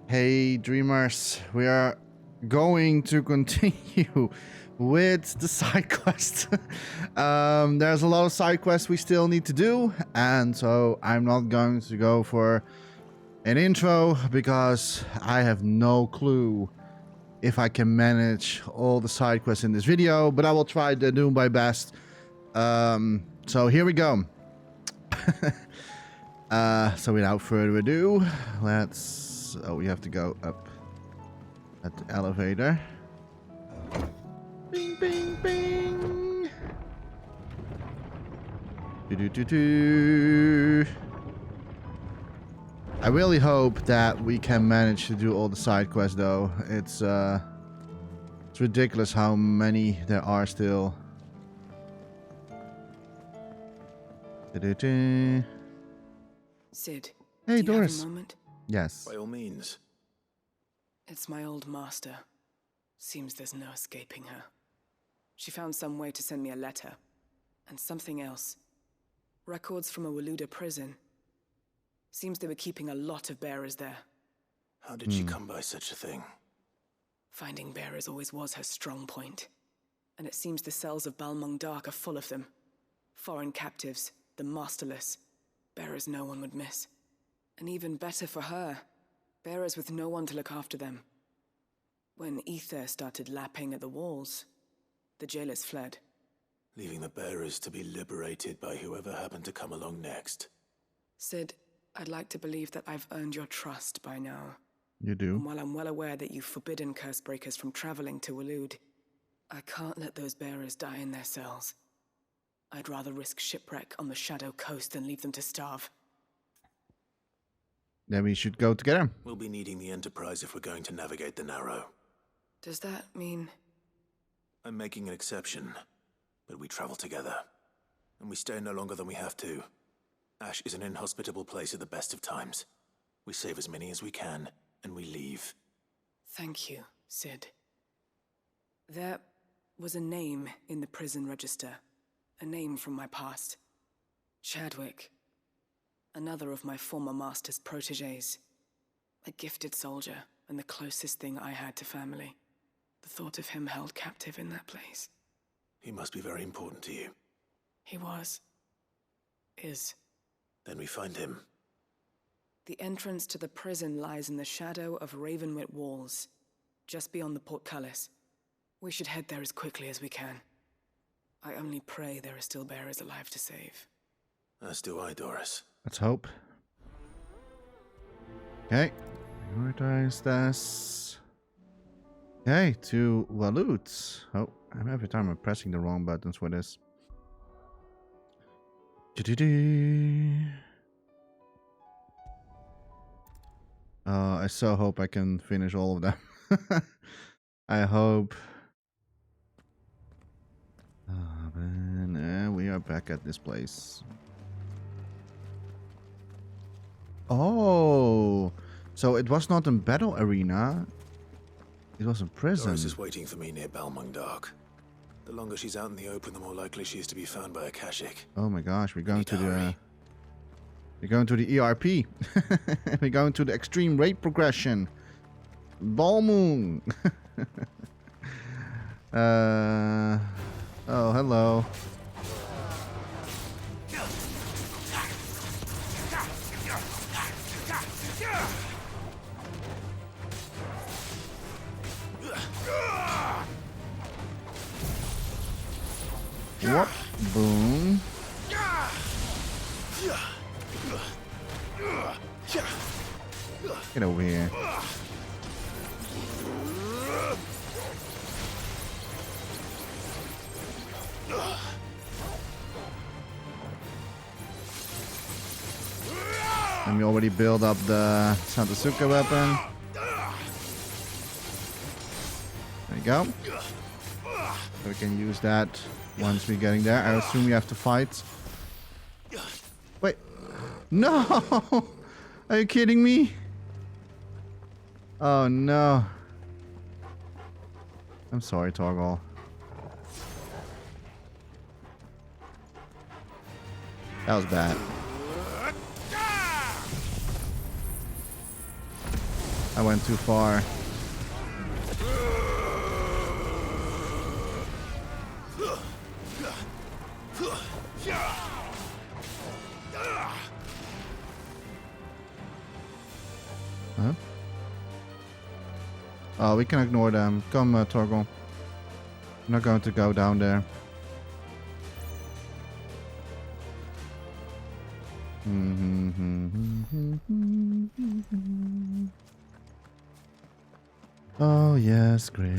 Hey dreamers, we are going to continue with the side quest. There's a lot of side quests we still need to do, and so I'm not going to go for an intro because I have no clue if I can manage all the side quests in this video, but I will try to do my best. So here we go. So without further ado, let's... Oh, we have to go up at the elevator. Bing, bing, bing. Do-do-do-do. I really hope that we can manage to do all the side quests, though. It's ridiculous how many there are still. Do-do-do. Sid, Hey, do you Doris. have a moment? Yes. By all means. It's my old master. Seems there's no escaping her. She found some way to send me a letter. And something else. Records from a Waluda prison. Seems they were keeping a lot of bearers there. How did she come by such a thing? Finding bearers always was her strong point. And it seems the cells of Balmung Dark are full of them. Foreign captives, the masterless. Bearers no one would miss. And even better for her, bearers with no one to look after them. When ether started lapping at the walls, the jailers fled. Leaving the bearers to be liberated by whoever happened to come along next. Sid, I'd like to believe that I've earned your trust by now. You do. And while I'm well aware that you've forbidden Cursebreakers from traveling to Walud, I can't let those bearers die in their cells. I'd rather risk shipwreck on the Shadow Coast than leave them to starve. Then we should go together. We'll be needing the Enterprise if we're going to navigate the Narrow. Does that mean... I'm making an exception, but we travel together. And we stay no longer than we have to. Ash is an inhospitable place at the best of times. We save as many as we can, and we leave. Thank you, Sid. There was a name in the prison register. A name from my past. Chadwick. Another of my former master's protégés. A gifted soldier, and the closest thing I had to family. The thought of him held captive in that place. He must be very important to you. He was. Is. Then we find him. The entrance to the prison lies in the shadow of Ravenwit Walls, just beyond the portcullis. We should head there as quickly as we can. I only pray there are still bearers alive to save. As do I, Doris. Let's hope. Okay. Prioritize this. Okay, to Walud. Oh, every time I'm pressing the wrong buttons for this. I so hope I can finish all of them. I hope. And we are back at this place. Oh, so it was not in battle arena. It was in prison. Doris is waiting for me near Balmung Dark. The longer she's out in the open, the more likely she is to be found by a Kashyyyk. Oh my gosh, we're going to the hurry. we're going to the ERP. We're going to the extreme rate progression. Balmung. Oh, hello. What? Boom. Get over here. And we already built up the Santasuka weapon. There you go. So we can use that once we're getting there. I assume we have to fight. Wait. No! Are you kidding me? Oh no. I'm sorry, Torgal. That was bad. I went too far. Huh? Oh, we can ignore them. Come, Torgal. I'm not going to go down there. Oh, yes, great.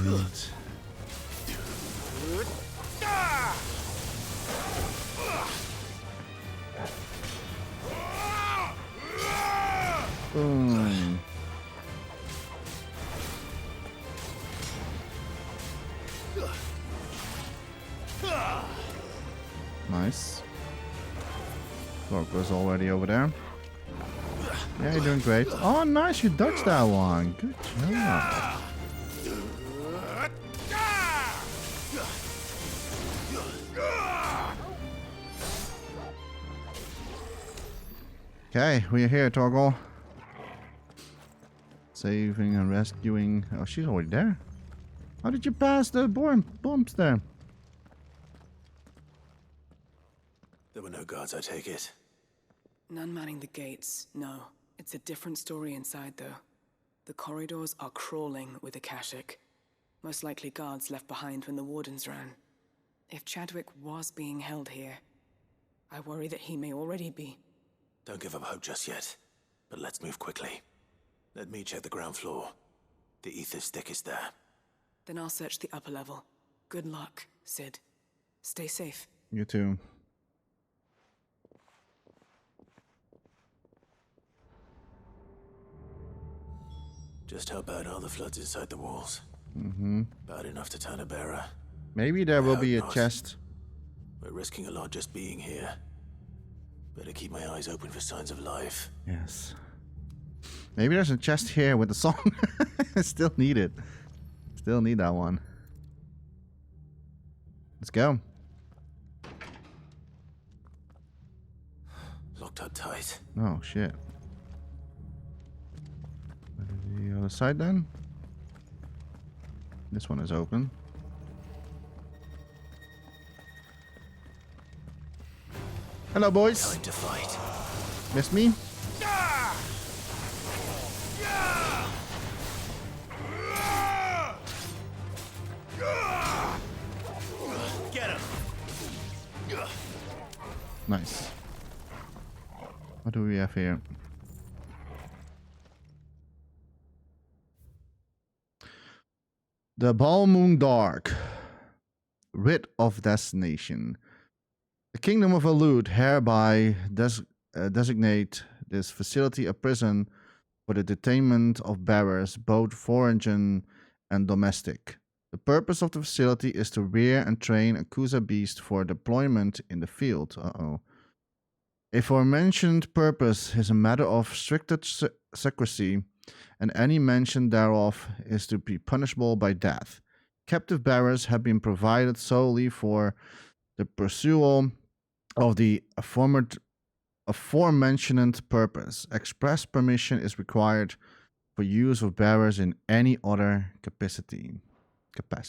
Boom. Nice. Torgal's already over there. Yeah, you're doing great. Oh, nice. You dodged that one. Good job. Okay, we're here, Torgal. Saving and rescuing. Oh, she's already there. How did you pass the bumps there? There were no guards, I take it. None manning the gates, no. It's a different story inside, though. The corridors are crawling with Akashic. Most likely guards left behind when the wardens ran. If Chadwick was being held here, I worry that he may already be. Don't give up hope just yet, but let's move quickly. Let me check the ground floor. The ether stick is there. Then I'll search the upper level. Good luck, Sid. Stay safe. You too. Just how bad are the floods inside the walls? Bad enough to turn a bearer. Maybe there will be a not. chest. We're risking a lot just being here. Better keep my eyes open for signs of life. Yes. Maybe there's a chest here with a song. I still need it. Still need that one. Let's go. Locked up tight. Oh, shit. The other side then? This one is open. Hello, boys. Time to fight. Missed me? Get him! Nice. What do we have here? The Balmung Dark. Writ of Destination. The Kingdom of Alud hereby designate this facility a prison for the detainment of bearers, both foreign and domestic. The purpose of the facility is to rear and train a Kusa beast for deployment in the field. Uh-oh. A aforementioned purpose is a matter of stricter secrecy, and any mention thereof is to be punishable by death. Captive bearers have been provided solely for the pursuit of the aforementioned purpose. Express permission is required for use of bearers in any other capacity.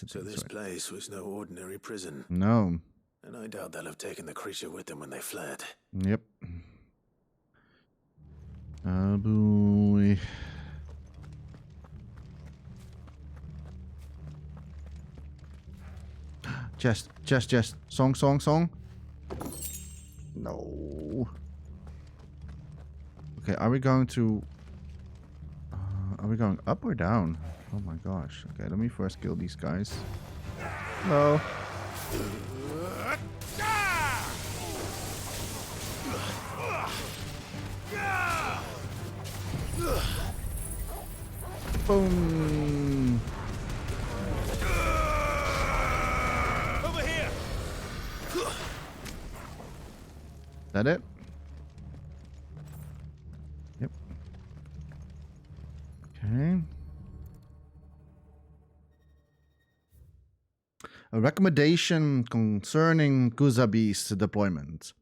So this place was no ordinary prison. No. And I doubt they'll have taken the creature with them when they fled. Yep. Oh boy. Just. Song. No. Okay, are we going to... are we going up or down? Oh my gosh. Okay, let me first kill these guys. No. Boom. Over here! That it? Yep. Okay. A recommendation concerning Kusa Beast deployment.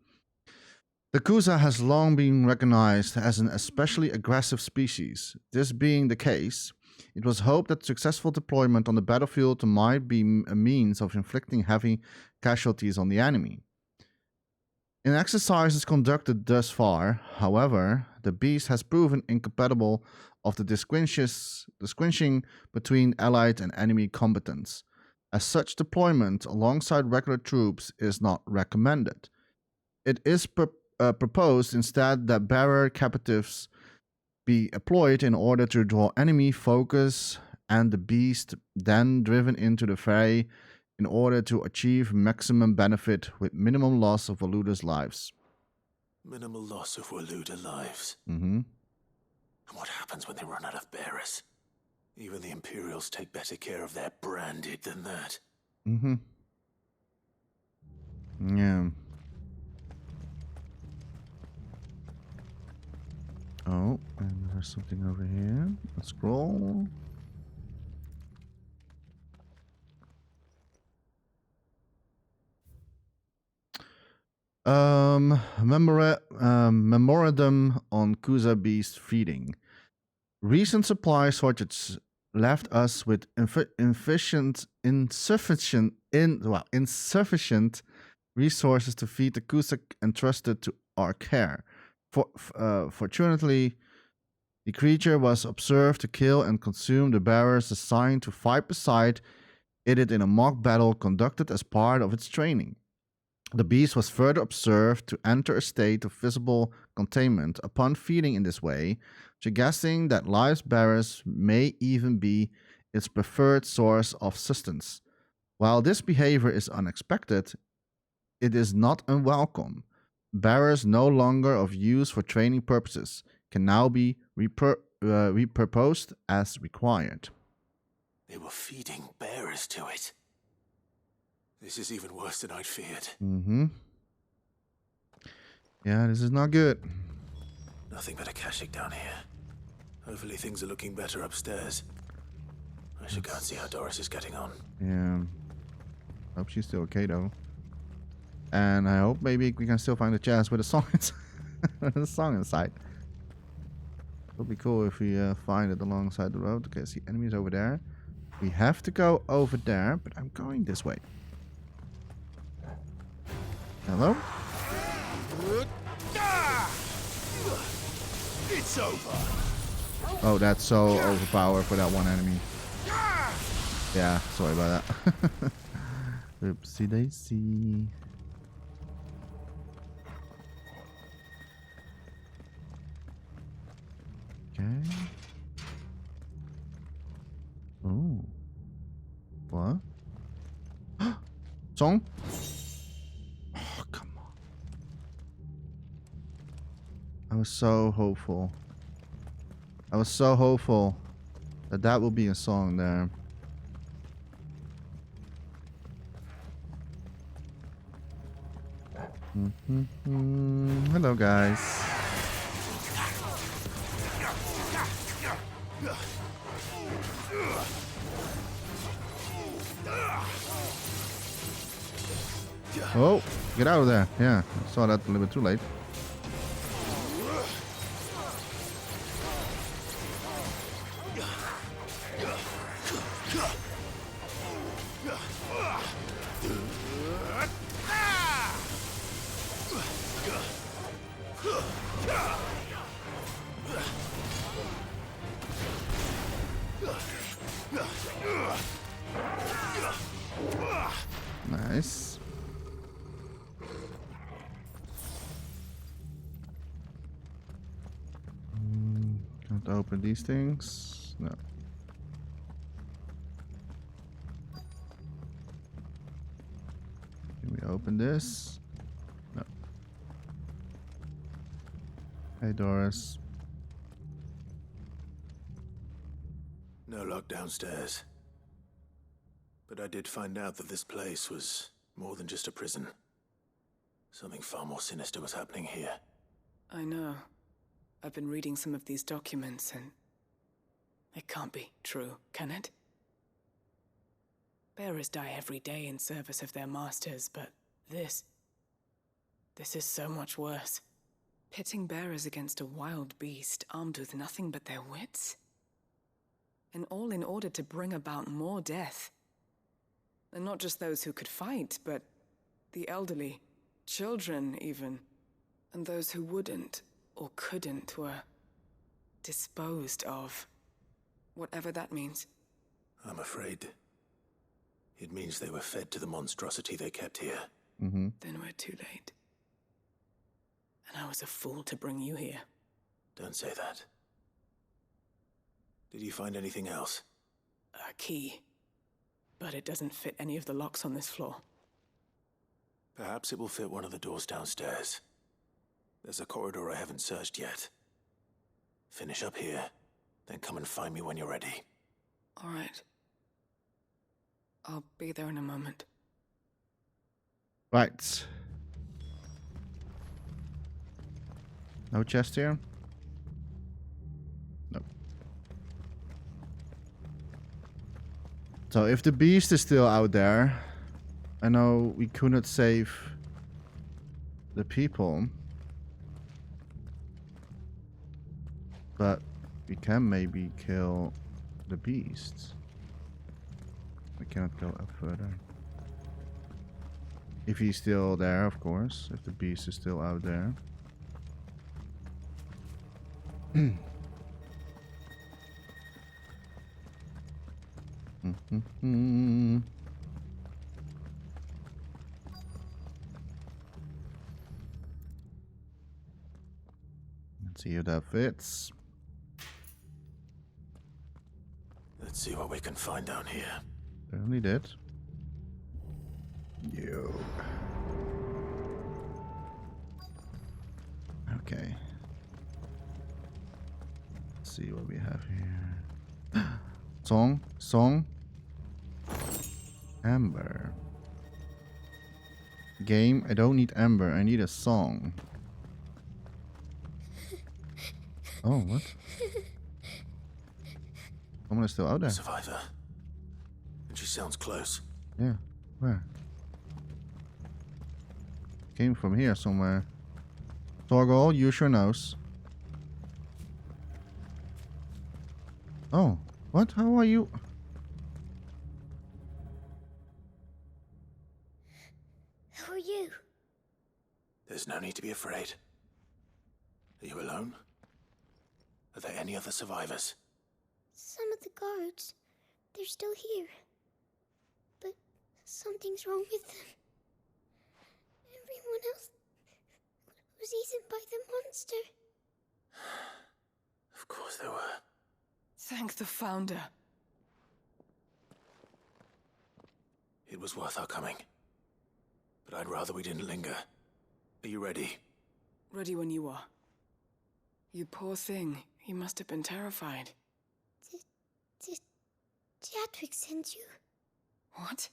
The Kuza has long been recognized as an especially aggressive species. This being the case, it was hoped that successful deployment on the battlefield might be a means of inflicting heavy casualties on the enemy. In exercises conducted thus far, however, the beast has proven incapable of the distinguishing between allied and enemy combatants. As such, deployment alongside regular troops is not recommended. It is proposed instead that bearer captives be employed in order to draw enemy focus and the beast then driven into the fray in order to achieve maximum benefit with minimum loss of Waluda's lives. Minimal loss of Waluda lives. Mm-hmm. And what happens when they run out of bearers? Even the Imperials take better care of their branded than that. Mm-hmm. Yeah. Oh, and there's something over here. Let's scroll. Memorandum on Kuza beast feeding. Recent supply shortages left us with insufficient resources to feed the Kusa entrusted to our care. Fortunately, the creature was observed to kill and consume the bearers assigned to fight beside it in a mock battle conducted as part of its training. The beast was further observed to enter a state of visible containment upon feeding in this way, suggesting that live bearers may even be its preferred source of sustenance. While this behavior is unexpected, it is not unwelcome. Bearers no longer of use for training purposes can now be repurposed as required. They were feeding bearers to it. This is even worse than I'd feared. Mm-hmm. Yeah, this is not good. Nothing but a Kashyyyk down here. Hopefully things are looking better upstairs. I should go and see how Doris is getting on. Yeah. Hope she's still okay though. And I hope maybe we can still find a chest with a song inside. It would be cool if we find it alongside the road. Okay, see enemies over there. We have to go over there, but I'm going this way. Hello? It's over. Oh, that's so overpowered for that one enemy. Yeah, sorry about that. Oopsie daisy. Okay. Oh. What? Song? Oh, come on. I was so hopeful. I was so hopeful that that will be a song there. Hello, guys. Oh, get out of there. Yeah, I saw that a little bit too late. Nice. Can't open these things. No. Can we open this? No. Hey, Doris. No luck downstairs. But I did find out that this place was more than just a prison. Something far more sinister was happening here. I know. I've been reading some of these documents and... it can't be true, can it? Bearers die every day in service of their masters, but this is so much worse. Pitting bearers against a wild beast armed with nothing but their wits? And all in order to bring about more death. And not just those who could fight, but the elderly, children even. And those who wouldn't or couldn't were disposed of. Whatever that means. I'm afraid it means they were fed to the monstrosity they kept here. Mm-hmm. Then we're too late. And I was a fool to bring you here. Don't say that. Did you find anything else? A key. But it doesn't fit any of the locks on this floor. Perhaps it will fit one of the doors downstairs. There's a corridor I haven't searched yet. Finish up here, then come and find me when you're ready. All right. I'll be there in a moment. Right. No chest here? Nope. So if the beast is still out there, I know we could not save the people. But we can maybe kill the beast. I cannot go up further. If he's still there, of course. If the beast is still out there. Let's see if that fits. Let's see what we can find down here. Certainly did. Yo. Okay. Let's see what we have here. Song. Amber. Game, I don't need amber, I need a song. Oh, what? Someone is still out there. Survivor. And she sounds close. Yeah, where? Came from here somewhere. Torgal, use your nose. Oh, what? How are you? Who are you? There's no need to be afraid. Are you alone? Are there any other survivors? Some of the guards. They're still here. But something's wrong with them. Everyone else was eaten by the monster. Of course there were. Thank the Founder. It was worth our coming. But I'd rather we didn't linger. Are you ready? Ready when you are. You poor thing. You must have been terrified. Did Chadwick send you? What?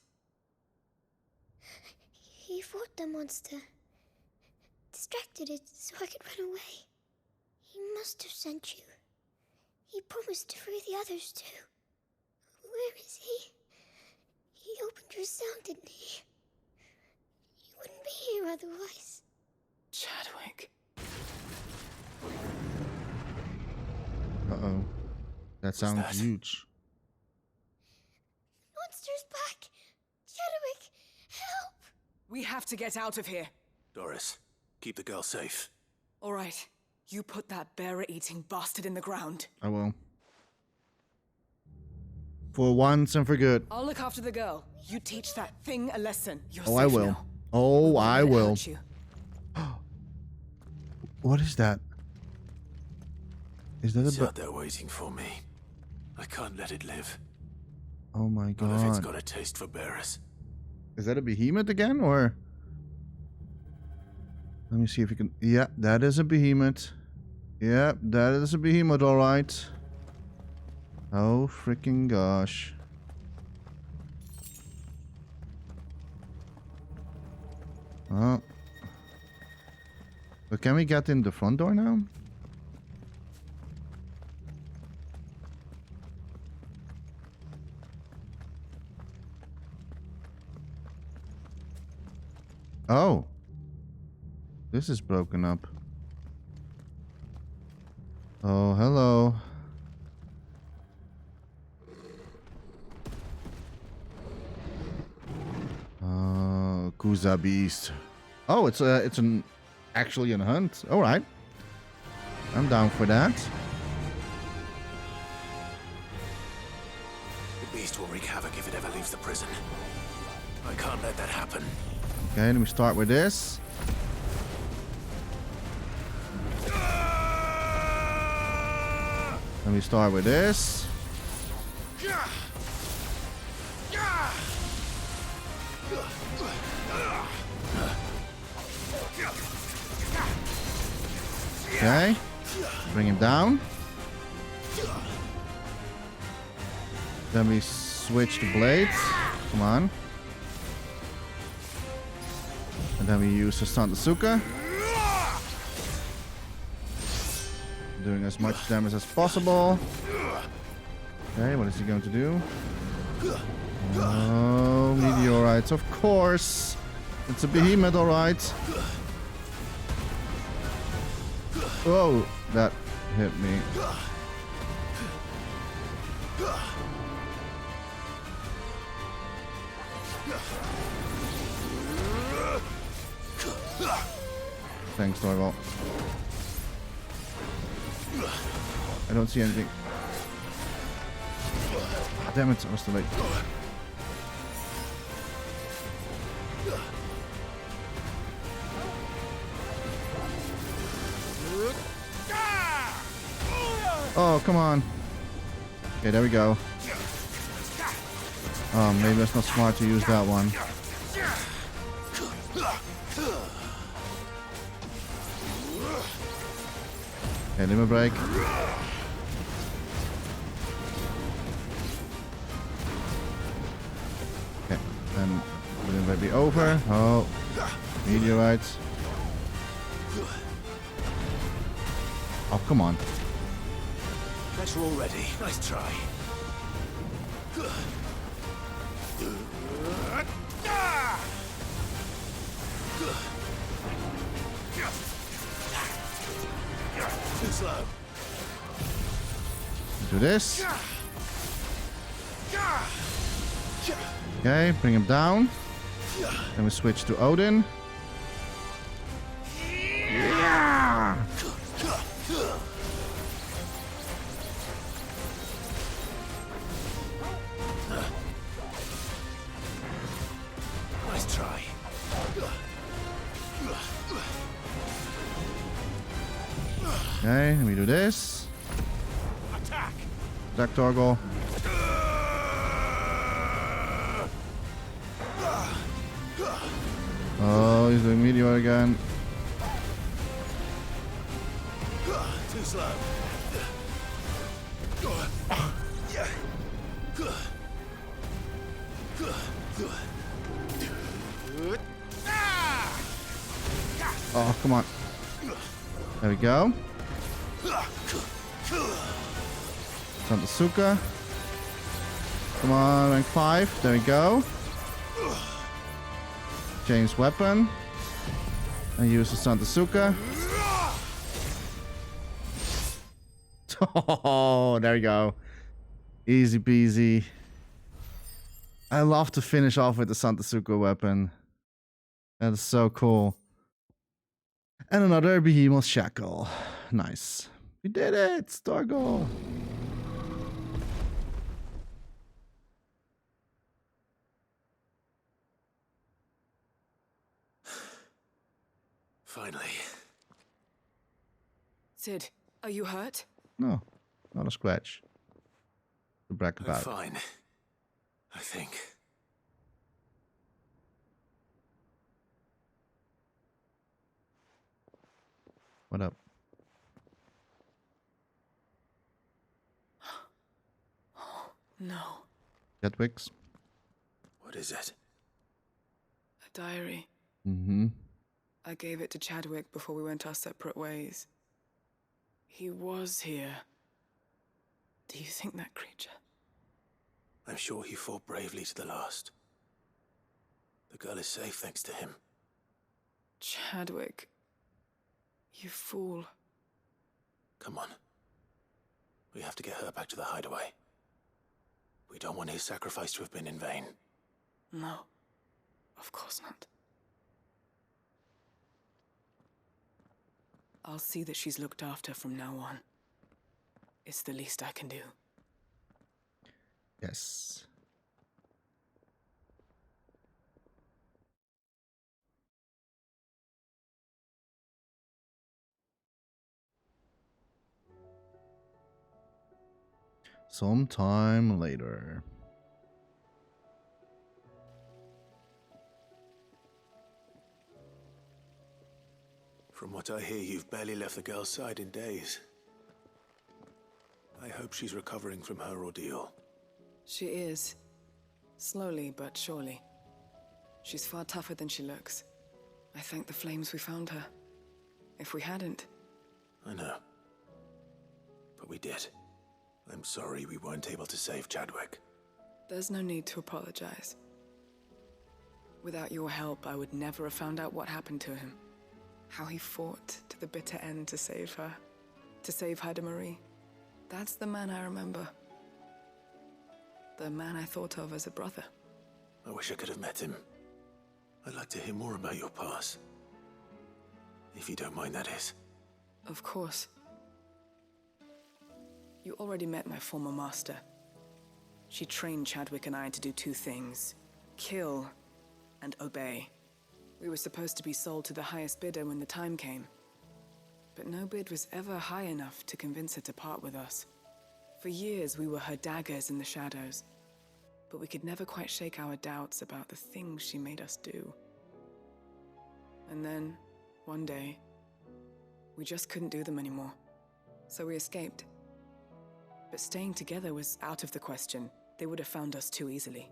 He fought the monster. Distracted it so I could run away. He must have sent you. He promised to free the others too. Where is he? He opened your cell, didn't he? He wouldn't be here otherwise. Chadwick. Uh-oh. That sounds that? huge. Monster's back! Chadwick, help! We have to get out of here. Doris, keep the girl safe. All right. You put that bearer-eating bastard in the ground. I will. For once and for good. I'll look after the girl. You teach that thing a lesson. You're Oh, safe I will. now. Oh, I Let it will. hurt you. What is that? Is that It's a out there waiting for me. I can't let it live. Oh my Not if it's god. got a taste for bearers. Is that a behemoth again, or? Let me see if you can... Yeah, that is a behemoth. Yeah, that is a behemoth, alright. Oh, freaking gosh. Oh. But can we get in the front door now? Oh. This is broken up. Oh, hello. Kuza Beast. Oh, it's actually an hunt. All right. I'm down for that. The beast will wreak havoc if it ever leaves the prison. I can't let that happen. Okay, let me start with this. Let me start with this. Okay. Bring him down. Then we switch the blades. Come on. And then we use the Santasuka. Doing as much damage as possible. Okay, what is he going to do? Oh, meteorites, of course. It's a behemoth, alright. Whoa, that hit me. Thanks, Torvald. I don't see anything. Ah, damn it, I was too late. Oh, come on. Okay, there we go. Oh, maybe that's not smart to use that one. Okay, limit break. Okay, then limit break be over. Oh, meteorites. Oh, come on. Guess we're all ready. Nice try. Too slow. Do this. Okay, bring him down. Then we switch to Odin. Yeah! Nice try. Okay, let me do this. Attack. Attack Torgal. Oh, he's doing meteor again. Too slow. Oh, come on. There we go. Santasuka. Come on, rank 5. There we go. Change weapon. And use the Santasuka. Oh, there we go. Easy peasy. I love to finish off with the Santasuka weapon. That is so cool. And another Behemoth Shackle. Nice. We did it! Star goal! Finally. Sid, are you hurt? No, not a scratch to brag I'm about. fine. I think. What up? No. Gatwicks? What is it? A diary. Mm-hmm. I gave it to Chadwick before we went our separate ways. He was here. Do you think that creature? I'm sure he fought bravely to the last. The girl is safe thanks to him. Chadwick. You fool. Come on. We have to get her back to the hideaway. We don't want his sacrifice to have been in vain. No, of course not. I'll see that she's looked after from now on. It's the least I can do. Yes. Sometime later. From what I hear, you've barely left the girl's side in days. I hope she's recovering from her ordeal. She is. Slowly but surely. She's far tougher than she looks. I thank the flames we found her. If we hadn't... I know. But we did. I'm sorry we weren't able to save Chadwick. There's no need to apologize. Without your help, I would never have found out what happened to him. How he fought to the bitter end to save her. To save Haida Marie. That's the man I remember. The man I thought of as a brother. I wish I could have met him. I'd like to hear more about your past. If you don't mind, that is. Of course. You already met my former master. She trained Chadwick and I to do two things. Kill and obey. We were supposed to be sold to the highest bidder when the time came. But no bid was ever high enough to convince her to part with us. For years we were her daggers in the shadows. But we could never quite shake our doubts about the things she made us do. And then, one day, we just couldn't do them anymore. So we escaped. But staying together was out of the question. They would have found us too easily.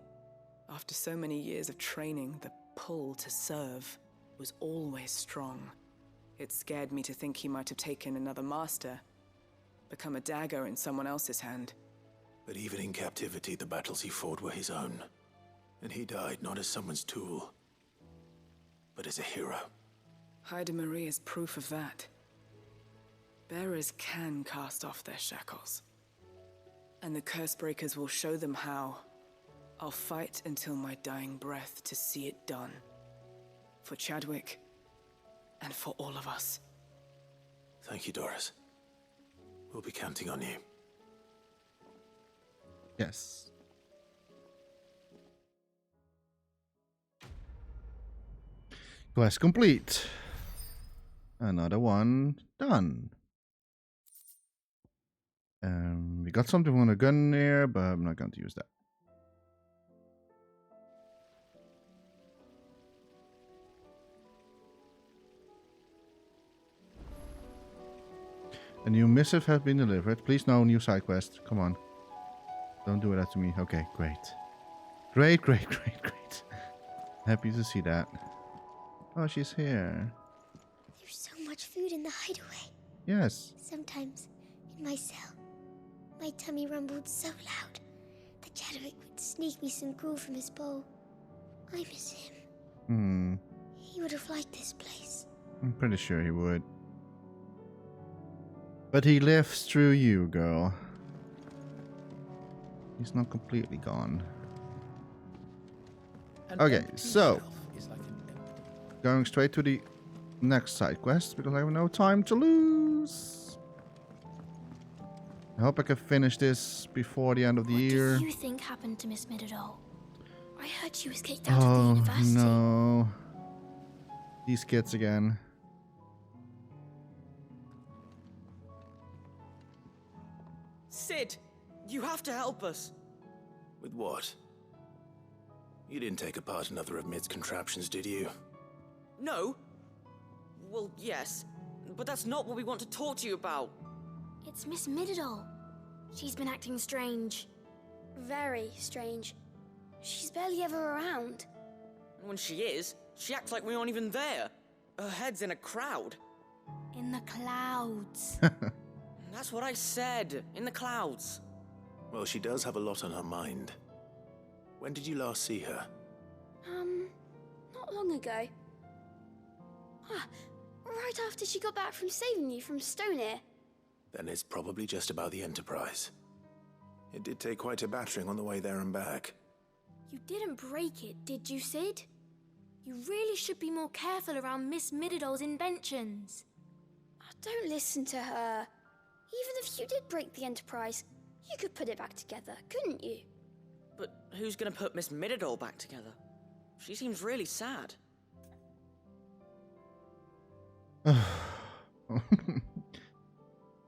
After so many years of training, the pull to serve was always strong. It scared me to think he might have taken another master, become a dagger in someone else's hand. But even in captivity, the battles he fought were his own. And he died not as someone's tool, but as a hero. Haida Marie is proof of that. Bearers can cast off their shackles. And the Cursebreakers will show them how. I'll fight until my dying breath to see it done. For Chadwick, and for all of us. Thank you, Doris. We'll be counting on you. Yes. Quest complete. Another one done. We got something on a gun there, but I'm not going to use that. A new missive has been delivered. Please no new side quest. Come on. Don't do that to me. Okay, great. Great, great, great, great. Happy to see that. Oh, she's here. There's so much food in the hideaway. Yes. Sometimes, in my cell, my tummy rumbled so loud that Chadwick would sneak me some gruel from his bowl. I miss him. He would have liked this place. I'm pretty sure he would. But he lives through you, girl. He's not completely gone. Okay, so going straight to the next side quest because I have no time to lose. I hope I can finish this before the end of the year. What do you think happened to Miss Midadol? I heard she was kicked out of the university. No. These kids again. Sid, you have to help us. With what? You didn't take apart another of Mid's contraptions, did you? No? Well, yes, but that's not what we want to talk to you about. It's Miss Midadol. She's been acting strange. Very strange. She's barely ever around. And when she is, she acts like we aren't even there. Her head's in a crowd. In the clouds. That's what I said, in the clouds. Well, she does have a lot on her mind. When did you last see her? Not long ago. Right after she got back from saving you from Stonear. Then it's probably just about the Enterprise. It did take quite a battering on the way there and back. You didn't break it, did you, Sid? You really should be more careful around Miss Mididol's inventions. Oh, don't listen to her. Even if you did break the Enterprise, you could put it back together, couldn't you? But who's gonna put Miss Mididol back together? She seems really sad.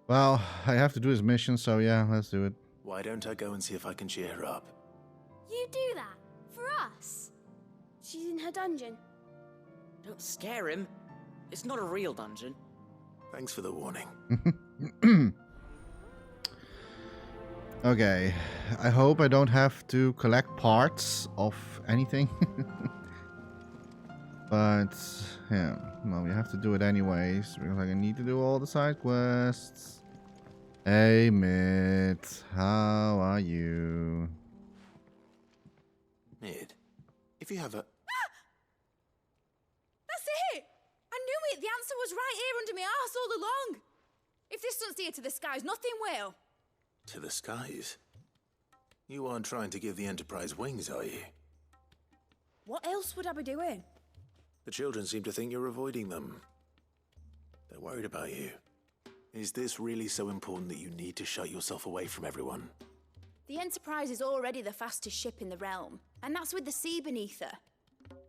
Well, I have to do this mission, so yeah, let's do it. Why don't I go and see if I can cheer her up? You do that? For us? She's in her dungeon. Don't scare him. It's not a real dungeon. Thanks for the warning. Okay, I hope I don't have to collect parts of anything. But, yeah, well, we have to do it anyways, because I need to do all the side quests. Hey, Mitt, how are you? Mid, if you have a... That's it! I knew it! The answer was right here under my arse all along! If this doesn't steer to the skies, nothing will! To the skies? You aren't trying to give the Enterprise wings, are you? What else would I be doing? The children seem to think you're avoiding them. They're worried about you. Is this really so important that you need to shut yourself away from everyone? The Enterprise is already the fastest ship in the realm, and that's with the sea beneath her.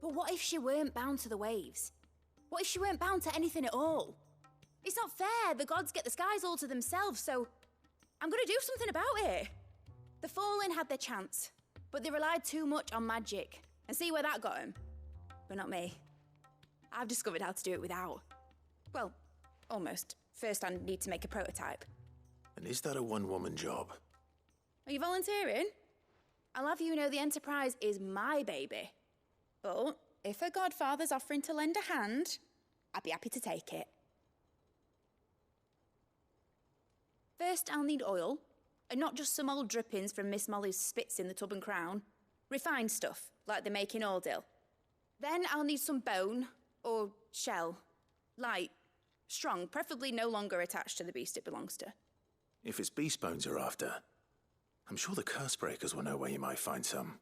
But what if she weren't bound to the waves? What if she weren't bound to anything at all? It's not fair. The gods get the skies all to themselves, so I'm gonna do something about it. The Fallen had their chance, but they relied too much on magic. And see where that got them? But not me. I've discovered how to do it without. Well, almost. First I need to make a prototype. And is that a one-woman job? Are you volunteering? I'll have you know the Enterprise is my baby. But if a godfather's offering to lend a hand, I'd be happy to take it. First, I'll need oil, and not just some old drippings from Miss Molly's spits in the Tub and Crown. Refined stuff, like they make in Ordil. Then I'll need some bone, or shell. Light, strong, preferably no longer attached to the beast it belongs to. If it's beast bones you're after, I'm sure the curse breakers will know where you might find some.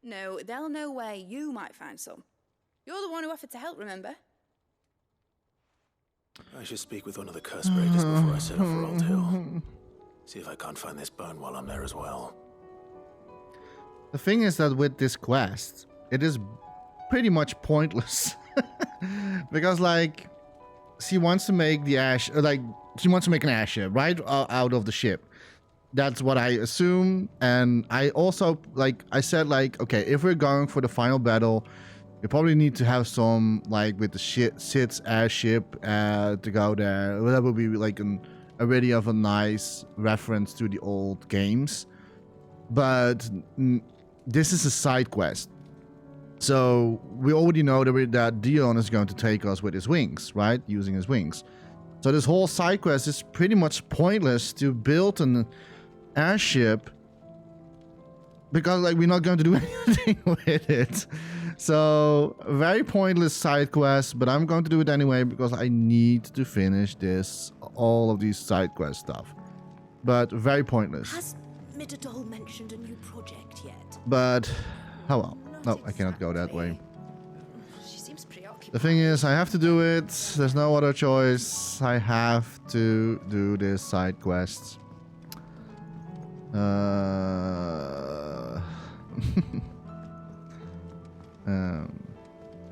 No, they'll know where you might find some. You're the one who offered to help, remember? I should speak with one of the curse breakers before I set off for Old Hill. See if I can't find this bone while I'm there as well. The thing is that with this quest, it is pretty much pointless. Because, like, she wants to make the she wants to make an ash ship, right? Out of the ship. That's what I assume. And I also, like, I said, like, okay, if we're going for the final battle, we probably need to have some, like, with the Sid's airship to go there. That would be, like, already of a nice reference to the old games. But this is a side quest. So we already know that Dion is going to take us with his wings, right? Using his wings. So this whole side quest is pretty much pointless to build an airship, because, like, we're not going to do anything with it. So very pointless side quest, but I'm going to do it anyway because I need to finish all of these side quest stuff. But very pointless. Has Mididol mentioned a new project yet? But, oh well. No, I cannot go that way. She seems preoccupied. The thing is, I have to do it. There's no other choice. I have to do this side quest.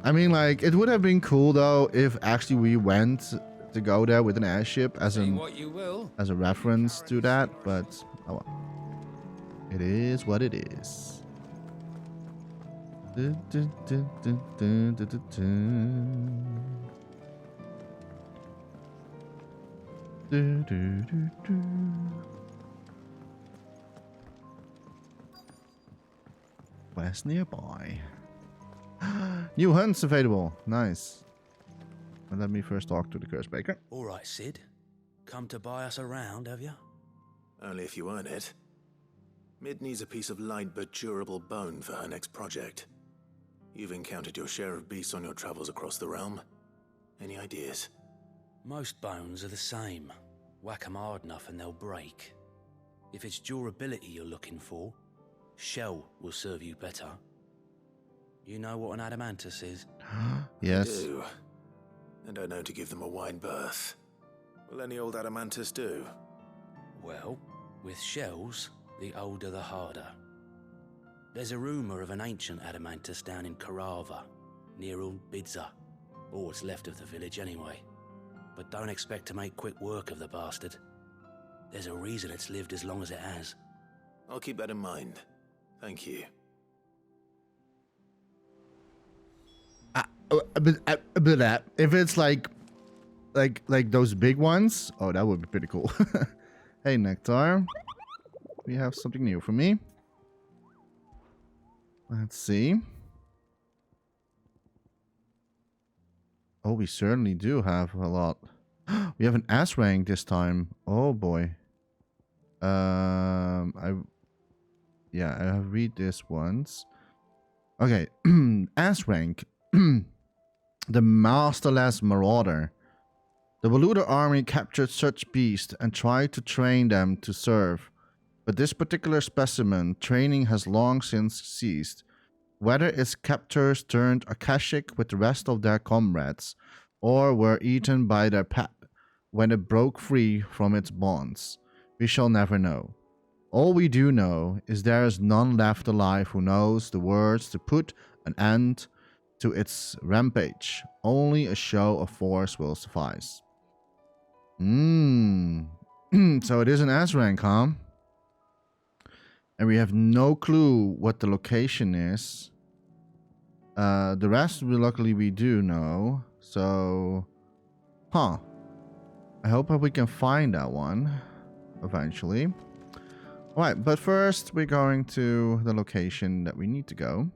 I mean, like, it would have been cool though if actually we went to go there with an airship as a reference to that, but oh well. It is what it is. Quest nearby. New hunts available. Nice. And let me first talk to the curse breaker. All right, Sid. Come to buy us around, have you? Only if you earn it. Mid needs a piece of light but durable bone for her next project. You've encountered your share of beasts on your travels across the realm. Any ideas? Most bones are the same. Whack 'em hard enough and they'll break. If it's durability you're looking for, shell will serve you better. You know what an adamantus is? Yes. I do. And I know to give them a wide berth. Will any old adamantus do? Well, with shells, the older the harder. There's a rumour of an ancient adamantus down in Karava, near Old Bidza, or what's left of the village anyway. But don't expect to make quick work of the bastard. There's a reason it's lived as long as it has. I'll keep that in mind. Thank you. But if it's like those big ones, oh, that would be pretty cool. Hey, Nectar, we have something new for me. Let's see. Oh, we certainly do have a lot. We have an S rank this time. Oh boy. I have read this once. Okay, S rank. The Masterless Marauder. The Waluda army captured such beasts and tried to train them to serve. But this particular specimen, training has long since ceased. Whether its captors turned Akashic with the rest of their comrades, or were eaten by their pet when it broke free from its bonds, we shall never know. All we do know is there is none left alive who knows the words to put an end to its rampage. Only a show of force will suffice. So it is an S rank, huh? And we have no clue what the location is. The rest, luckily, we do know. So, I hope that we can find that one eventually. Alright, but first we're going to the location that we need to go.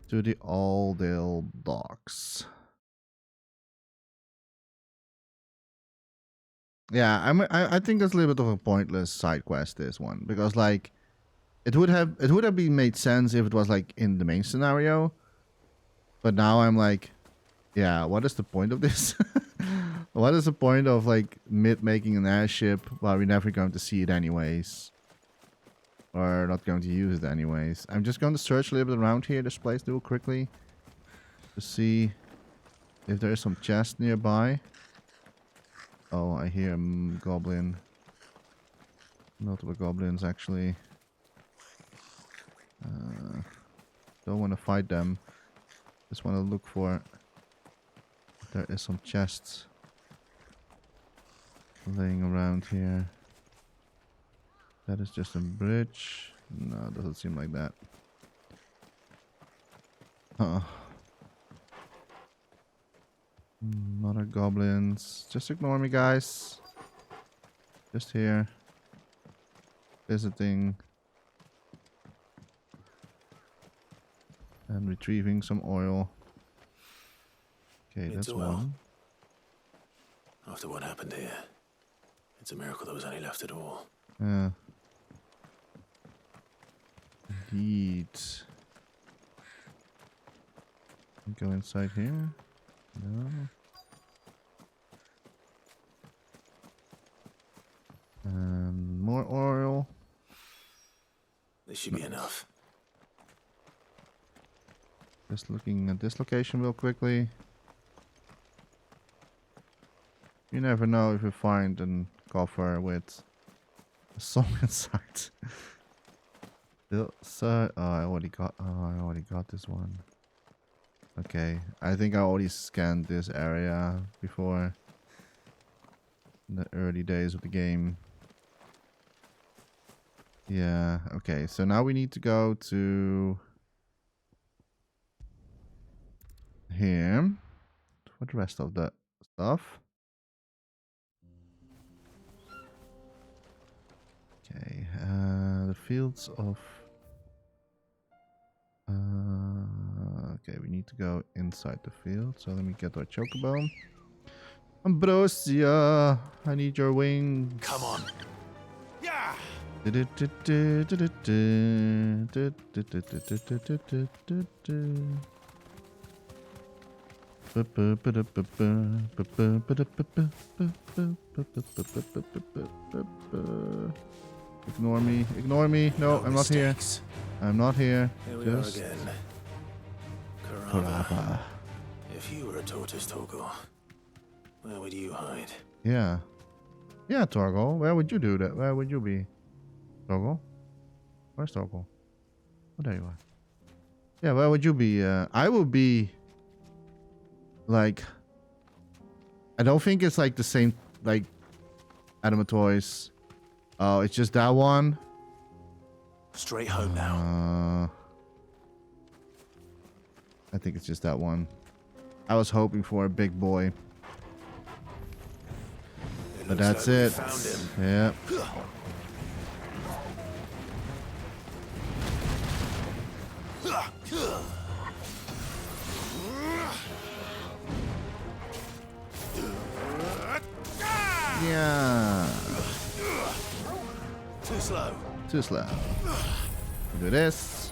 To the Aldale Docks. Yeah, I think that's a little bit of a pointless side quest, this one, because like it would have been made sense if it was like in the main scenario. But now I'm like, yeah, what is the point of this? What is the point of like making an airship while we're never going to see it anyways? Or not going to use it anyways. I'm just going to search a little bit around here, this place real quickly. To see if there is some chest nearby. Oh, I hear a goblin. Multiple goblins, actually. Don't want to fight them. Just want to look for if there is some chests laying around here. That is just a bridge. No, it doesn't seem like that. Not goblins. Just ignore me, guys. Just here. Visiting. And retrieving some oil. Okay, that's one. After what happened here, it's a miracle there was any left at all. Yeah. Indeed. Go inside here. No. And more oil. This should be enough. Just looking at this location real quickly. You never know if you find a coffer with a song inside. So, I already got this one. Okay, I think I already scanned this area before. In the early days of the game. Yeah, okay, so now we need to go to here for the rest of the stuff. Okay, the fields of... okay, we need to go inside the field, so let me get our chocobo. Ambrosia, I need your wings. Come on. Yeah. Ignore me. Ignore me. No, I'm not here. mistakes. I'm not here. Here we Just are again. Karaba. If you were a tortoise, Torgal, where would you hide? Yeah. Yeah, Torgal. Where would you do that? Where would you be? Torgal? Where's Torgal? Oh, there you are. Yeah, where would you be? I would be... Like... I don't think it's like the same... Like... Adamatoids. Oh, it's just that one? Straight home now. I think it's just that one. I was hoping for a big boy. But that's it. Found him. Yeah. Yeah. Too slow. Too slow. Do this.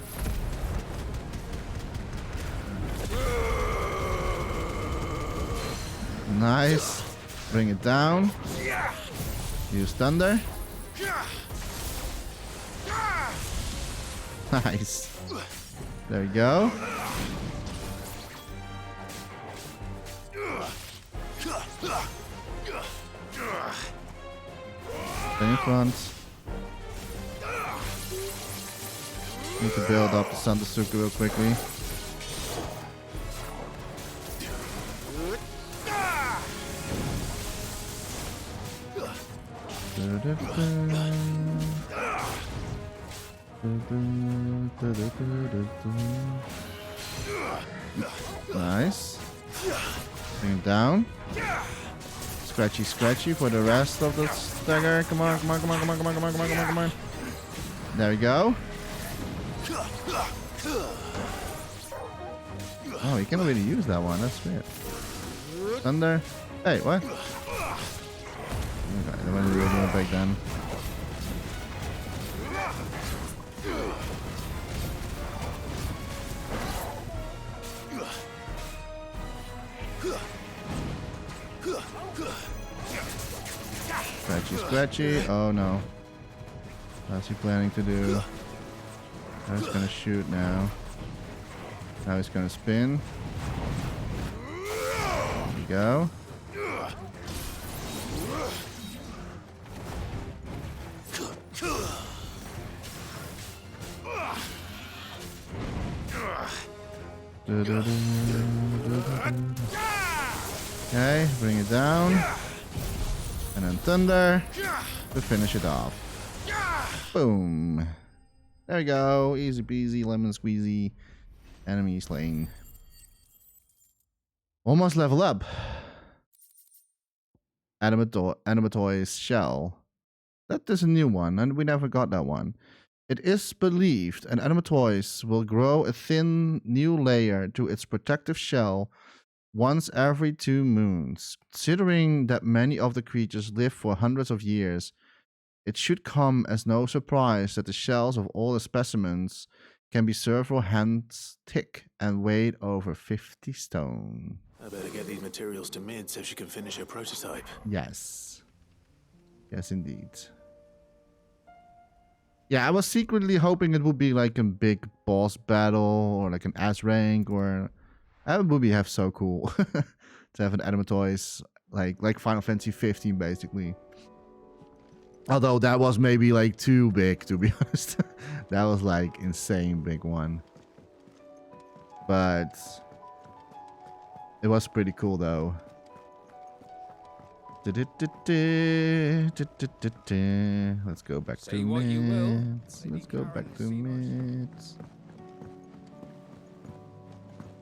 Nice. Bring it down. Use thunder. Nice. There we go. Stay in front. Need to build up the Sandasuka real quickly. Nice. Bring it down. Scratchy, scratchy for the rest of the stagger. Come on, come on, come on, come on, come on, come on, come on, come on, come on. There we go. Oh, you can't really use that one. That's weird. Thunder. Hey, what? Okay, then when we were doing it back then. Scratchy, scratchy. Oh no. What's he planning to do? Now he's gonna shoot now. Now he's gonna spin. There we go. Okay, bring it down. And then thunder to finish it off. Boom. There we go. Easy peasy, lemon squeezy. Enemy slaying. Almost level up. Animatoids shell. That is a new one, and we never got that one. It is believed an Animatoids will grow a thin new layer to its protective shell once every 2 moons. Considering that many of the creatures live for hundreds of years, it should come as no surprise that the shells of all the specimens can be several hands thick and weigh over 50 stone. I better get these materials to Mid so she can finish her prototype. Yes. Yes, indeed. Yeah, I was secretly hoping it would be like a big boss battle or like an S rank, or that would be have so cool to have an Animatoids like Final Fantasy 15 basically. Although that was maybe like too big, to be honest. That was like insane big one. But it was pretty cool though. Let's go back to mids. Let's go back to mids.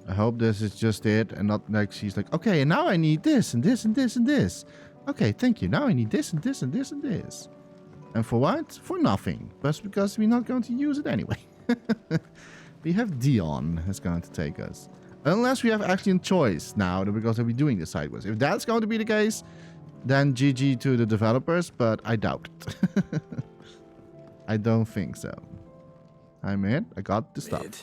I hope this is just it and not like she's like, okay, and now I need this and this and this and this. Okay, thank you. Now I need this and this and this and this. And for what? For nothing. But because we're not going to use it anyway. We have Dion that's going to take us. Unless we have actually a choice now because we'll be doing the side quests. If that's going to be the case, then GG to the developers, but I doubt it. I don't think so. I'm in. I got the stuff. Mid,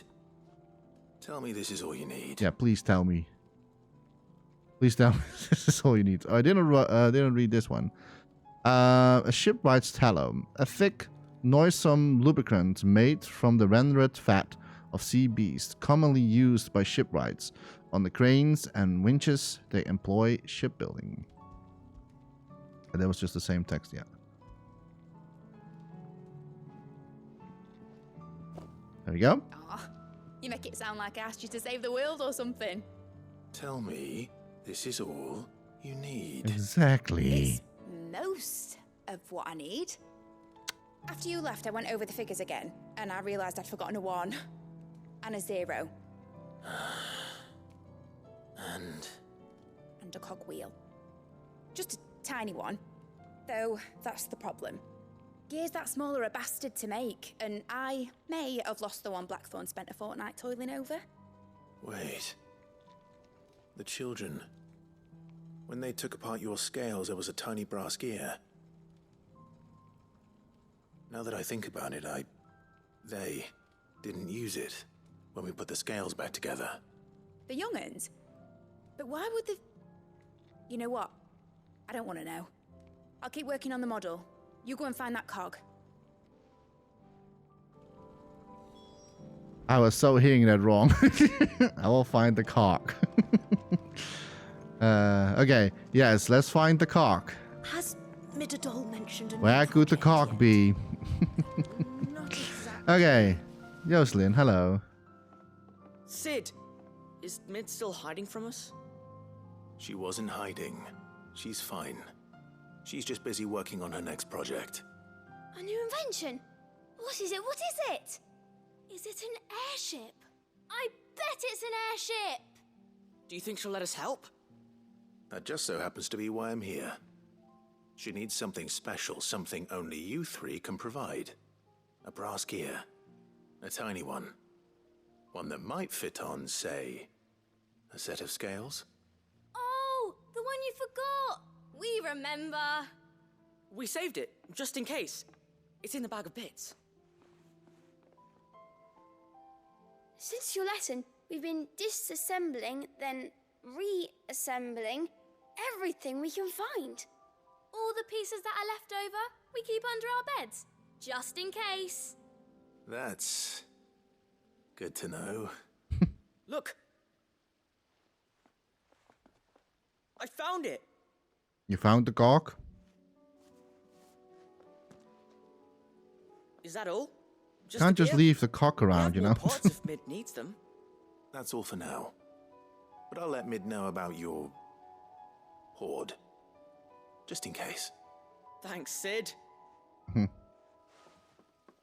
tell me this is all you need. Yeah, please tell me. Please tell me this is all you need. Oh, I didn't read this one. A shipwright's tallow, a thick, noisome lubricant made from the rendered fat of sea beasts, commonly used by shipwrights on the cranes and winches they employ shipbuilding. That was just the same text, yeah. There we go. Aw, you make it sound like I asked you to save the world or something. Tell me, this is all you need. Exactly. It's most of what I need. After you left, I went over the figures again, and I realised I'd forgotten a 1 and a 0. And And a cogwheel. Just a tiny one. Though, that's the problem. Gears that small are a bastard to make, and I may have lost the one Blackthorn spent a fortnight toiling over. wait. The children. When they took apart your scales, there was a tiny brass gear. Now that I think about it, they didn't use it when we put the scales back together. The young'uns? But why would the... You know what? I don't want to know. I'll keep working on the model. You go and find that cog. I was so hearing that wrong. I will find the cock. Okay, yes, let's find the cock. Has Midadol mentioned a Where could the cock be? Not exactly. Okay, Jocelyn, hello. Sid, is Mid still hiding from us? She wasn't hiding. She's fine. She's just busy working on her next project. A new invention? What is it? What is it? Is it an airship? I bet it's an airship! Do you think she'll let us help? That just so happens to be why I'm here. She needs something special, something only you 3 can provide. A brass gear. A tiny one. One that might fit on, say, a set of scales? Oh, the one you forgot! We remember! We saved it, just in case. It's in the bag of bits. Since your lesson, we've been disassembling, then reassembling everything we can find. All the pieces that are left over, we keep under our beds, just in case. That's good to know. Look! I found it! You found the cock? Is that all? Can't the just gear? leave the cock We around, have you more know? parts if Mid needs them. That's all for now. But I'll let Mid know about your hoard. Just in case. Thanks, Sid.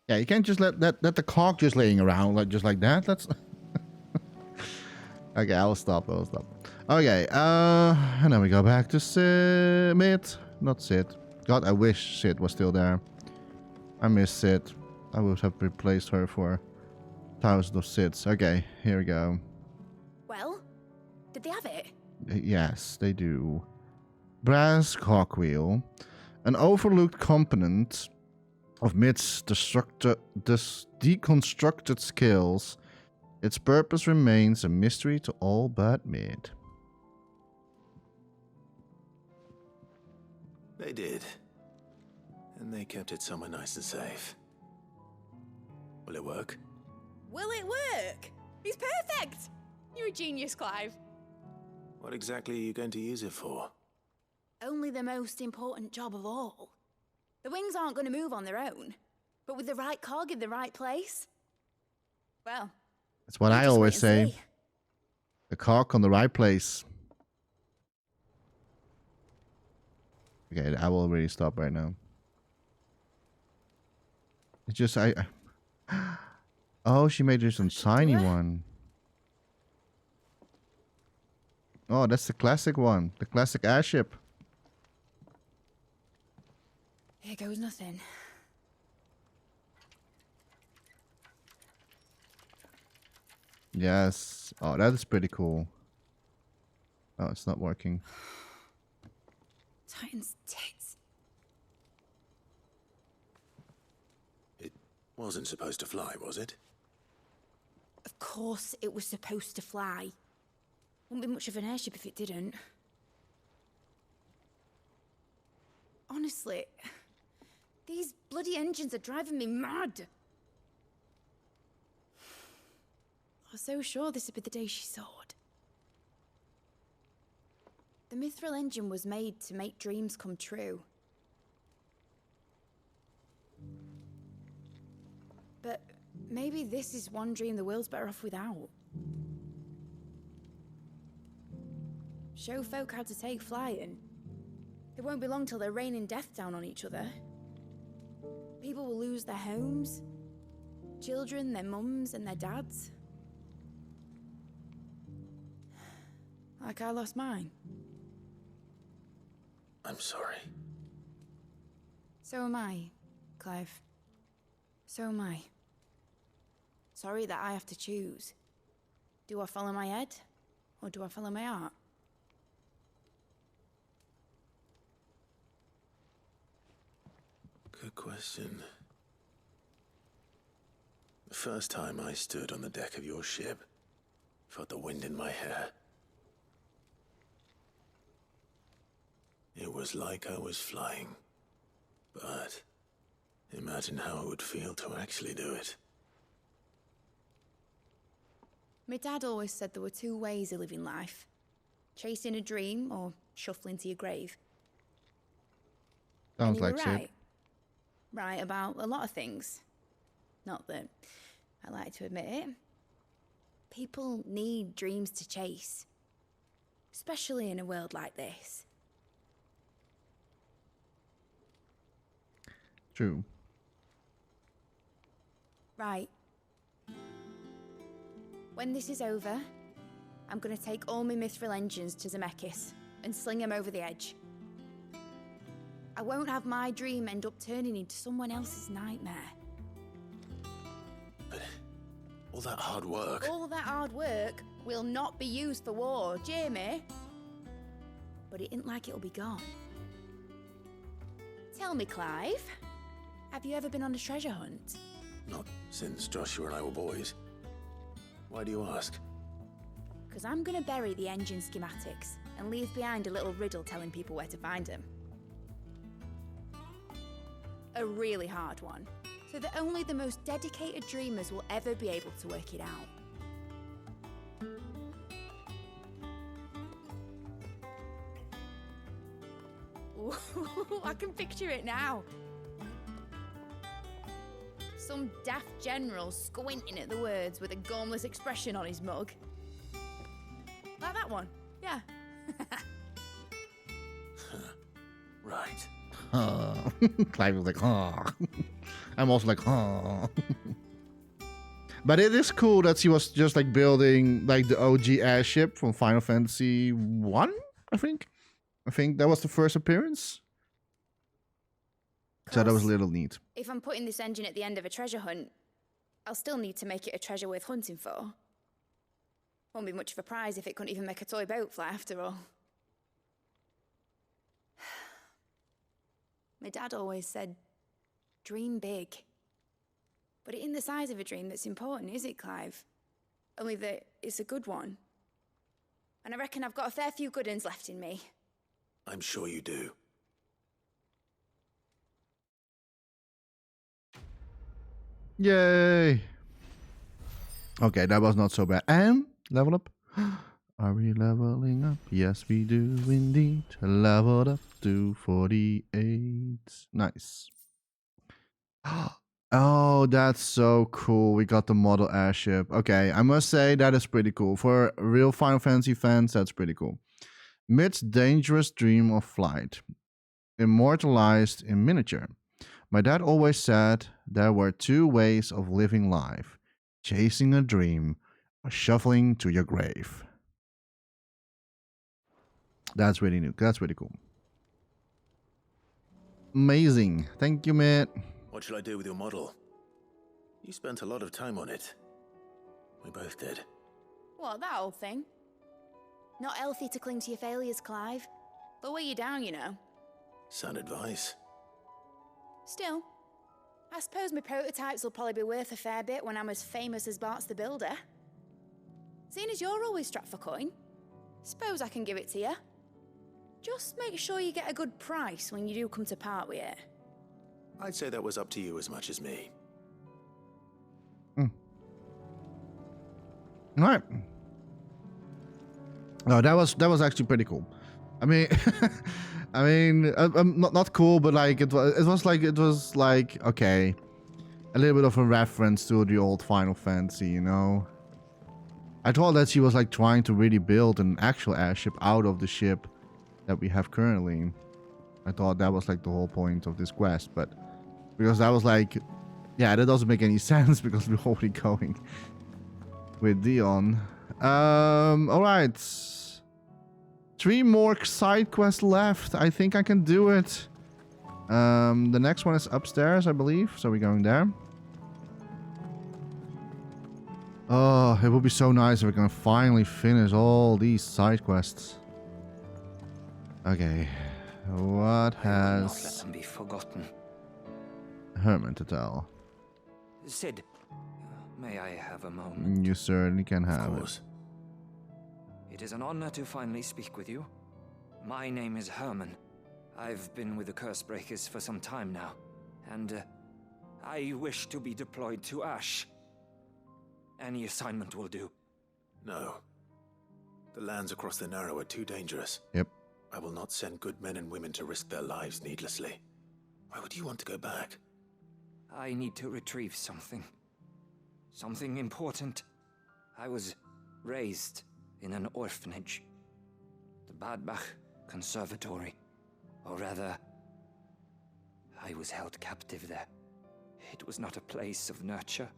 Yeah, you can't just let the cock just laying around just like that. That's okay. I'll stop. Okay, and then we go back to Sid. Not Sid. God, I wish Sid was still there. I miss Sid. I would have replaced her for thousands of Sids. Okay, here we go. Well, did they have it? Yes, they do. Brass cogwheel, an overlooked component of Mid's deconstructed scales. Its purpose remains a mystery to all but Mid. They did. And they kept it somewhere nice and safe. Will it work? Will it work? He's perfect! You're a genius, Clive. What exactly are you going to use it for? Only the most important job of all. The wings aren't going to move on their own, but with the right cog in the right place, well, That's what you I just always wait and say. see. The cock on the right place. Okay, I will really stop right now. It's just oh, she made just a tiny do it. one. Oh, that's the classic one. The classic airship. Here goes nothing. Yes. Oh, that is pretty cool. Oh, it's not working. Titan's tits. It wasn't supposed to fly, was it? Of course it was supposed to fly. Wouldn't be much of an airship if it didn't. Honestly, these bloody engines are driving me mad. I was so sure this would be the day she soared. The mithril engine was made to make dreams come true. But maybe this is one dream the world's better off without. Show folk how to take flying. It won't be long till they're raining death down on each other. People will lose their homes. Children, their mums and their dads. Like I lost mine. I'm sorry. So am I, Clive. So am I. Sorry that I have to choose. Do I follow my head, or do I follow my heart? Good question. The first time I stood on the deck of your ship, felt the wind in my hair. It was like I was flying. But imagine how it would feel to actually do it. My dad always said there were two ways of living life. Chasing a dream or shuffling to your grave. Sounds And you like were shit. right. Right about a lot of things. Not that I like to admit it. People need dreams to chase. Especially in a world like this. True. Right. When this is over, I'm gonna take all my mithril engines to Zemeckis and sling them over the edge. I won't have my dream end up turning into someone else's nightmare. But all that hard work. All that hard work will not be used for war, Jamie. But it ain't like it'll be gone. Tell me, Clive, have you ever been on a treasure hunt? Not since Joshua and I were boys. Why do you ask? Because I'm gonna bury the engine schematics and leave behind a little riddle telling people where to find them. A really hard one, so that only the most dedicated dreamers will ever be able to work it out. Ooh, I can picture it now. Some daft general squinting at the words with a gormless expression on his mug. Like that one, yeah. Right. Clive was like, I'm also like, But it is cool that she was just like building like the OG airship from Final Fantasy 1, I think. I think that was the first appearance. So that was a little neat. If I'm putting this engine at the end of a treasure hunt, I'll still need to make it a treasure worth hunting for. Won't be much of a prize if it couldn't even make a toy boat fly after all. My dad always said, dream big. But it ain't the size of a dream that's important, is it, Clive? Only that it's a good one. And I reckon I've got a fair few good uns left in me. I'm sure you do. Yay! Okay, that was not so bad. And level up. Are we leveling up? Yes, we do indeed. Leveled up to 48. Nice. Oh, that's so cool. We got the model airship. Okay, I must say that is pretty cool. For real Final Fantasy fans, that's pretty cool. Mid's dangerous dream of flight. Immortalized in miniature. My dad always said there were two ways of living life. Chasing a dream or shuffling to your grave. That's really new. That's really cool. Amazing. Thank you, Matt. What shall I do with your model? You spent a lot of time on it. We both did. What, that old thing? Not healthy to cling to your failures, Clive. They'll weigh you down, you know. Sound advice. Still, I suppose my prototypes will probably be worth a fair bit when I'm as famous as Bart's the Builder. Seeing as you're always strapped for coin, suppose I can give it to you. Just make sure you get a good price when you do come to part with it. I'd say that was up to you as much as me. All right. No, that was actually pretty cool. I mean, not cool, but like it was like okay, a little bit of a reference to the old Final Fantasy, you know. I thought that she was like trying to really build an actual airship out of the ship that we have currently. I thought that was like the whole point of this quest, but because that was like, yeah, that doesn't make any sense because we're already going with Dion. All right. 3 more side quests left. I think I can do it. The next one is upstairs, I believe. So we're going there. Oh, it would be so nice if we can finally finish all these side quests. Okay. What I will not let has them be forgotten. Herman to tell? Sid, may I have a moment? You certainly can have Of it. course. It is an honor to finally speak with you. My name is Herman. I've been with the Cursebreakers for some time now, and I wish to be deployed to Ash. Any assignment will do. No. The lands across the Narrow are too dangerous. Yep. I will not send good men and women to risk their lives needlessly. Why would you want to go back? I need to retrieve something. Something important. I was raised in an orphanage. The Badbach Conservatory. Or rather, I was held captive there. It was not a place of nurture.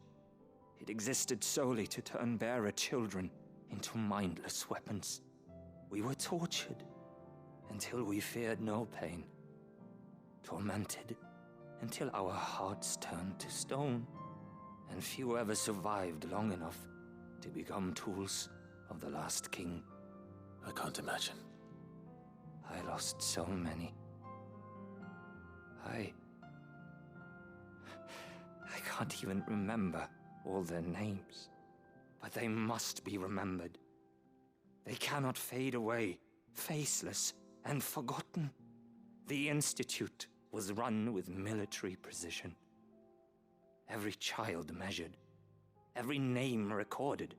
It existed solely to turn bearer children into mindless weapons. We were tortured until we feared no pain. Tormented until our hearts turned to stone. And few ever survived long enough to become tools of the last king. I can't imagine. I lost so many. I can't even remember all their names. But they must be remembered. They cannot fade away, faceless and forgotten. The Institute was run with military precision. Every child measured, every name recorded,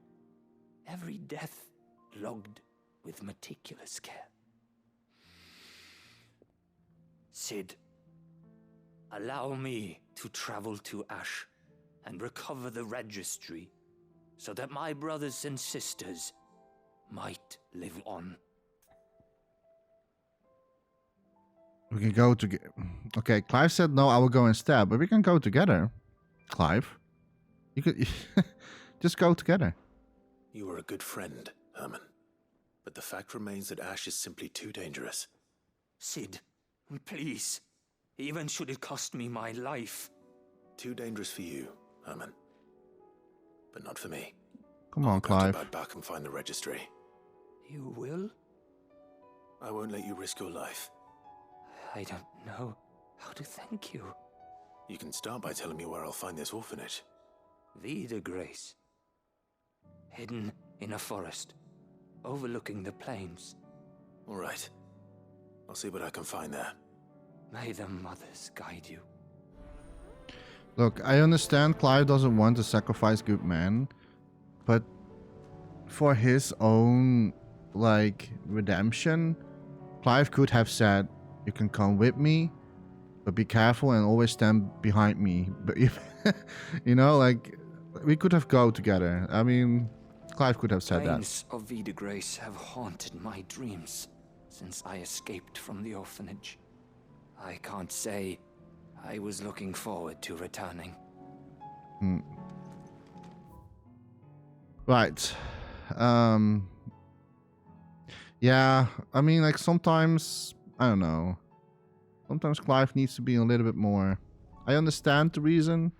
every death logged with meticulous care. Sid, allow me to travel to Ash and recover the registry so that my brothers and sisters might live on. We can go together. Okay, Clive said no, I will go instead, but we can go together. Clive, you could just go together. You were a good friend, Herman. But the fact remains that Ash is simply too dangerous. Sid, please, even should it cost me my life. Too dangerous for you, Herman. But not for me. Come on, Clive. I'll go to Badbach and find the registry. You will? I won't let you risk your life. I don't know how to thank you. You can start by telling me where I'll find this orphanage. Vie de Grace. Hidden in a forest, overlooking the plains. All right. I'll see what I can find there. May the mothers guide you. Look, I understand Clive doesn't want to sacrifice good men, but for his own, like, redemption, Clive could have said, you can come with me, but be careful and always stand behind me. But if, you know, like, we could have go together. I mean, Clive could have said that. Plains of Vie de Grace have haunted my dreams since I escaped from the orphanage. I can't say I was looking forward to returning. Right. Yeah, I mean, like, sometimes, I don't know. Sometimes Clive needs to be a little bit more. I understand the reason,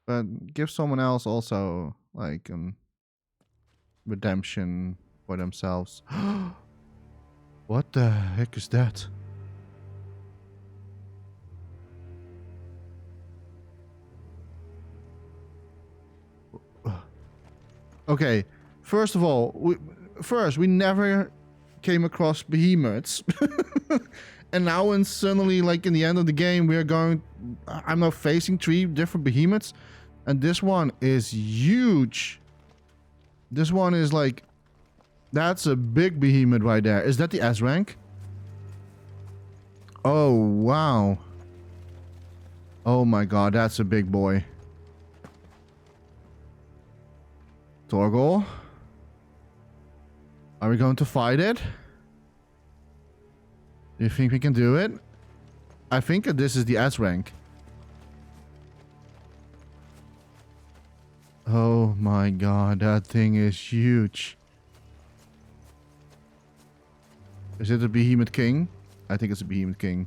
but give someone else also, like, redemption for themselves. What the heck is that? Okay, first of all, we never came across behemoths. And now when suddenly, like in the end of the game, I'm now facing 3 different behemoths. And this one is huge. This one is like, that's a big behemoth right there. Is that the S rank? Oh, wow. Oh my god, that's a big boy. Torgal. Are we going to fight it? Do you think we can do it? I think that this is the S rank. Oh my god, that thing is huge. Is it a Behemoth King? I think it's a Behemoth King.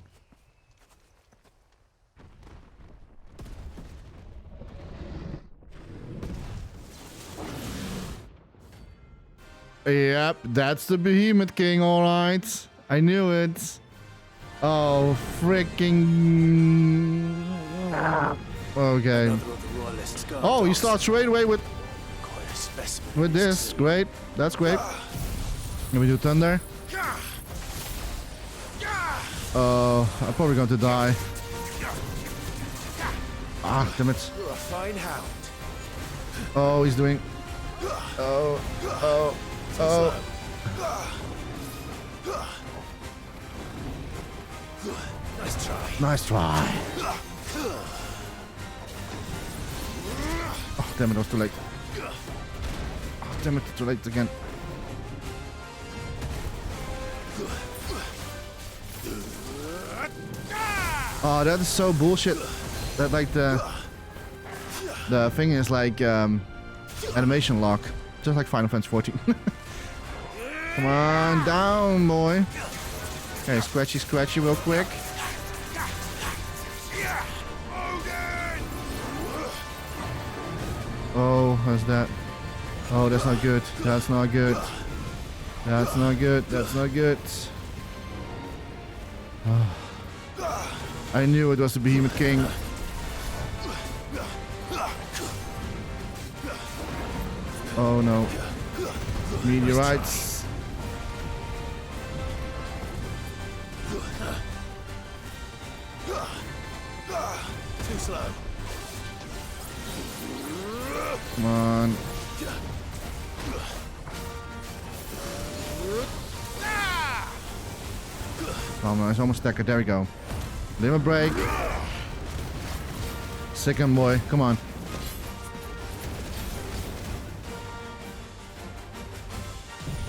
Yep, that's the Behemoth King, alright. I knew it. Oh, freaking... Okay. Oh, you start straight away with this. Great. That's great. Can we do thunder? Oh, I'm probably going to die. Ah, damn it. Oh, he's doing... Oh. Nice try. Oh, damn it, I was too late. Oh, damn it, too late again. Oh, that is so bullshit. That like the thing is like animation lock, just like Final Fantasy 14. Come on, down, boy. Okay, scratchy real quick. Oh, what's that? Oh, that's not good. That's not good. That's not good. That's not good. Oh. I knew it was the Behemoth King. Oh no. Meteorites. Too slow. Come on. Come on, it's almost staggered. There we go. Limit break. Second boy. Come on.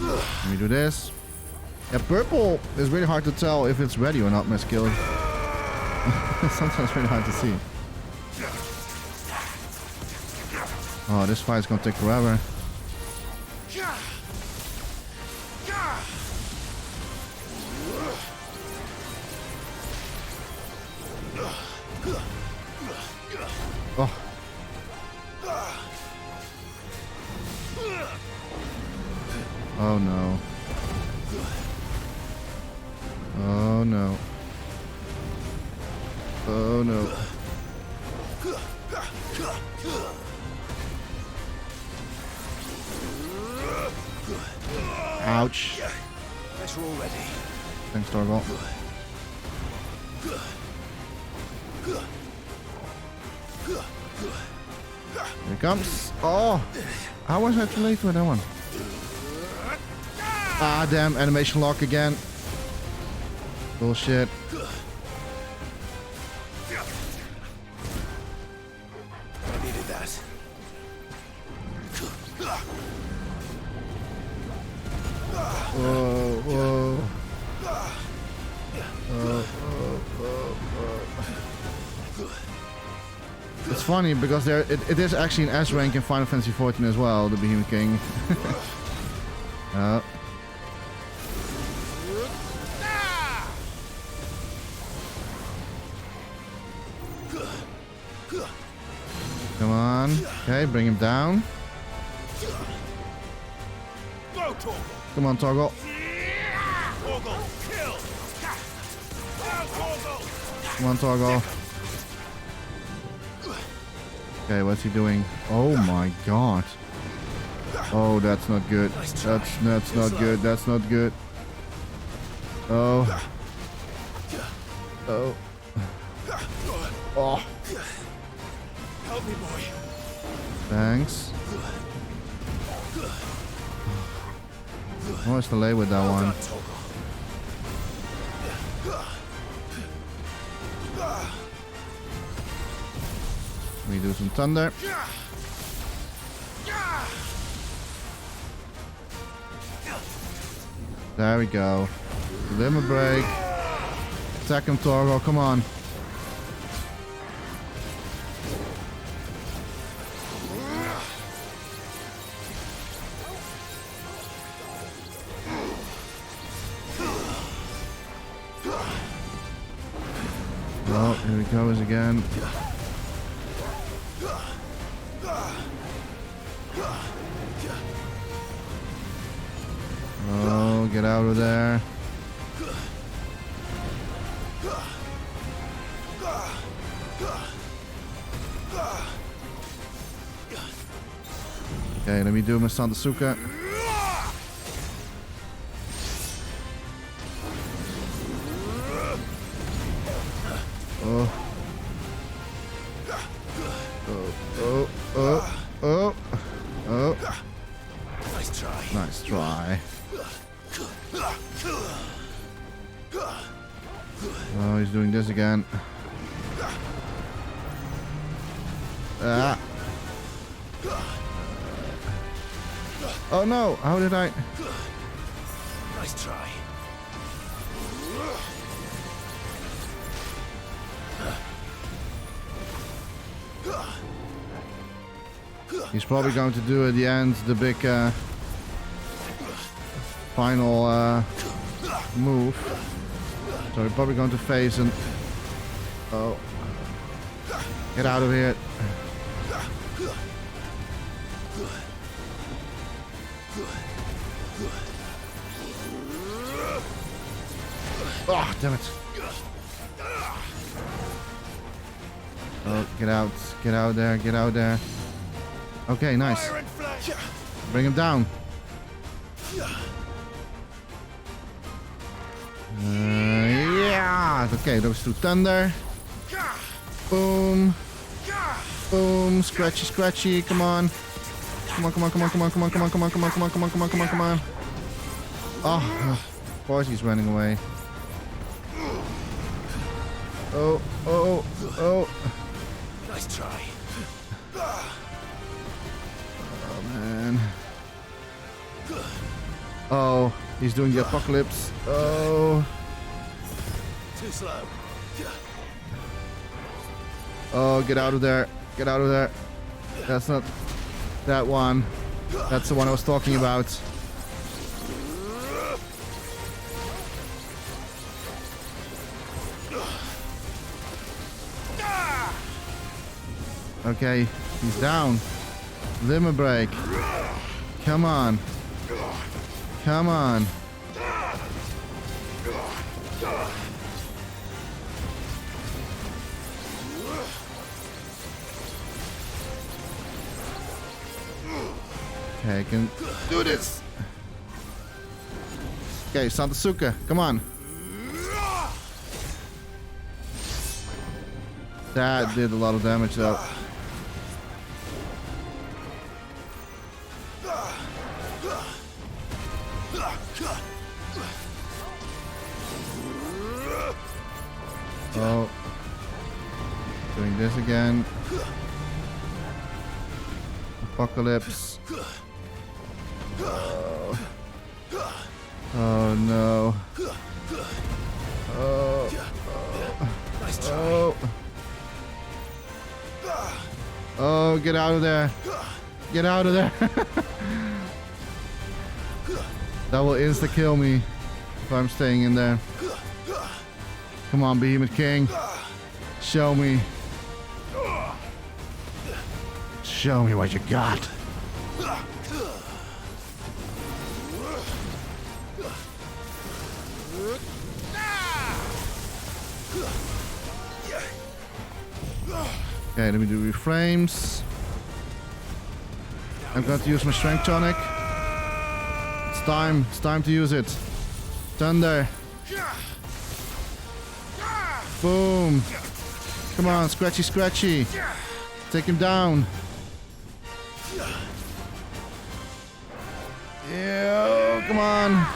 Let me do this. Yeah, purple is really hard to tell if it's ready or not, my skill. Sometimes really hard to see. Oh, this fight is gonna take forever. Oh. Oh no. Oh no. Oh no. Ouch. Guess we're all ready. Thanks, Torgal. Here it comes. Oh! How was I too late for that one? Ah, damn. Animation lock again. Bullshit. I needed that. Whoa, whoa. It's funny because it is actually an S rank in Final Fantasy 14 as well, the Behemoth King. Come on. Okay, bring him down. Come on, Torgal. Come on, Torgal. Okay, what's he doing? Oh my god. Oh, that's not good. That's not good. That's not good. Oh. Oh. Oh. Help me, boy. Thanks. What's the delay with that one? We do some thunder. There we go. Limit break. Attack him, Torgo. Come on. Oh, here he goes again. Oh, get out of there. Okay, let me do my Sandasuka. Oh. Oh, oh, oh, oh, oh. Nice try. Nice try. Oh, he's doing this again. Ah. Oh no, how did I? Nice try. He's probably going to do at the end the big final move. So we're probably going to face and... Oh. Get out of here. Oh, damn it. Oh, get out. Get out there. Get out there. Okay, nice. Bring him down. Yeah. Okay, those two thunder. Boom. Boom. Scratchy, scratchy. Come on. Come on, come on, come on, come on, come on, come on, come on, come on, come on, come on, come on, come on, come on. Oh, of course he's running away. Oh, oh, oh. Nice try. Oh, man. Oh, he's doing the apocalypse. Oh. Too slow. Oh, get out of there. Get out of there. That's not that one. That's the one I was talking about. Okay, he's down. Limit break. Come on. Come on. Okay, I can do this. Okay, Sandasuka, come on. That did a lot of damage though. Oh. Doing this again. Apocalypse. Oh. Oh no. Oh. Oh. Oh, get out of there. Get out of there. That will insta-kill me if I'm staying in there. Come on, Behemoth King. Show me. Show me what you got. Okay, let me do reframes. I'm going to use my strength tonic. It's time to use it. Thunder. Boom. Come on, scratchy, scratchy. Take him down. Yeah, come on.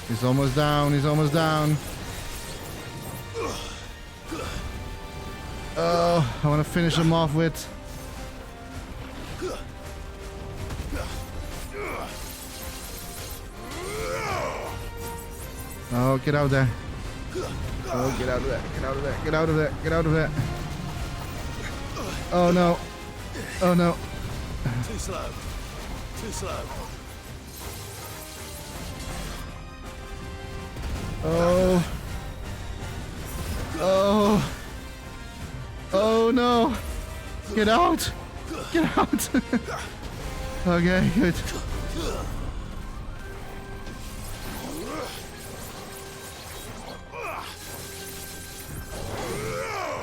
He's almost down, he's almost down. Oh, I want to finish him off with... Oh, get out there. Oh, get out of there, get out of there, get out of there, get out of there. Oh no. Oh no. Too slow. Too slow. Oh. Oh. Oh no. Get out. Get out. Okay, good.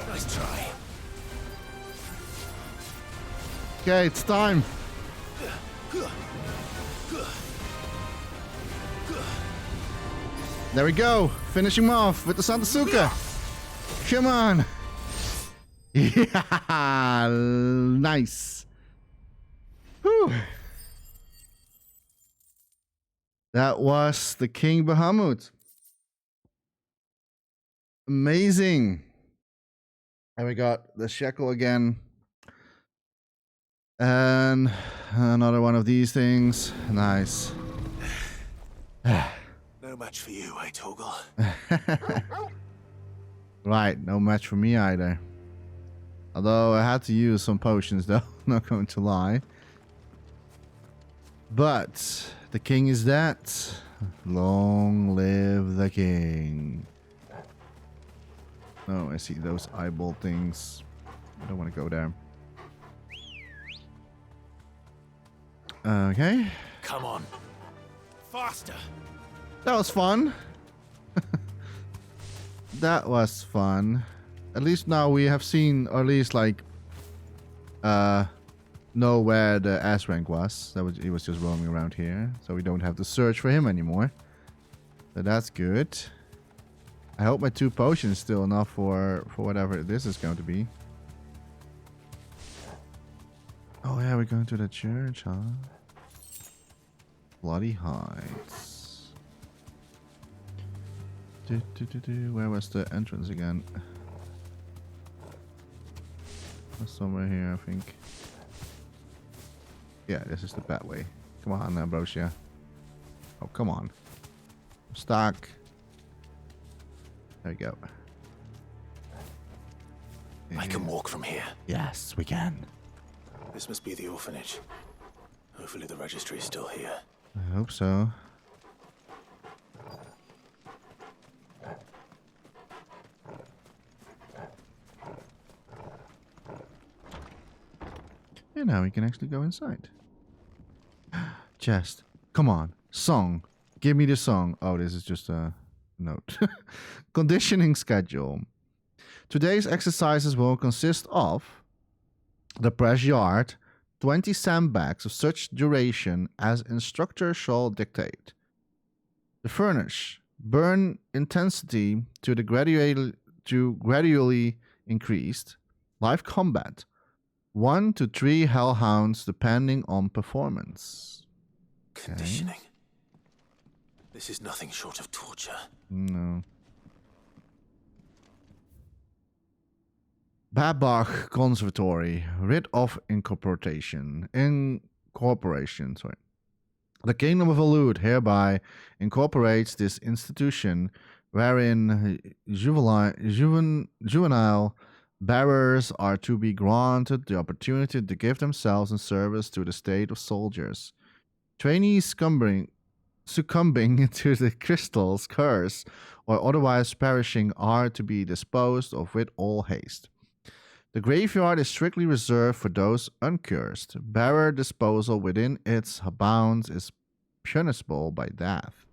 Nice try. Okay, it's time. There we go. Finishing him off with the Santasuka. Come on. Yeah. Nice. Whew. That was the King Bahamut. Amazing. And we got the shekel again. And another one of these things. Nice. No match for you, eh, Torgal? Right, no match for me either. Although I had to use some potions though, not going to lie. But the king is dead. Long live the king. Oh, I see those eyeball things. I don't want to go there. Okay. Come on. Faster. That was fun. That was fun. At least now we have seen, or at least like, know where the S rank was. He was just roaming around here, so we don't have to search for him anymore. So that's good. I hope my 2 potions still enough for whatever this is going to be. Oh yeah, we're going to the church, huh? Bloody Heights. Where was the entrance again? Somewhere here, I think. Yeah, this is the bad way. Come on, Ambrosia. Oh, come on. I'm stuck. There we go. I can walk from here. Yes, we can. This must be the orphanage. Hopefully the registry is still here. I hope so. And now we can actually go inside. Chest. Come on. Song. Give me the song. Oh, this is just a note. Conditioning schedule. Today's exercises will consist of the press yard, 20 sandbags of such duration as instructor shall dictate. The furnace. Burn intensity to the gradually increased. Live combat. 1 to 3 hellhounds depending on performance. Conditioning. Okay. This is nothing short of torture. No. Babach Conservatory. Writ of incorporation. Sorry. The Kingdom of Alud hereby incorporates this institution wherein juvenile bearers are to be granted the opportunity to give themselves in service to the state of soldiers. Trainees succumbing to the crystal's curse or otherwise perishing are to be disposed of with all haste. The graveyard is strictly reserved for those uncursed. Bearer disposal within its bounds is punishable by death.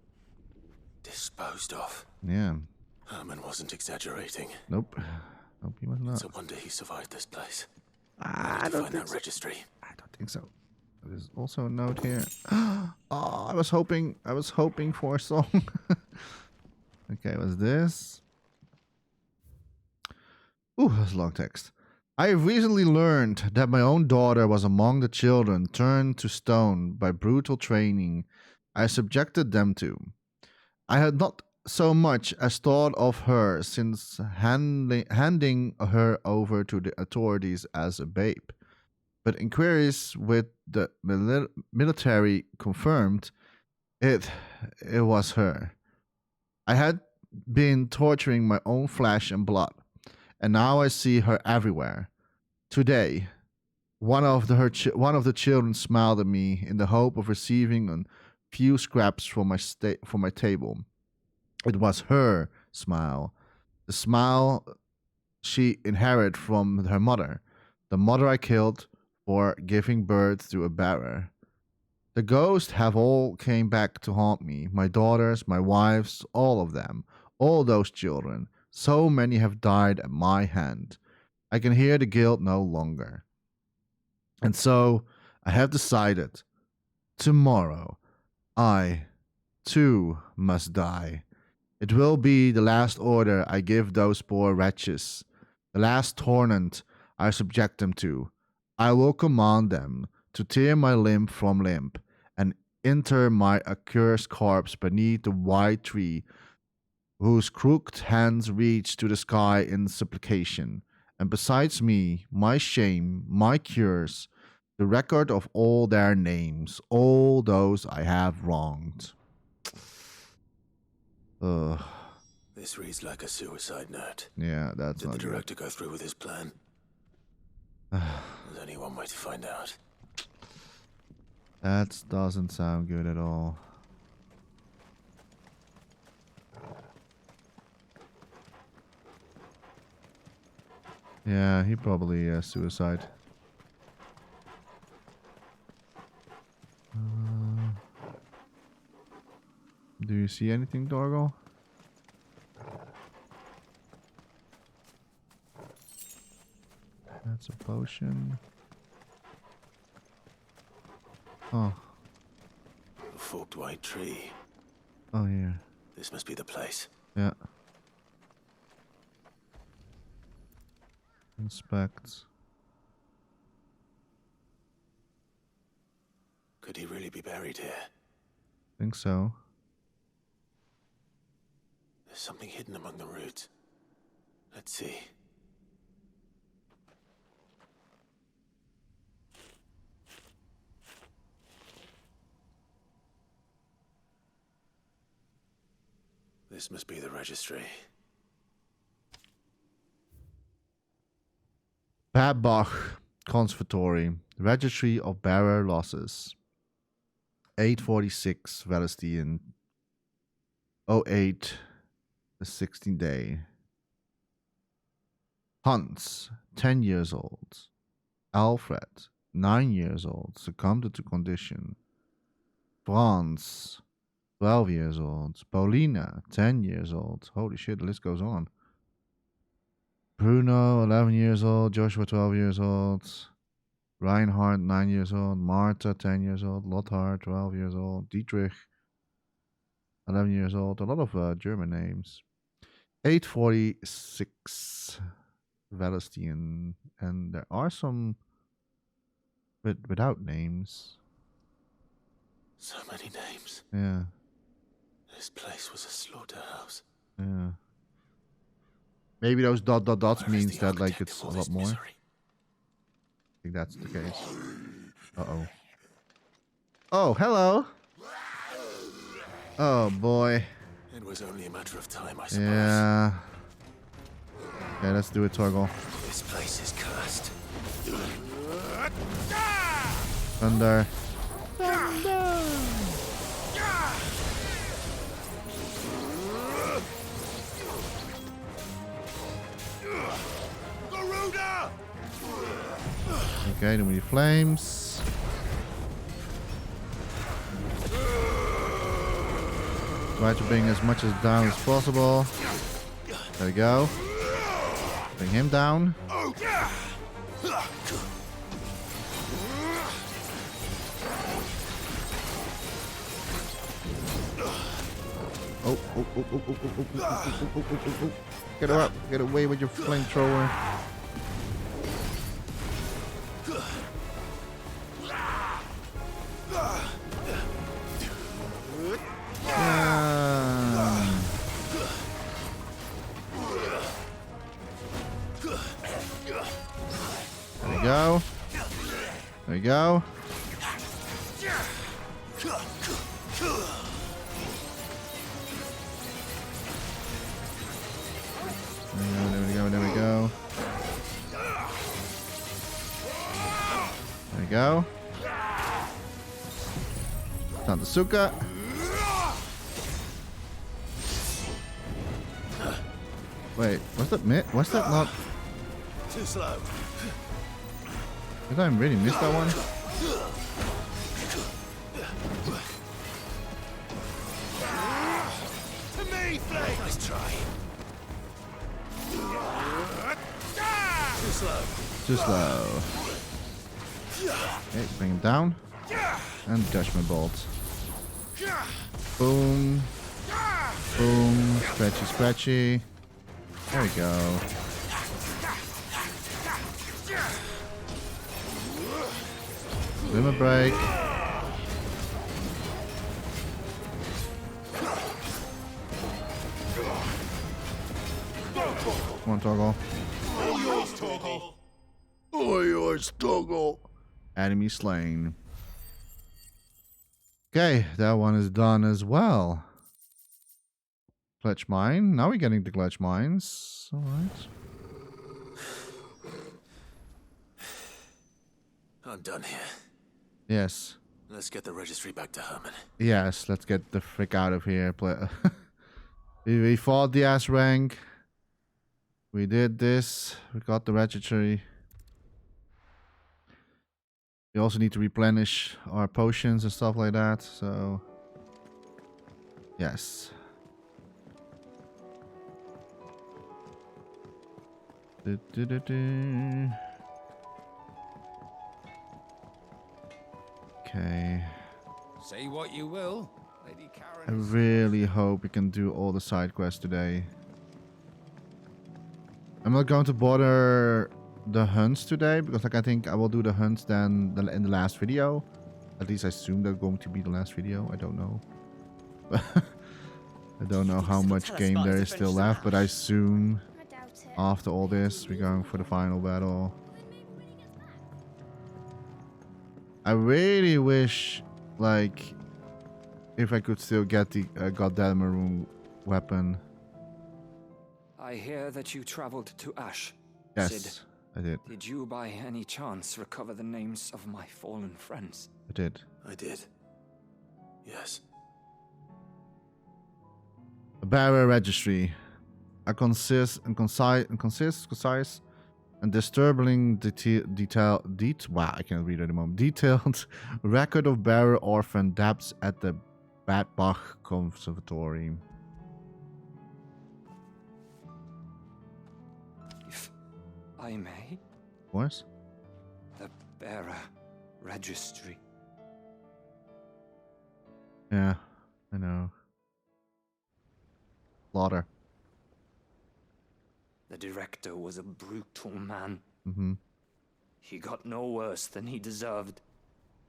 Disposed of? Yeah. Herman wasn't exaggerating. Nope. Nope, he was not. It's a wonder he survived this place. I don't find think that so. registry. I don't think so. There's also a note here. Oh, I was hoping for a song. Okay, what's this? Ooh, that's a long text. I have recently learned that my own daughter was among the children turned to stone by brutal training I subjected them to. I had not so much as thought of her since handing her over to the authorities as a babe. But inquiries with the military confirmed it was her. I had been torturing my own flesh and blood, and now I see her everywhere. Today, one of the children smiled at me in the hope of receiving a few scraps from my table. It was her smile, the smile she inherited from her mother, the mother I killed for giving birth to a bearer. The ghosts have all came back to haunt me, my daughters, my wives, all of them, all those children. So many have died at my hand. I can hear the guilt no longer. And so I have decided, tomorrow, I, too, must die. It will be the last order I give those poor wretches, the last torment I subject them to. I will command them to tear my limb from limb and inter my accursed corpse beneath the white tree whose crooked hands reach to the sky in supplication. And besides me, my shame, my curse, the record of all their names, all those I have wronged. Ugh. This reads like a suicide note. Yeah, that's Did not the good. director go through with his plan? There's only one way to find out. That doesn't sound good at all. Yeah, he probably suicide. Do you see anything, Dorgal? That's a potion. Oh. A forked white tree. Oh, yeah. This must be the place. Yeah. Inspect. Could he really be buried here? Think so. There's something hidden among the roots. Let's see. This must be the registry. Babach Conservatory, Registry of Bearer Losses. 846 Valestian. 08, the 16th day. Hans, 10 years old. Alfred, 9 years old, succumbed to condition. Franz, 12 years old. Paulina, 10 years old. Holy shit, the list goes on. Bruno, 11 years old. Joshua, 12 years old. Reinhard, 9 years old. Martha, 10 years old. Lothar, 12 years old. Dietrich, 11 years old. A lot of German names. 846 Valestian. And there are some without names. So many names. Yeah. This place was a slaughterhouse. Yeah. Maybe those dots Where is means the that like architect it's of a all lot this more. misery? I think that's the case. Uh-oh. Oh, hello. Oh, boy. It was only a matter of time, I suppose. Yeah. Okay, let's do it, Torgal. This place is cursed. Thunder. Okay, then we need flames. Try to bring as much as down as possible. There we go. Bring him down. Oh, oh, oh, oh, oh, oh, oh, oh, oh, oh, oh, oh. Get her up. Get away with your flamethrower. There we go. There we go. There we go. There we go. There we go. Tantasuka. Wait, was that was that not? Too slow. Did I really miss that one? To me, Flame. Nice try. Too slow. Too slow. Okay, bring him down. And Dashman Bolt. Boom. Boom. Scratchy, scratchy. There we go. Limit break. Come on, Toggle. All yours, Toggle. All yours, Toggle. Enemy slain. Okay, that one is done as well. Clutch mine. Now we're getting the clutch mines. Alright. I'm done here. Yes. Let's get the registry back to Herman. Yes, let's get the frick out of here. We fought the S rank. We did this. We got the registry. We also need to replenish our potions and stuff like that. So, yes. Okay. Say what you will, Lady I Karen. really hope we can do all the side quests today. I'm not going to bother the hunts today because, like, I think I will do the hunts then in the last video. At least I assume that's going to be the last video. I don't know. I don't know how much game there is still left, but I assume after all this we're going for the final battle. I really wish, like, if I could still get the goddamn maroon weapon. I hear that you traveled to Ash. Yes, Sid, I did. did you by any chance recover the names of my fallen friends? I did. I did. Yes. A barrier registry. A concise and disturbing wow, I can't read it at the moment. Detailed record of barrier orphan depths at the Bad Bach Conservatory. If I may? Of course. The bearer registry. Yeah, I know. Slaughter. The director was a brutal man. Mm-hmm. He got no worse than he deserved.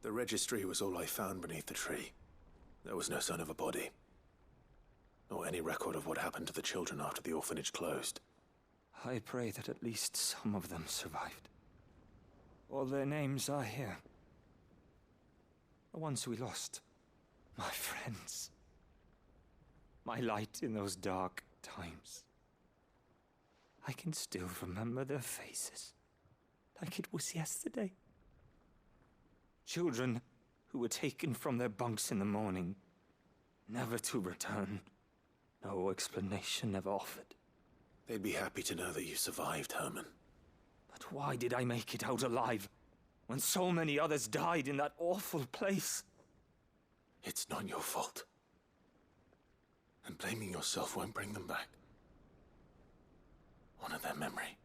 The registry was all I found beneath the tree. There was no sign of a body. Or any record of what happened to the children after the orphanage closed. I pray that at least some of them survived. All their names are here. The ones we lost. My friends. My light in those dark times. I can still remember their faces, like it was yesterday. Children who were taken from their bunks in the morning, never to return. No explanation ever offered. They'd be happy to know that you survived, Herman. But why did I make it out alive, when so many others died in that awful place? It's not your fault. And blaming yourself won't bring them back. Honor their memory.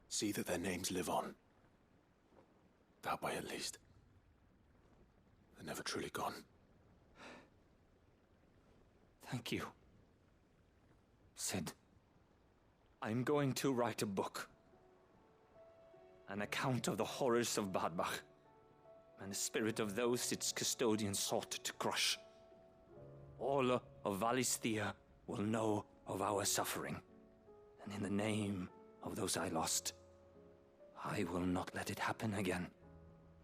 See that their names live on. That way, at least. They're never truly gone. Thank you, Sid, I'm going to write a book. An account of the horrors of Badbach, and the spirit of those its custodians sought to crush. All of Valisthea will know of our suffering, and in the name of those I lost, I will not let it happen again.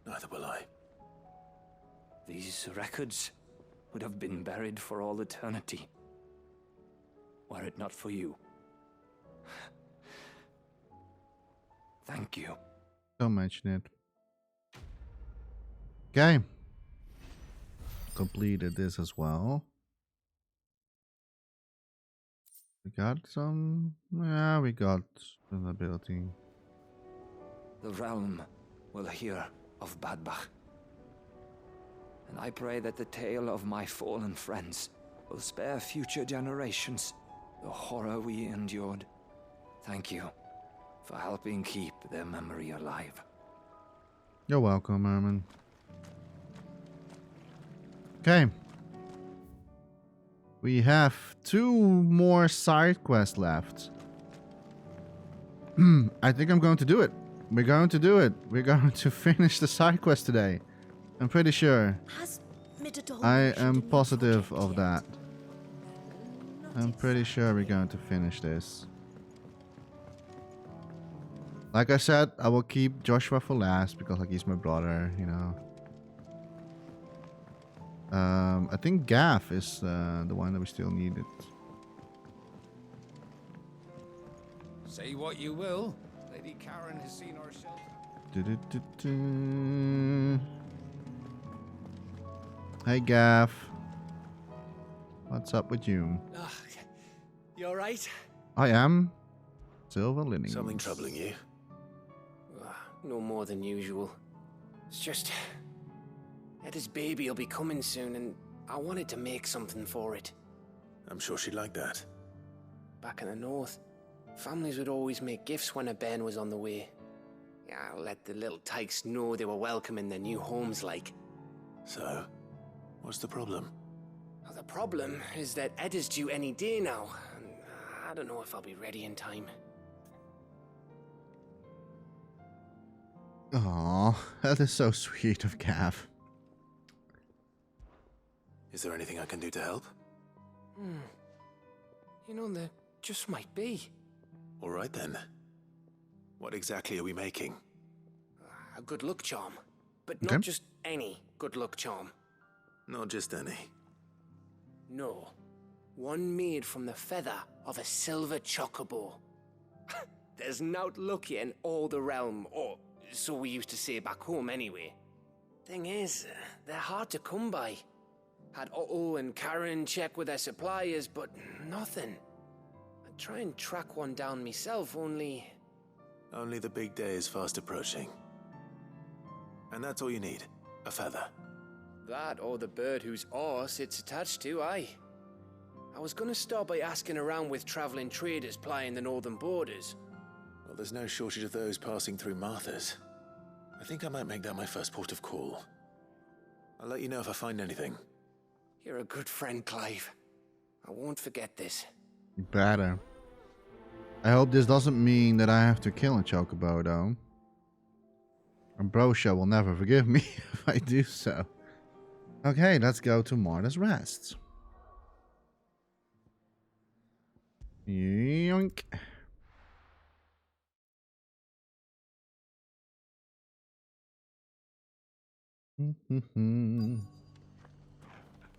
Neither will I. These records would have been buried for all eternity, were it not for you. Thank you. Don't mention it. Okay. Completed this as well. We got some... Yeah, we got an ability. The realm will hear of Badbach. And I pray that the tale of my fallen friends will spare future generations the horror we endured. Thank you for helping keep their memory alive. You're welcome, Merman. Okay. We have 2 more side quests left. I think I'm going to do it. We're going to do it. We're going to finish the side quest today. I'm pretty sure. I am positive of that. I'm pretty sure we're going to finish this. Like I said, I will keep Joshua for last because like he's my brother, you know. I think Gav is the one that we still needed. Say what you will, Lady Karen has seen our shelter. Hey Gav. What's up with you? You alright? I am. Silver Lining. Something troubling you? No more than usual. It's just... Etta's baby will be coming soon and I wanted to make something for it. I'm sure she'd like that. Back in the north, families would always make gifts when a bairn was on the way. Yeah, let the little tykes know they were welcome in their new homes like. So, what's the problem? Well, the problem is that Etta's due any day now, and I don't know if I'll be ready in time. Aww, that is so sweet of Gav. Is there anything I can do to help? You know, there just might be. All right then. What exactly are we making? A good luck charm. But not just any good luck charm. Not just any. No. One made from the feather of a silver chocobo. There's naught luckier in all the realm, or so we used to say back home anyway. Thing is, they're hard to come by. Had Otto and Karen check with their suppliers, but nothing. I'd try and track one down myself, only... Only the big day is fast approaching. And that's all you need, a feather. That or the bird whose horse it's attached to, aye. I was gonna start by asking around with traveling traders plying the northern borders. Well, there's no shortage of those passing through Martha's. I think I might make that my first port of call. I'll let you know if I find anything. You're a good friend, Clive. I won't forget this. Better. I hope this doesn't mean that I have to kill a chocobo, though. Ambrosia will never forgive me if I do so. Okay, let's go to Martha's Rest. Yoink.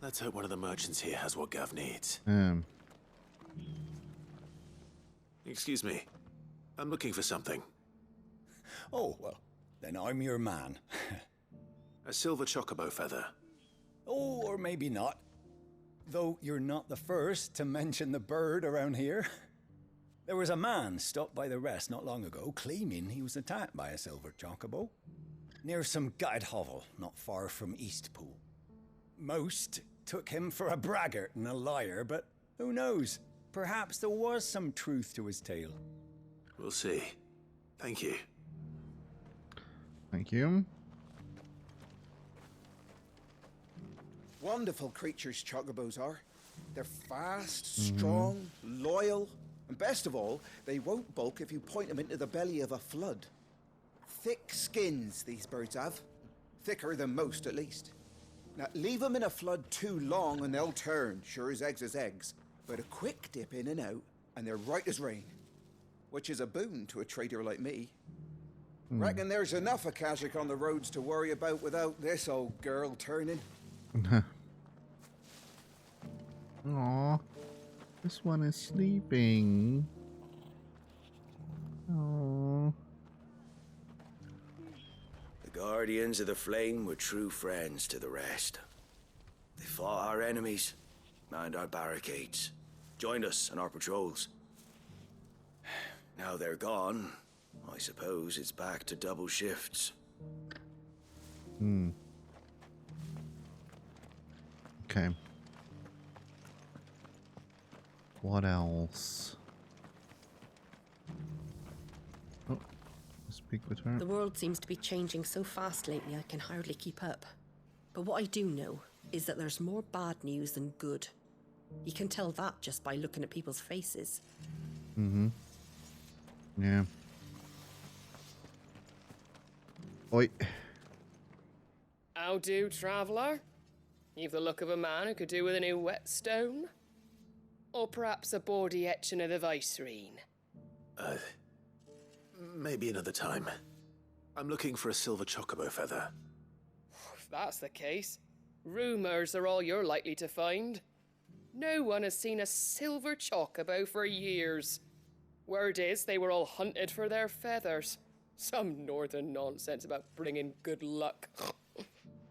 Let's hope one of the merchants here has what Gav needs. Excuse me. I'm looking for something. Oh, well, then I'm your man. A silver chocobo feather. Oh, or maybe not. Though you're not the first to mention the bird around here. There was a man stopped by the rest not long ago claiming he was attacked by a silver chocobo near some gutted hovel not far from Eastpool. Most took him for a braggart and a liar, but who knows? Perhaps there was some truth to his tale. We'll see. Thank you. Thank you. Wonderful creatures chocobos are. They're fast, strong, loyal, and best of all, they won't balk if you point them into the belly of a flood. Thick skins these birds have. Thicker than most, at least. Now, leave them in a flood too long and they'll turn, sure as eggs is eggs. But a quick dip in and out, and they're right as rain. Which is a boon to a trader like me. Reckon there's enough Akashic on the roads to worry about without this old girl turning. Aw, this one is sleeping. Oh. The Guardians of the Flame were true friends to the rest. They fought our enemies, manned our barricades, joined us on our patrols. Now they're gone, I suppose it's back to double shifts. Okay. What else? Oh, speak with her. The world seems to be changing so fast lately I can hardly keep up. But what I do know is that there's more bad news than good. You can tell that just by looking at people's faces. Yeah. Oi. How do, traveller? You've the look of a man who could do with a new whetstone. Or perhaps a bawdy etching of the Vicerine. Maybe another time. I'm looking for a silver chocobo feather. If that's the case, rumours are all you're likely to find. No one has seen a silver chocobo for years. Word is they were all hunted for their feathers. Some northern nonsense about bringing good luck.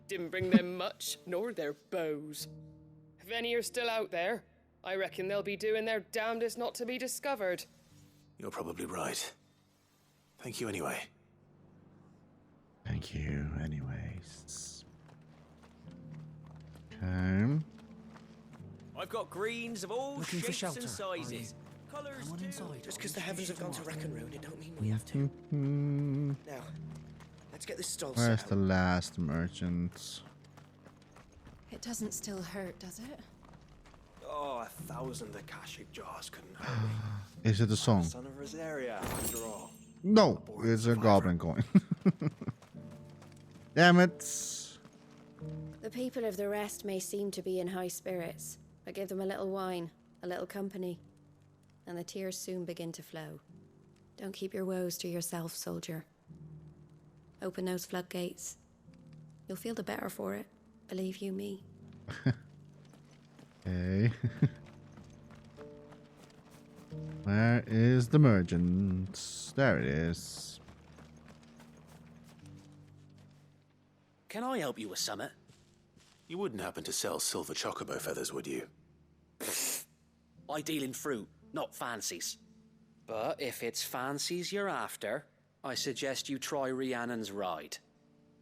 Didn't bring them much, nor their bows. If any are still out there, I reckon they'll be doing their damnedest not to be discovered. You're probably right. Thank you anyway. Thank you, anyways. Okay. I've got greens of all Looking for shapes shelter, and sizes. are Colours Come on too. inside. Just because the heavens have gone to wreck and ruin, it don't mean we have to. Now, let's get this stall Where's set the out. last merchant? It doesn't still hurt, does it? Oh, 1,000 Akashic jars couldn't hurt me. Is it a song? Son of Rosaria, after all. No, it's a goblin coin. Damn it. The people of the rest may seem to be in high spirits, but give them a little wine, a little company, and the tears soon begin to flow. Don't keep your woes to yourself, soldier. Open those floodgates. You'll feel the better for it, believe you me. Okay. Where is the merchant? There it is. Can I help you with summit? You wouldn't happen to sell silver chocobo feathers, would you? I deal in fruit, not fancies. But if it's fancies you're after, I suggest you try Rhiannon's ride.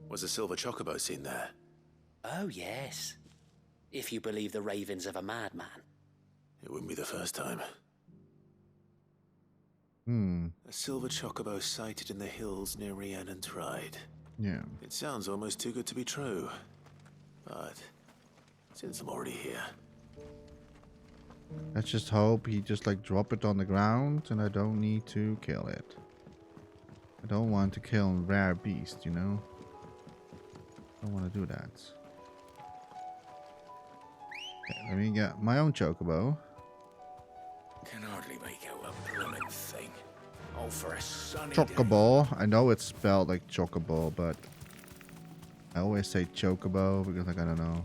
Was a silver chocobo seen there? Oh, yes. If you believe the ravings of a madman. It wouldn't be the first time. Hmm. A silver chocobo sighted in the hills near Rhiannon's Ride. Yeah. It sounds almost too good to be true. But since I'm already here, Let's just hope he just like drop it on the ground and I don't need to kill it. I don't want to kill a rare beast, you know? I don't want to do that. Okay, let me get my own chocobo. Can hardly make out a blooming thing. Oh, for a sunny Chocobo. I know it's spelled like chocobo, but I always say chocobo because like I don't know.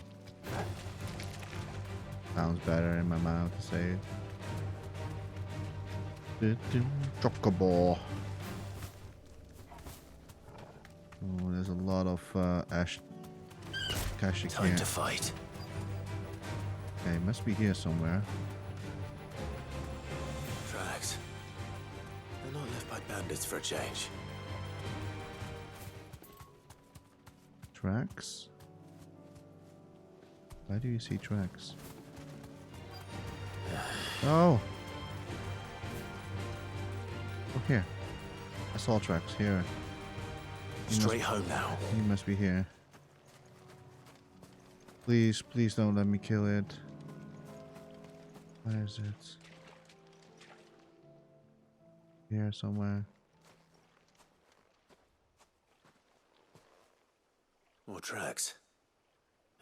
Sounds better in my mouth to say it. Chocobo. Oh, there's a lot of Akashic time here. to fight. Okay, it must be here somewhere. Tracks. They're not left by bandits for a change. Tracks? Why do you see tracks? Oh! Oh, here. I saw tracks here. Straight home now. He must be here. Please, please don't let me kill it. Where is it? Here somewhere. More tracks.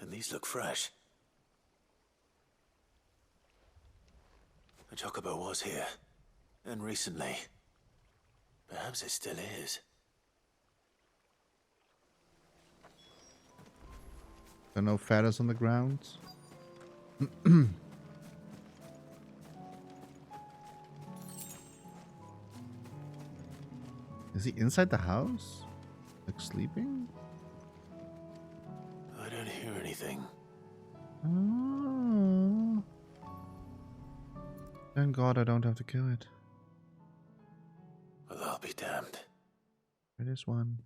And these look fresh. A chocobo was here. And recently. Perhaps it still is. There are no feathers on the ground. Is he inside the house? Like sleeping? I don't hear anything. Oh. Thank God I don't have to kill it. Well, I'll be damned. There is one.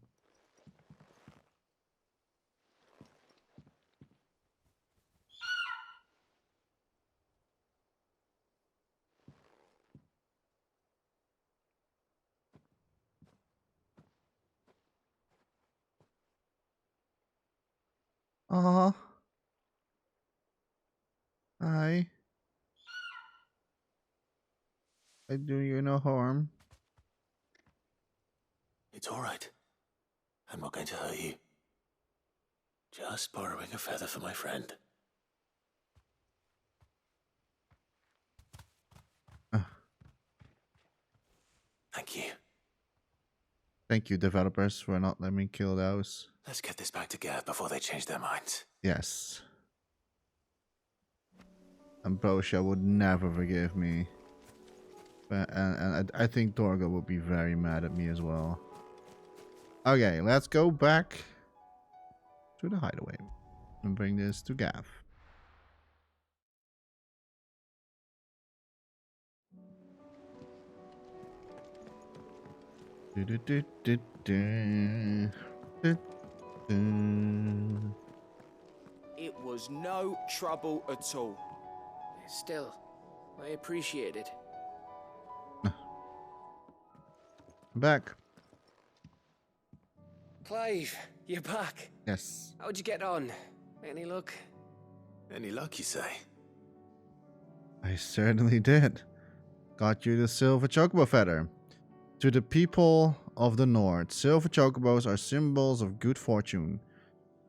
Aw. Hi. I do you no harm. It's all right. I'm not going to hurt you. Just borrowing a feather for my friend. Thank you. Thank you, developers, for not letting me kill those. Let's get this back to Gav before they change their minds. Yes. And Bosha would never forgive me. And I think Torgo would be very mad at me as well. Okay, let's go back to the hideaway and bring this to Gav. It was no trouble at all. Still, I appreciate it. I'm back. Clive, you're back. Yes. How'd you get on? Any luck? Any luck, you say? I certainly did. Got you the silver chocobo feather. To the people of the North, silver chocobos are symbols of good fortune.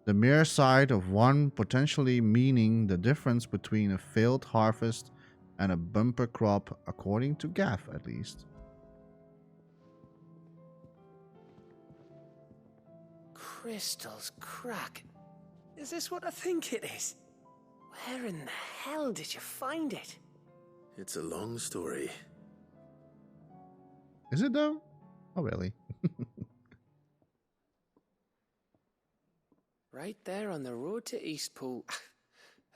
The mere sight of one potentially meaning the difference between a failed harvest and a bumper crop, according to Gav at least. Crystal's crack. Is this what I think it is? Where in the hell did you find it? It's a long story. Is it though? Oh, really? Right there on the road to Eastpool.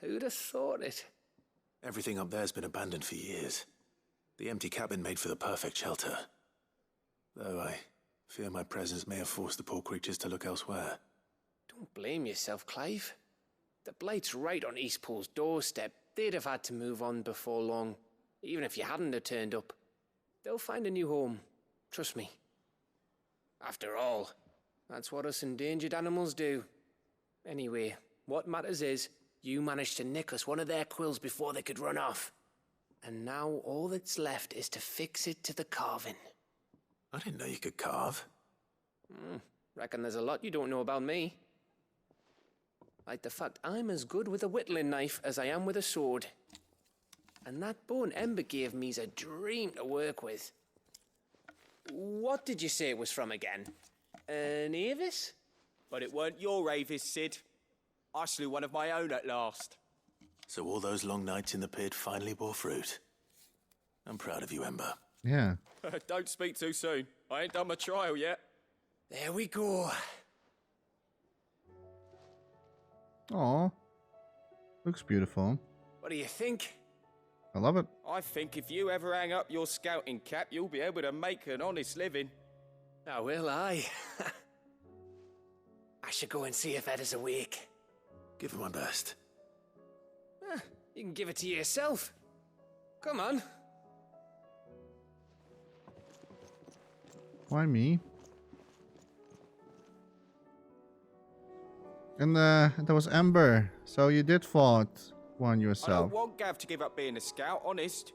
Who'd have thought it? Everything up there's been abandoned for years. The empty cabin made for the perfect shelter. Though I fear my presence may have forced the poor creatures to look elsewhere. Don't blame yourself, Clive. The Blight's right on Eastpool's doorstep. They'd have had to move on before long, even if you hadn't have turned up. They'll find a new home. Trust me. After all, that's what us endangered animals do. Anyway, what matters is, you managed to nick us one of their quills before they could run off. And now all that's left is to fix it to the carving. I didn't know you could carve. Reckon there's a lot you don't know about me. Like the fact I'm as good with a whittling knife as I am with a sword. And that bone Ember gave me's a dream to work with. What did you say it was from again? An Avis? But it weren't your Avis, Sid. I slew one of my own at last. So all those long nights in the pit finally bore fruit. I'm proud of you, Ember. Yeah. Don't speak too soon. I ain't done my trial yet. There we go. Aw. Looks beautiful. What do you think? I love it. I think if you ever hang up your scouting cap, you'll be able to make an honest living. Oh, will I? I should go and see if Ed is awake. Give it my best. You can give it to yourself. Come on. Why me? And there was Ember. So you did fought. one I yourself. don't want Gav to give up being a scout, honest.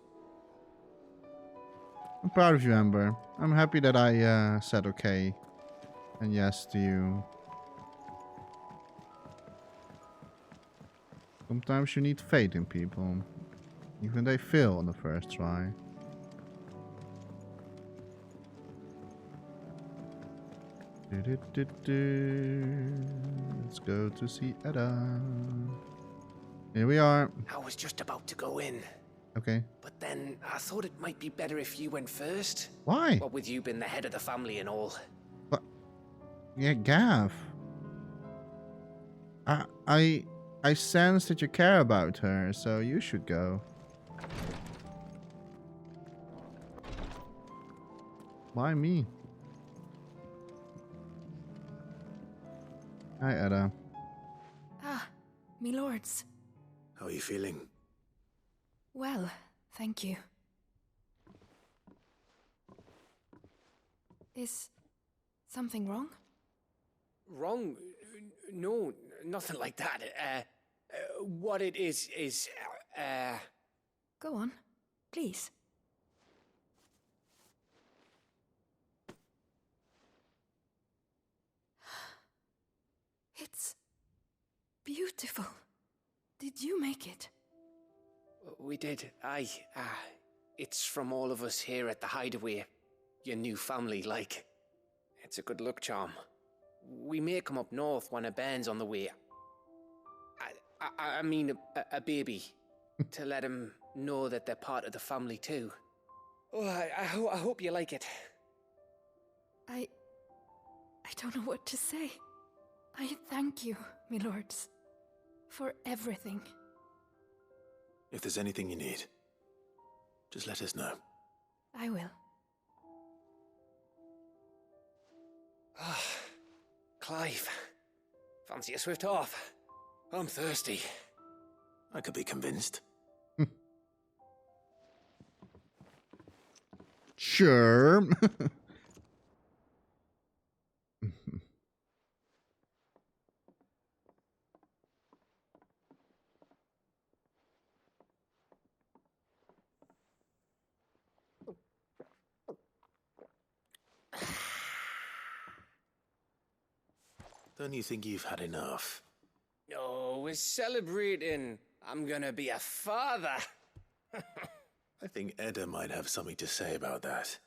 I'm proud of you, Amber. I'm happy that I said okay and yes to you. Sometimes you need faith in people, even they fail on the first try. Let's go to see Edda. Here we are. I was just about to go in. Okay. But then I thought it might be better if you went first. Why? What with you being the head of the family and all. What? Yeah, Gav. I sense that you care about her, so you should go. Why me? Hi, Edda. Ah, me lords. How are you feeling? Well, thank you. Is something wrong? Wrong? No, nothing like that. What it is... Go on, please. It's beautiful. Did you make it? We did, aye. It's from all of us here at the Hideaway. Your new family, like. It's a good luck charm. We may come up north when a band's on the way. I mean a baby. To let him know that they're part of the family too. Oh, I hope you like it. I don't know what to say. I thank you, my lords, for everything. If there's anything you need, just let us know. I will. Ah, Clive. Fancy a swift off. I'm thirsty. I could be convinced. Sure. Don't you think you've had enough? No, we're celebrating. I'm gonna be a father. I think Edda might have something to say about that.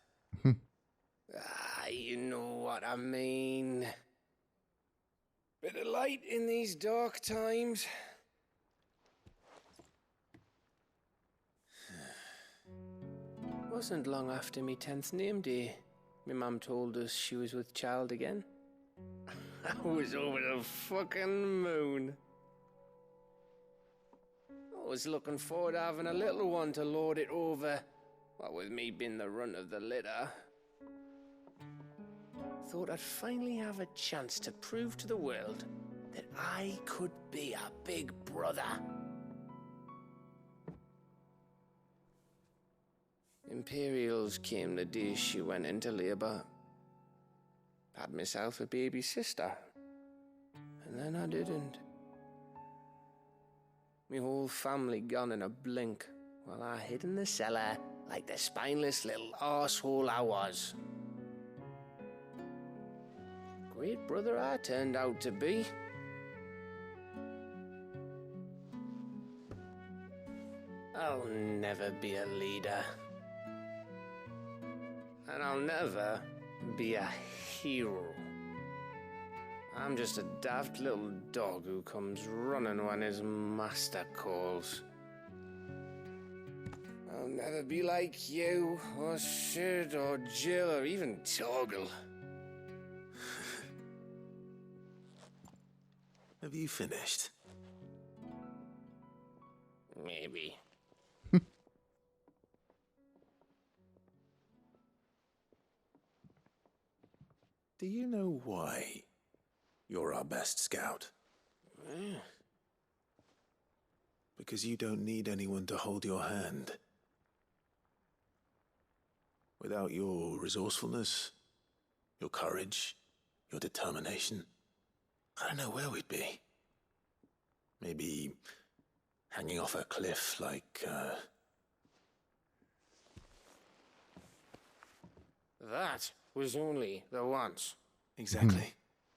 You know what I mean. Bit of light in these dark times. Wasn't long after me 10th name day, my mum told us she was with child again. I was over the fucking moon. I was looking forward to having a little one to lord it over, what with me being the runt of the litter. Thought I'd finally have a chance to prove to the world that I could be a big brother. Imperials came the day she went into labour. Had myself a baby sister. And then I didn't. My whole family gone in a blink, while I hid in the cellar like the spineless little arsehole I was. Great brother I turned out to be. I'll never be a leader. And I'll never be a hero. I'm just a daft little dog who comes running when his master calls. I'll never be like you, or Sid, or Jill, or even Torgal. Have you finished? Maybe. Do you know why you're our best scout? Because you don't need anyone to hold your hand. Without your resourcefulness, your courage, your determination, I don't know where we'd be. Maybe hanging off a cliff like, That was only the once. Exactly.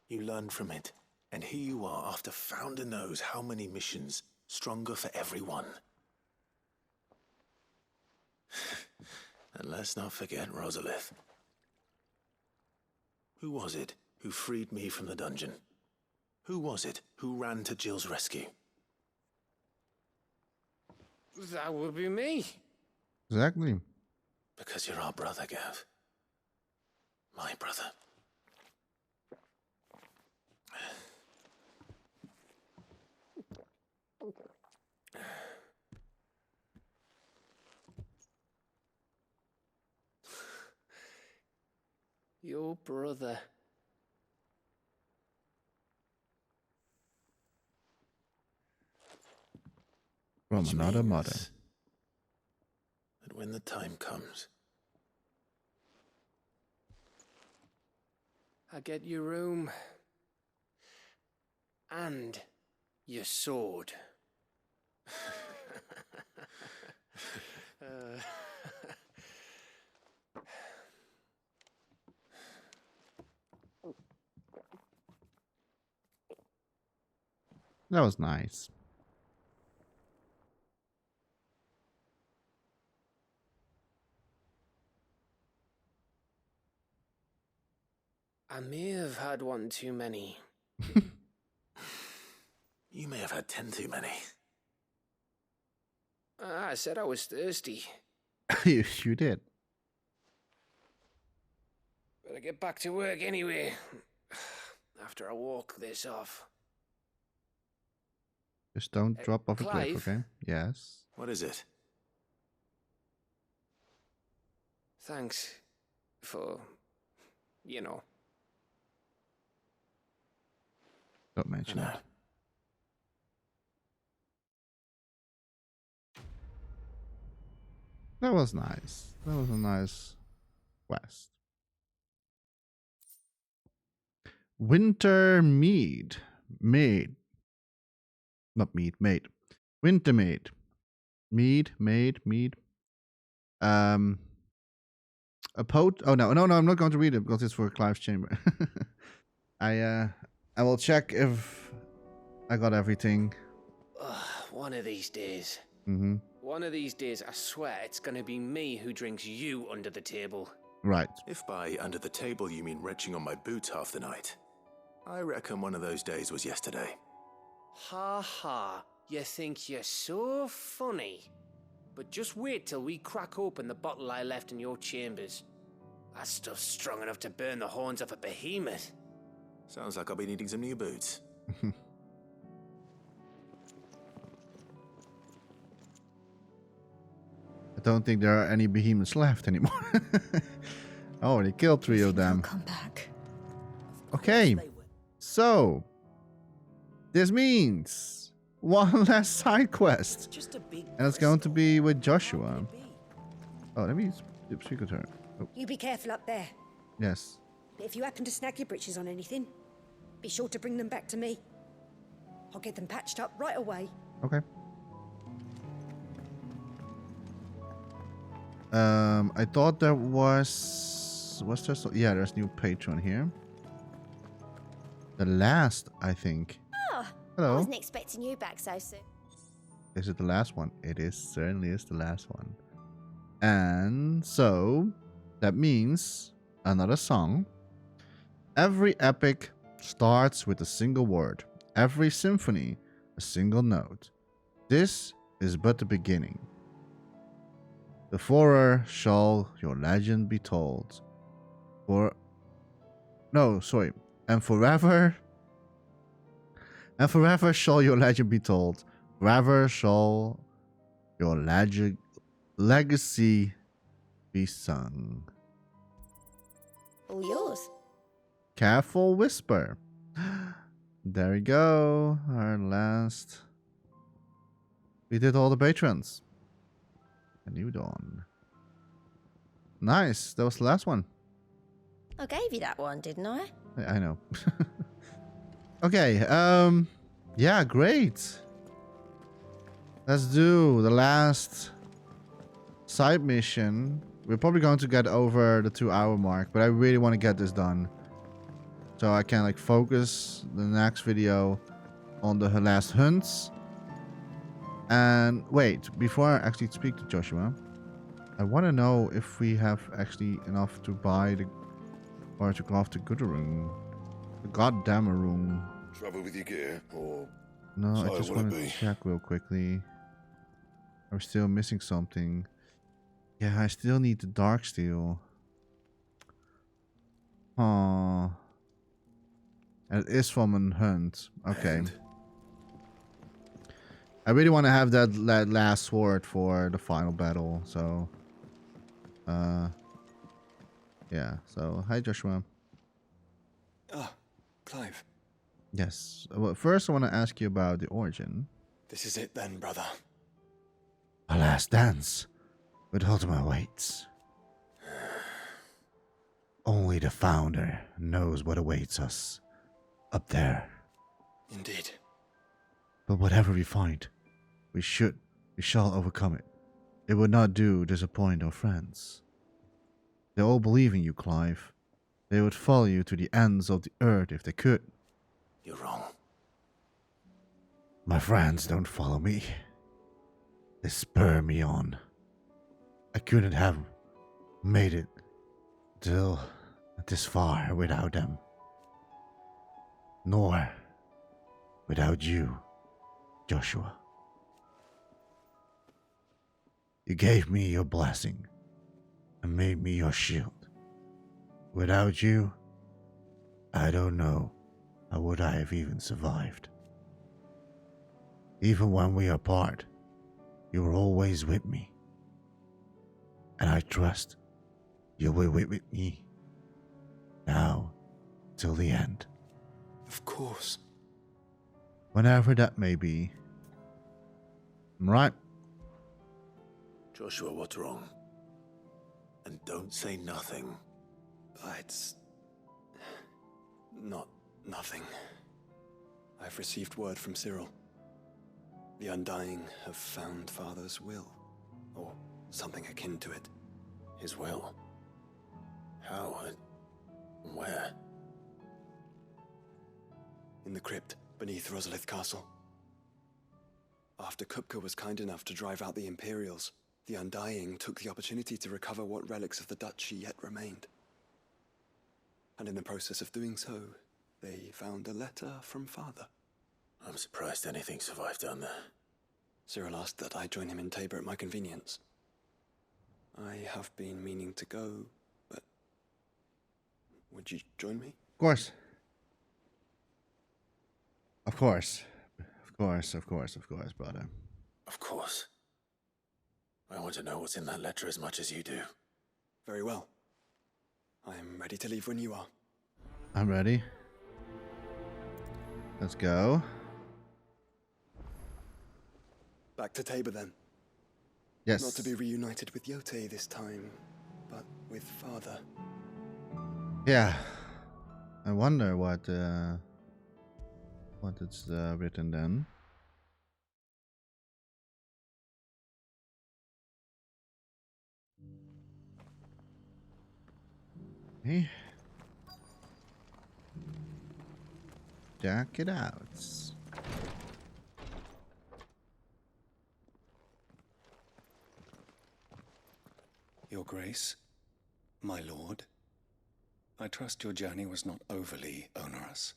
You learned from it. And here you are after Founder knows how many missions, stronger for everyone. And let's not forget Rosalith. Who was it who freed me from the dungeon? Who was it who ran to Jill's rescue? That would be me. Exactly. Because you're our brother, Gav. My brother. Your brother. From Which another means mother. that when the time comes, I get your room. And your sword. That was nice. I may have had one too many. you may have had 10 too many. I said I was thirsty. You did. Better get back to work anyway. After I walk this off. Just don't drop off a Clive? cliff, okay? Yes. What is it? Thanks for, you know. Don't mention it. That was nice. That was a nice quest. Winter mead. Maid. Not mead, maid. Winter maid. Mead, maid, mead. A oh no, I'm not going to read it because it's for Clive's chamber. I will check if I got everything. One of these days. Mm-hmm. One of these days, I swear it's gonna be me who drinks you under the table. Right. If by under the table you mean retching on my boots half the night, I reckon one of those days was yesterday. Ha ha, you think you're so funny. But just wait till we crack open the bottle I left in your chambers. That stuff's strong enough to burn the horns off a behemoth. Sounds like I'll be needing some new boots. I don't think there are any behemoths left anymore. I already killed 3 of them. Come back. Okay, so this means one last side quest, and it's going to be with Joshua. Oh, let me speak with her. Oh, You be careful up there. yes. If you happen to snag your britches on anything, be sure to bring them back to me. I'll get them patched up right away. Okay. I thought there was there? Yeah, there's new patron here. The last, I think. Oh, Hello. I wasn't expecting you back so soon. Is it the last one? It is certainly is the last one. And so that means another song. Every epic starts with a single word. Every symphony, a single note. This is but the beginning. Before shall your legend be told. And forever shall your legend be told. Forever shall your legacy be sung. All yours. Careful whisper. There we go. Our last. We did all the patrons. A new dawn. Nice. That was the last one. I gave you that one, didn't I? I know. Okay. Yeah, great. Let's do the last side mission. We're probably going to get over the 2-hour mark, but I really want to get this done. So I can like focus the next video on the last hunts. And wait, before I actually speak to Joshua, I want to know if we have actually enough to buy the, or to craft the good room. The goddamn room. Trouble with your gear, or No, so I just will it want to be? check real quickly. I'm still missing something. Yeah, I still need the dark steel. Oh. And it is from a hunt. Okay. I really want to have that last sword for the final battle, so yeah. So hi Joshua. Ah, Clive. Yes. Well, first I want to ask you about the origin. This is it then, brother. A last dance with Ultima waits. Only the founder knows what awaits us up there. Indeed. But whatever we find, we shall overcome it. It would not do to disappoint our friends. They all believe in you, Clive. They would follow you to the ends of the earth if they could. You're wrong. My friends don't follow me. They spur me on. I couldn't have made it till this far without them. Nor without you, Joshua. You gave me your blessing and made me your shield. Without you, I don't know how would I have even survived. Even when we are apart, you were always with me. And I trust you'll be with me now till the end. Of course. Whenever that may be. Right? Joshua, what's wrong? And don't say nothing. It's not nothing. I've received word from Cyril. The Undying have found Father's will, or something akin to it. His will? How and where? In the crypt beneath Rosalith Castle. After Kupka was kind enough to drive out the Imperials, the Undying took the opportunity to recover what relics of the duchy yet remained. And in the process of doing so, they found a letter from Father. I'm surprised anything survived down there. Cyril asked that I join him in Tabor at my convenience. I have been meaning to go, but would you join me? Of course. Of course. Of course, of course, of course, brother. Of course. I want to know what's in that letter as much as you do. Very well. I am ready to leave when you are. I'm ready. Let's go. Back to Tabor then. Yes. Not to be reunited with Yote this time, but with Father. Yeah. I wonder what it's written then. Okay. Check it out. Your Grace, my lord, I trust your journey was not overly onerous.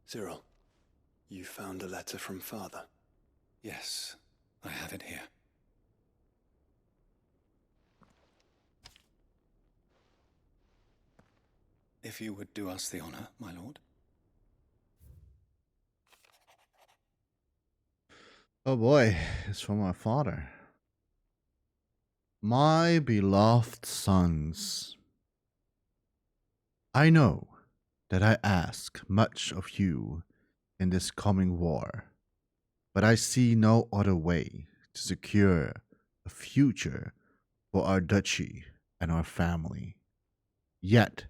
Cyril, you found a letter from Father? Yes, I have it here. If you would do us the honor, my lord. Oh boy, it's from my father. My beloved sons, I know that I ask much of you in this coming war, but I see no other way to secure a future for our duchy and our family. Yet,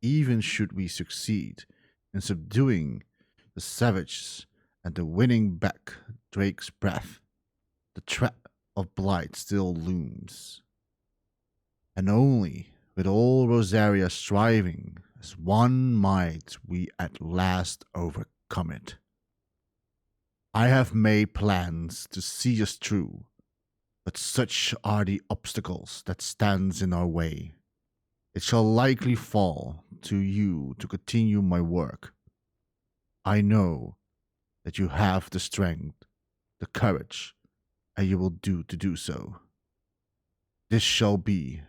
even should we succeed in subduing the savages and the winning back Drake's breath, the threat of blight still looms. And only with all Rosaria striving as one might we at last overcome it. I have made plans to see us through, but such are the obstacles that stands in our way. It shall likely fall to you to continue my work. I know that you have the strength, the courage, and you will do so. This shall be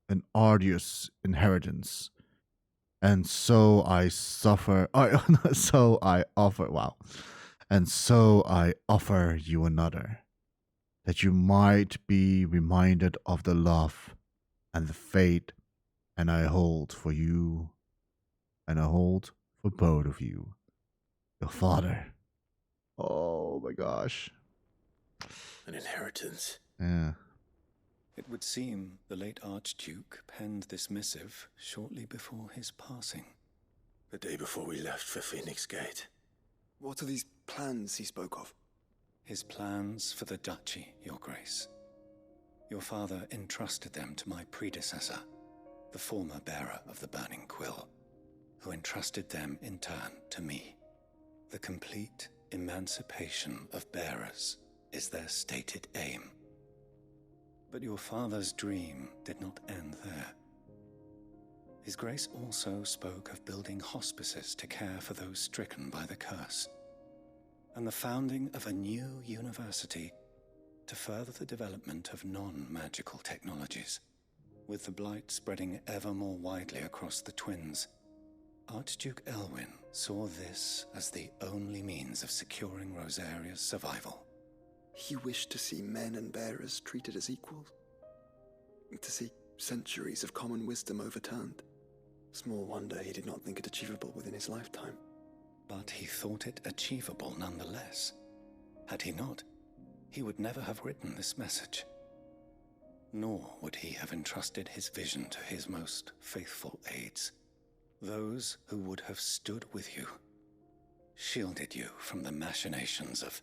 an arduous inheritance, and so I suffer. So I offer. Wow, and so I offer you another, that you might be reminded of the love and the faith, and I hold for you, and I hold for both of you, your father. Oh my gosh. An inheritance. Yeah. It would seem the late Archduke penned this missive shortly before his passing. The day before we left for Phoenix Gate. What are these plans he spoke of? His plans for the duchy, Your Grace. Your father entrusted them to my predecessor, the former bearer of the Burning Quill, who entrusted them in turn to me. The complete emancipation of bearers is their stated aim. But your father's dream did not end there. His Grace also spoke of building hospices to care for those stricken by the curse, and the founding of a new university to further the development of non-magical technologies. With the blight spreading ever more widely across the twins, Archduke Elwyn saw this as the only means of securing Rosaria's survival. He wished to see men and bearers treated as equals. To see centuries of common wisdom overturned. Small wonder he did not think it achievable within his lifetime. But he thought it achievable nonetheless. Had he not, he would never have written this message. Nor would he have entrusted his vision to his most faithful aides, those who would have stood with you, shielded you from the machinations of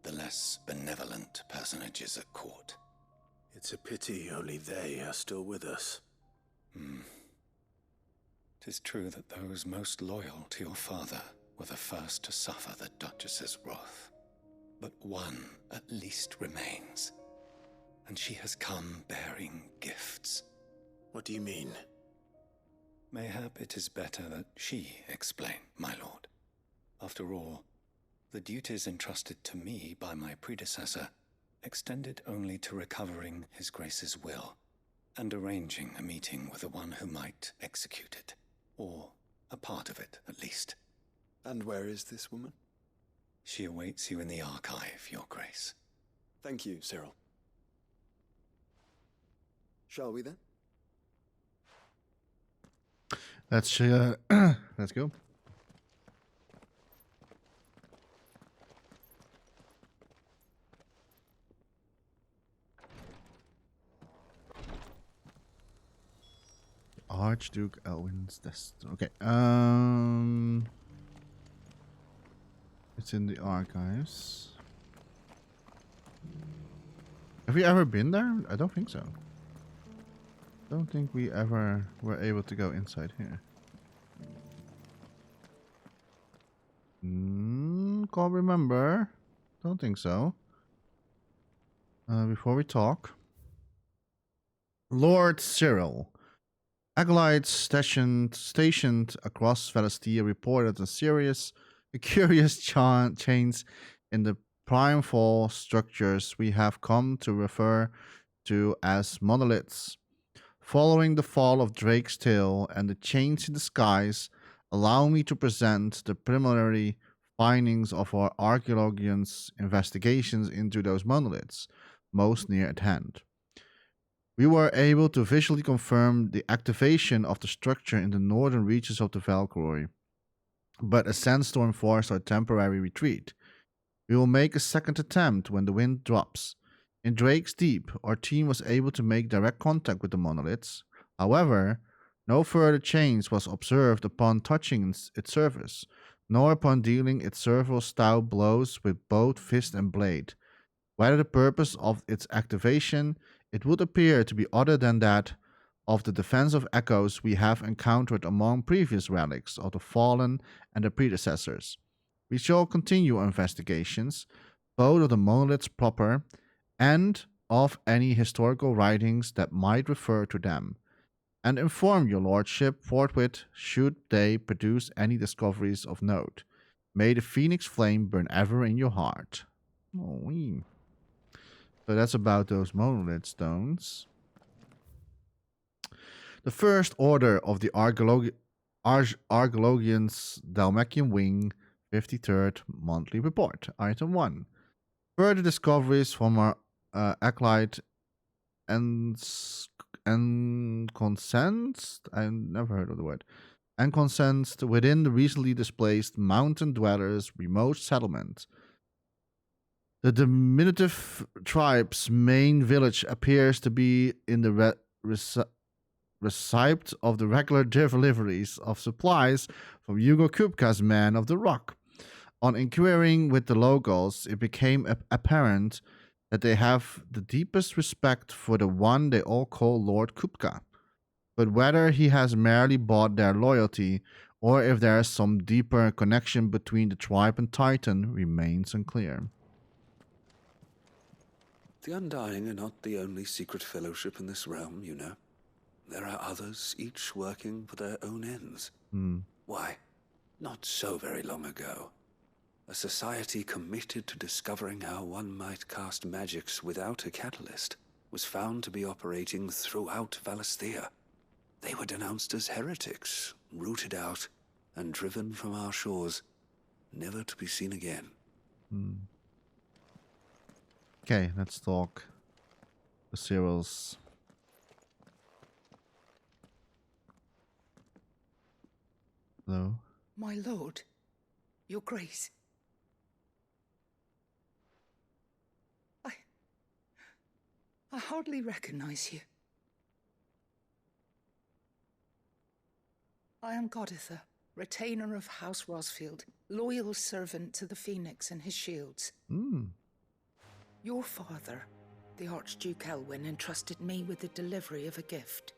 the less benevolent personages at court. It's a pity only they are still with us. 'Tis true that those most loyal to your father were the first to suffer the Duchess's wrath. But one at least remains, and she has come bearing gifts. What do you mean? Mayhap it is better that she explain, my lord. After all, the duties entrusted to me by my predecessor extended only to recovering His Grace's will and arranging a meeting with the one who might execute it, or a part of it at least. And where is this woman? She awaits you in the archive, Your Grace. Thank you, Cyril. Shall we then? Let's go. Archduke Elwyn's Destiny. Okay. It's in the archives. Have we ever been there? I don't think so. Don't think we ever were able to go inside here. Can't remember. Don't think so. Before we talk. Lord Cyril. Acolytes stationed across Valistia reported a curious change in the primefall structures we have come to refer to as monoliths. Following the fall of Drake's Tail and the change in the skies, allow me to present the preliminary findings of our archaeologians' investigations into those monoliths, most near at hand. We were able to visually confirm the activation of the structure in the northern reaches of the Valkyrie, but a sandstorm forced our temporary retreat. We will make a second attempt when the wind drops. In Drake's Deep, our team was able to make direct contact with the monoliths. However, no further change was observed upon touching its surface, nor upon dealing its several stout blows with both fist and blade. Whether the purpose of its activation, it would appear to be other than that of the defensive echoes we have encountered among previous relics of the fallen and their predecessors. We shall continue our investigations, both of the monoliths proper and of any historical writings that might refer to them, and inform your lordship forthwith should they produce any discoveries of note. May the phoenix flame burn ever in your heart. Oh, so that's about those monolith stones. The First Order of the Argologians Dalmatian Wing, 53rd Monthly Report. Item 1. Further discoveries from our acolyte and consensed. I never heard of the word. And consensed within the recently displaced mountain dwellers' remote settlement. The diminutive tribe's main village appears to be in the receipt of the regular deliveries of supplies from Hugo Kupka's Men of the Rock. On inquiring with the locals, it became apparent that they have the deepest respect for the one they all call Lord Kupka. But whether he has merely bought their loyalty, or if there is some deeper connection between the tribe and Titan, remains unclear. The Undying are not the only secret fellowship in this realm, you know. There are others, each working for their own ends. Why, not so very long ago, a society committed to discovering how one might cast magics without a catalyst was found to be operating throughout Valisthea. They were denounced as heretics, rooted out, and driven from our shores, never to be seen again. Okay, let's talk the Cyrils. Hello? My lord, your grace. I hardly recognize you. I am Goditha, retainer of House Rosfield, loyal servant to the Phoenix and his shields. Your father, the Archduke Elwyn, entrusted me with the delivery of a gift.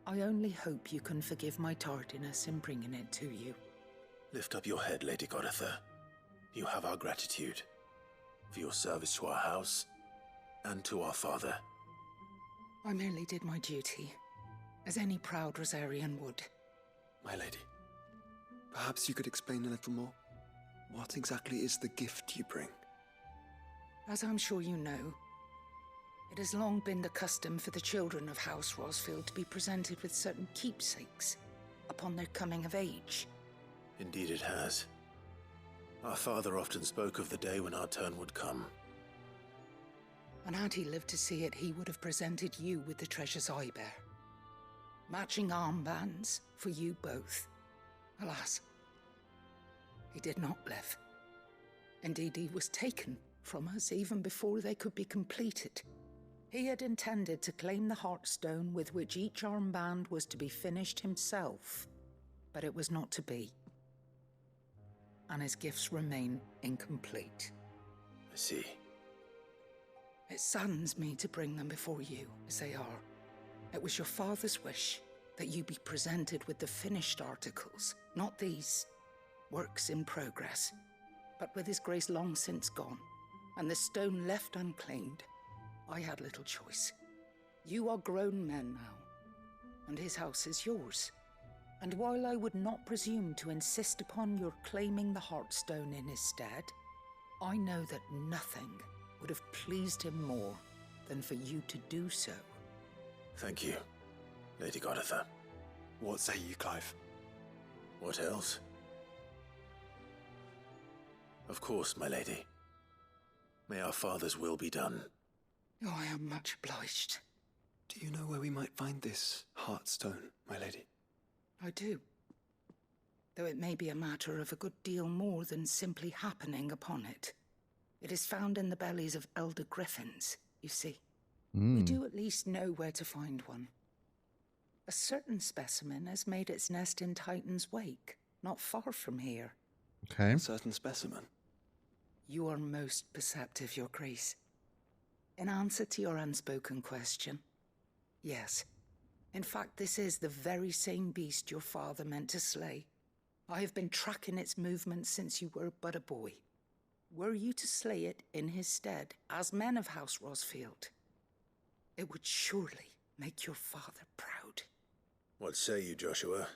I only hope you can forgive my tardiness in bringing it to you. Lift up your head, Lady Goditha. You have our gratitude for your service to our house and to our father. I merely did my duty, as any proud Rosarian would. My lady, perhaps you could explain a little more? What exactly is the gift you bring? As I'm sure you know, it has long been the custom for the children of House Rosfield to be presented with certain keepsakes upon their coming of age. Indeed it has. Our father often spoke of the day when our turn would come. And had he lived to see it, he would have presented you with the treasures I bear. Matching armbands for you both. Alas, he did not live. Indeed, he was taken from us even before they could be completed. He had intended to claim the Heartstone with which each armband was to be finished himself, but it was not to be. And his gifts remain incomplete. I see. It saddens me to bring them before you, as they are. It was your father's wish that you be presented with the finished articles, not these works in progress. But with his grace long since gone, and the stone left unclaimed, I had little choice. You are grown men now, and his house is yours. And while I would not presume to insist upon your claiming the Heartstone in his stead, I know that nothing would have pleased him more than for you to do so. Thank you, Lady Goditha. What say you, Clive? What else? Of course, my lady. May our father's will be done. Oh, I am much obliged. Do you know where we might find this Heartstone, my lady? I do. Though it may be a matter of a good deal more than simply happening upon it. It is found in the bellies of elder griffins, you see. We do at least know where to find one. A certain specimen has made its nest in Titan's Wake, not far from here. Okay. A certain specimen? You are most perceptive, Your Grace. In answer to your unspoken question, yes. In fact, this is the very same beast your father meant to slay. I have been tracking its movements since you were but a boy. Were you to slay it in his stead, as men of House Rosfield, it would surely make your father proud. What say you, Joshua?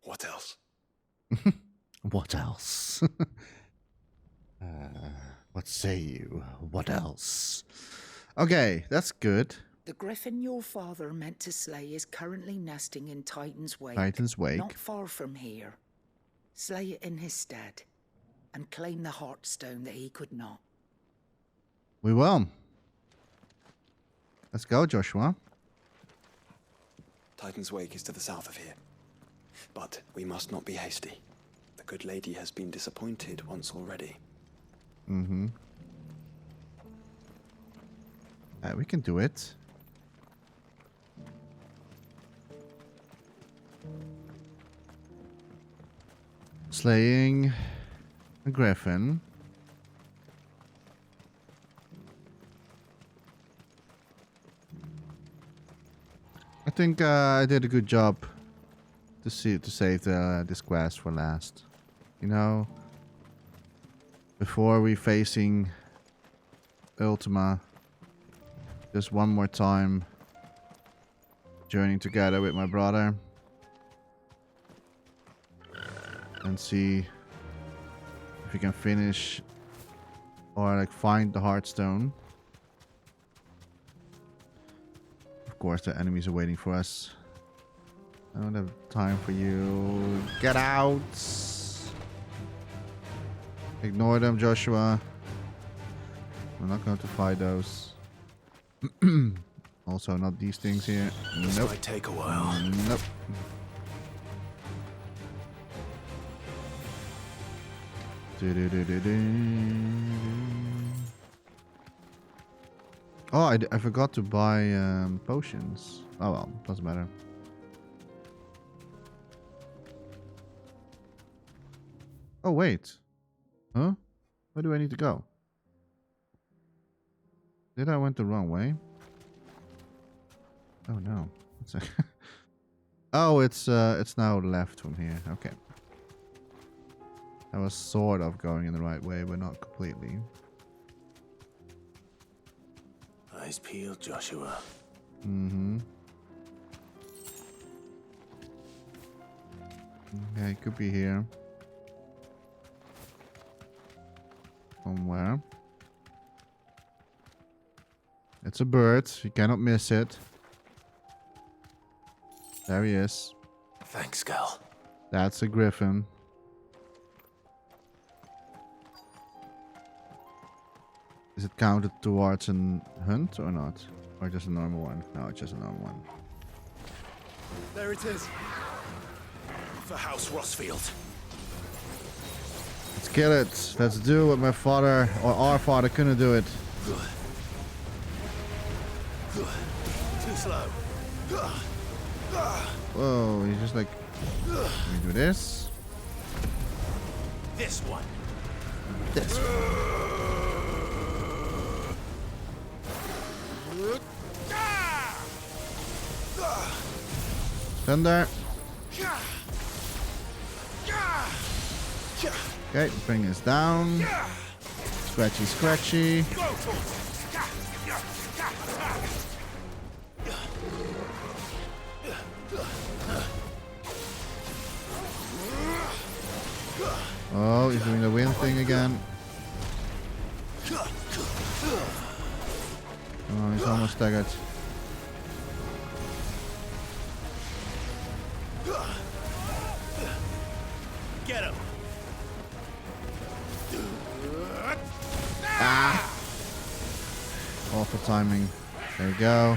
What else? What else? What say you? What else? Okay, that's good. The griffin your father meant to slay is currently nesting in Titan's Wake. Titan's Wake. Not far from here. Slay it in his stead, and claim the Heartstone that he could not. We will. Let's go, Joshua. Titan's Wake is to the south of here. But we must not be hasty. The good lady has been disappointed once already. Mm-hmm. We can do it. Slaying a griffin. I think I did a good job to save this quest for last. You know, before we facing Ultima, just one more time, journeying together with my brother, and see if we can finish or like find the Heartstone. Of course, the enemies are waiting for us. I don't have time for you. Get out! Ignore them, Joshua. We're not going to fight those. Also, not these things here. This Nope. might take a while. Nope. Oh, I forgot to buy potions. Oh well, doesn't matter. Oh wait. Huh? Where do I need to go? Did I went the wrong way? Oh no. Oh, it's now left from here. Okay. I was sort of going in the right way, but not completely. Eyes peeled, Joshua. Mm-hmm. Okay, it could be here. Somewhere. It's a bird. You cannot miss it. There he is. Thanks, Gal. That's a griffin. Is it counted towards a hunt or not? Or just a normal one? No, it's just a normal one. There it is. For House Rosfield. Let's kill it. Let's do what my father or our father couldn't do it. Too slow. Whoa, he's just like... Let me do this. This one. This one. Thunder. Okay, bring us down. Scratchy, scratchy. Oh, he's doing the wind thing again. Oh, he's almost staggered. Get him. Ah! Awful timing. There we go.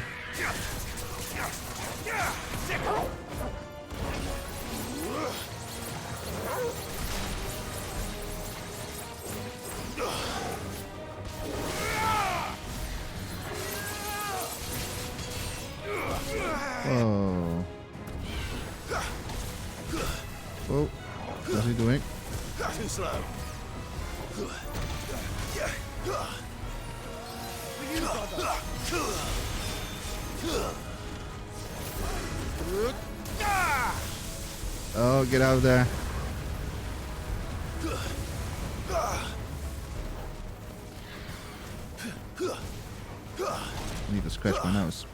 Whoa. Oh, what's he doing? Too slow. Oh, get out of there. I need to scratch my nose.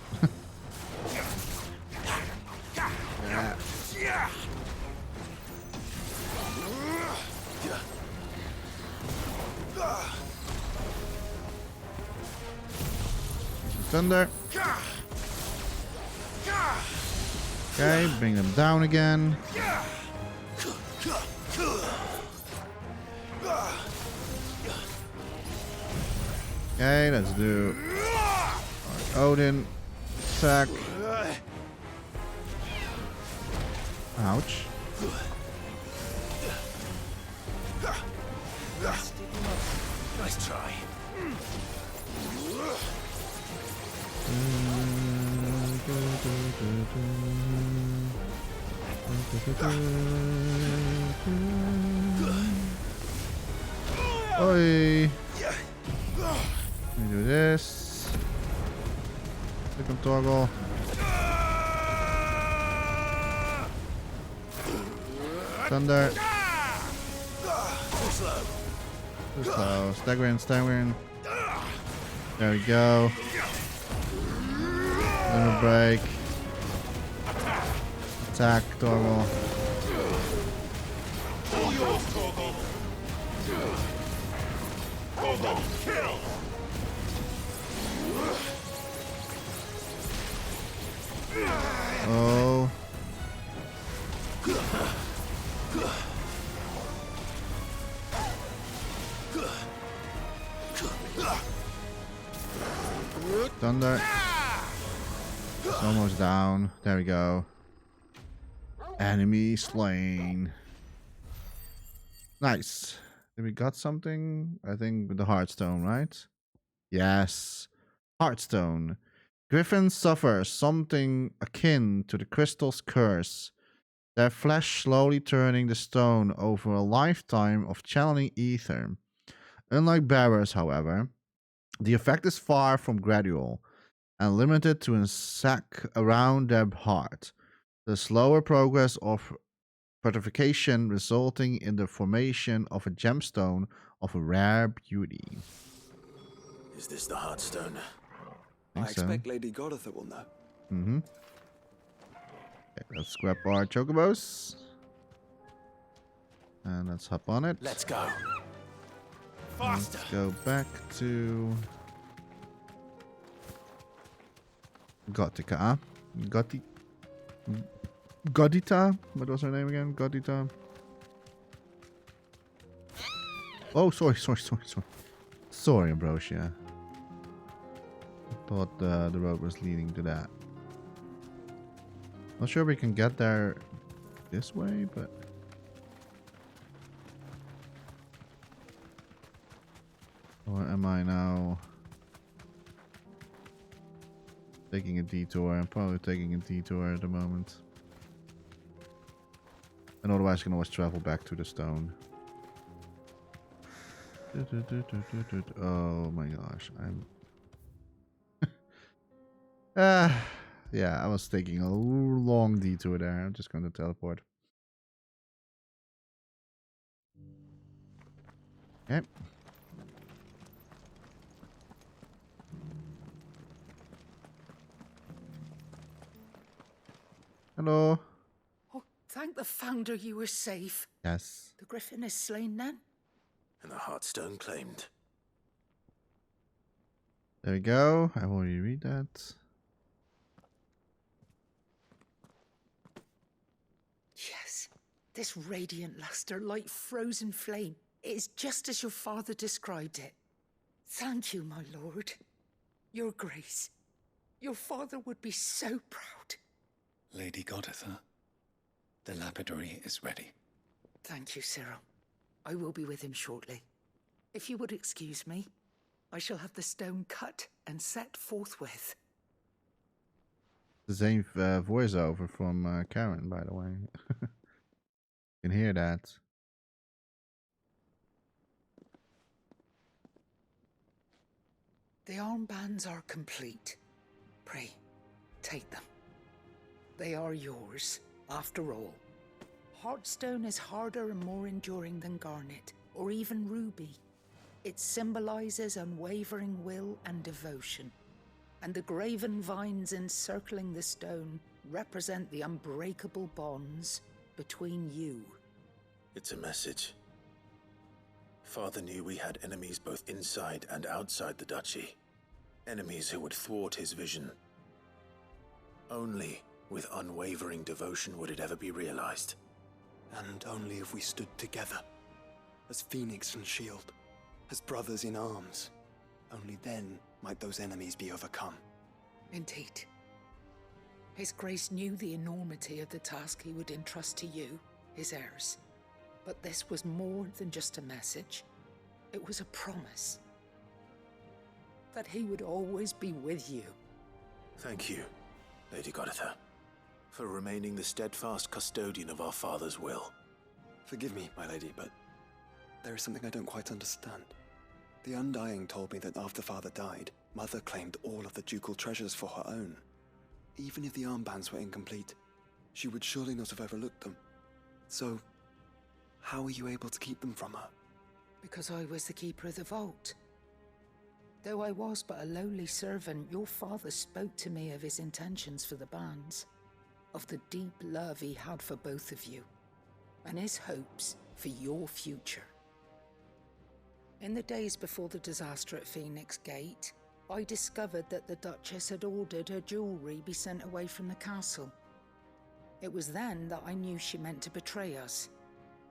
Yeah. Thunder. Okay, bring them down again. Okay, let's do Odin attack. Ouch. Nice try. Oi. Let me do this. Click on toggle. Thunder. Too slow. Staggering, staggering. There we go. Limit break. Attack, toggle. Oh. Thunder. It's almost down. There we go. Enemy slain. Nice. Did we got something? I think with the Heartstone, right? Yes. Heartstone. Griffin suffers something akin to the crystal's curse. Their flesh slowly turning the stone over a lifetime of channeling ether. Unlike bearers, however, the effect is far from gradual and limited to a sac around their heart. The slower progress of fortification resulting in the formation of a gemstone of a rare beauty. Is this the Heartstone? I expect Lady Goditha will know. Mm-hmm. Okay, let's grab our chocobos. And let's hop on it. Let's go. Faster. Let's go back to Gothica. Godita? What was her name again? Godita? Oh, sorry. Sorry, Ambrosia. I thought the road was leading to that. Not sure we can get there this way, but... Or am I now taking a detour? I'm probably taking a detour at the moment. And otherwise I can always travel back to the stone. Oh my gosh, I'm... yeah, I was taking a long detour there. I'm just going to teleport. Okay. Hello. Oh, thank the Founder you were safe. Yes. The Griffin is slain then? And the Heartstone claimed. There we go. I already read that. Yes. This radiant luster like frozen flame. It is just as your father described it. Thank you, my lord. Your grace. Your father would be so proud. Lady Goditha, the lapidary is ready. Thank you, Cyril. I will be with him shortly. If you would excuse me, I shall have the stone cut and set forthwith. The same voiceover from Karen, by the way. You can hear that. The armbands are complete. Pray, take them. They are yours, after all. Heartstone is harder and more enduring than garnet, or even ruby. It symbolizes unwavering will and devotion, and the graven vines encircling the stone represent the unbreakable bonds between you. It's a message. Father knew we had enemies both inside and outside the duchy. Enemies who would thwart his vision. Only with unwavering devotion would it ever be realized. And only if we stood together, as Phoenix and Shield, as brothers in arms, only then might those enemies be overcome. Indeed. His Grace knew the enormity of the task he would entrust to you, his heirs. But this was more than just a message. It was a promise. That he would always be with you. Thank you, Lady Goditha, for remaining the steadfast custodian of our father's will. Forgive me, my lady, but there is something I don't quite understand. The Undying told me that after Father died, Mother claimed all of the ducal treasures for her own. Even if the armbands were incomplete, she would surely not have overlooked them. So, how were you able to keep them from her? Because I was the keeper of the vault. Though I was but a lowly servant, your father spoke to me of his intentions for the bands, of the deep love he had for both of you, and his hopes for your future. In the days before the disaster at Phoenix Gate, I discovered that the Duchess had ordered her jewelry be sent away from the castle. It was then that I knew she meant to betray us.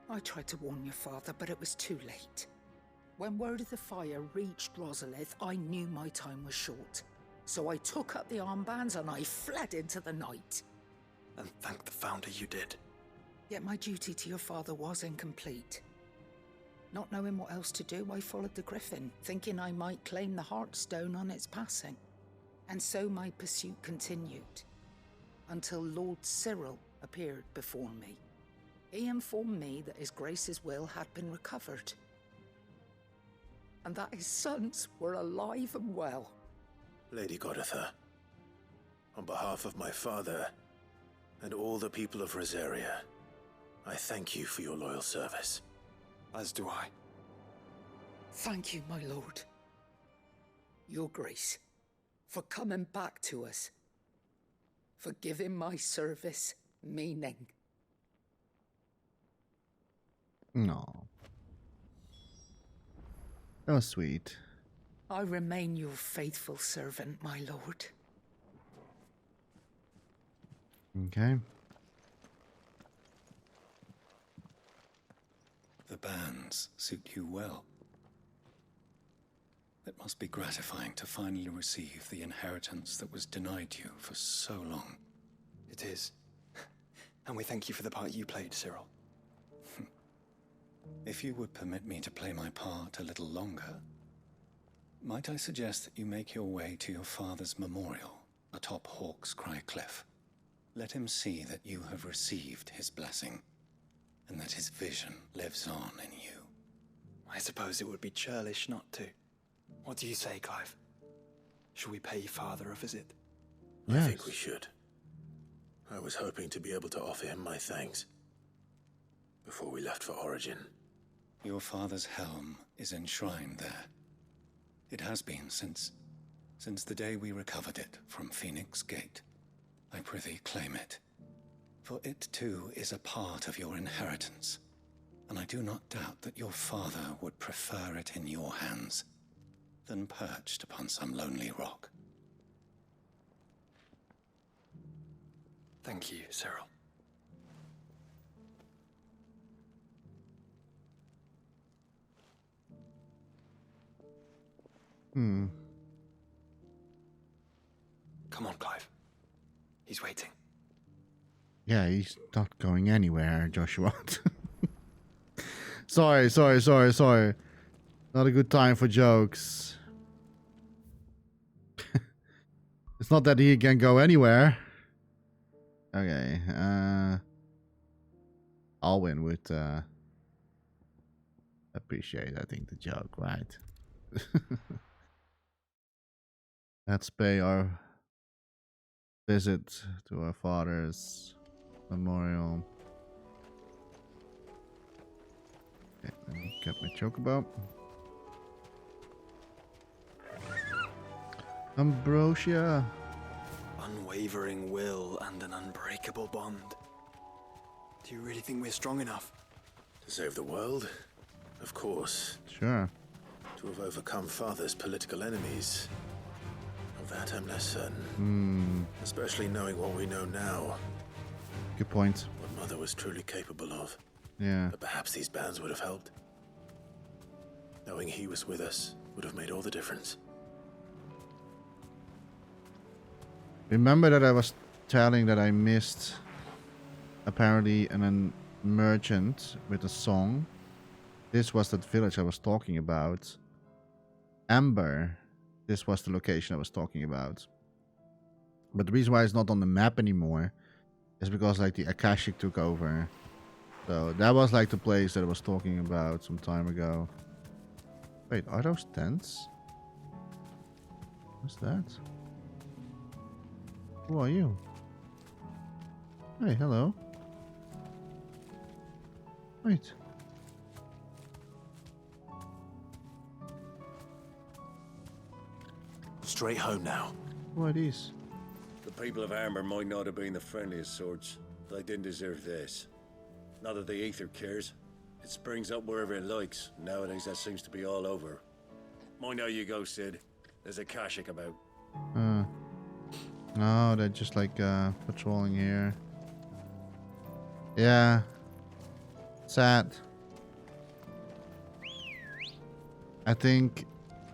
I tried to warn your father, but it was too late. When word of the fire reached Rosalith, I knew my time was short. So I took up the armbands and I fled into the night. And thank the Founder you did. Yet my duty to your father was incomplete. Not knowing what else to do, I followed the Griffin, thinking I might claim the Heartstone on its passing. And so my pursuit continued, until Lord Cyril appeared before me. He informed me that His Grace's will had been recovered, and that his sons were alive and well. Lady Goditha, on behalf of my father and all the people of Rosaria, I thank you for your loyal service. As do I. Thank you, my lord. Your Grace, for coming back to us, for giving my service meaning. No. That was sweet. I remain your faithful servant, my lord. Okay. The bands suit you well. It must be gratifying to finally receive the inheritance that was denied you for so long. It is. And we thank you for the part you played, Cyril. If you would permit me to play my part a little longer, might I suggest that you make your way to your father's memorial atop Hawk's Cry Cliff? Let him see that you have received his blessing, and that his vision lives on in you. I suppose it would be churlish not to. What do you say, Clive? Should we pay Father a visit? I think we should. I was hoping to be able to offer him my thanks before we left for Origin. Your father's helm is enshrined there. It has been since the day we recovered it from Phoenix Gate. I prithee claim it, for it too is a part of your inheritance, and I do not doubt that your father would prefer it in your hands than perched upon some lonely rock. Thank you, Cyril. Come on, Clive. He's waiting. Yeah, he's not going anywhere, Joshua. Sorry. Not a good time for jokes. It's not that he can go anywhere. Okay, Alwyn would appreciate, I think, the joke, right? Let's pay our visit to our father's memorial. Okay, let me get my chocobo. Ambrosia. Unwavering will and an unbreakable bond. Do you really think we're strong enough? To save the world? Of course. Sure. To have overcome Father's political enemies? Of that I'm less certain. Especially knowing what we know now. Good point. What Mother was truly capable of. Yeah. But perhaps these bands would have helped. Knowing he was with us would have made all the difference. Remember that I was telling that I missed apparently a merchant with a song. This was that village I was talking about. Amber. This was the location I was talking about. But the reason why it's not on the map anymore is because like the Akashic took over. So that was like the place that I was talking about some time ago. Wait, are those tents? What's that? Who are you? Hey, hello. Wait. Straight home now. Who are these? The people of Amber might not have been the friendliest sorts, but they didn't deserve this. Not that the Aether cares. It springs up wherever it likes. Nowadays that seems to be all over. Mind how you go, Sid. There's a Akashic about. No, they're just like patrolling here. Yeah. Sad. I think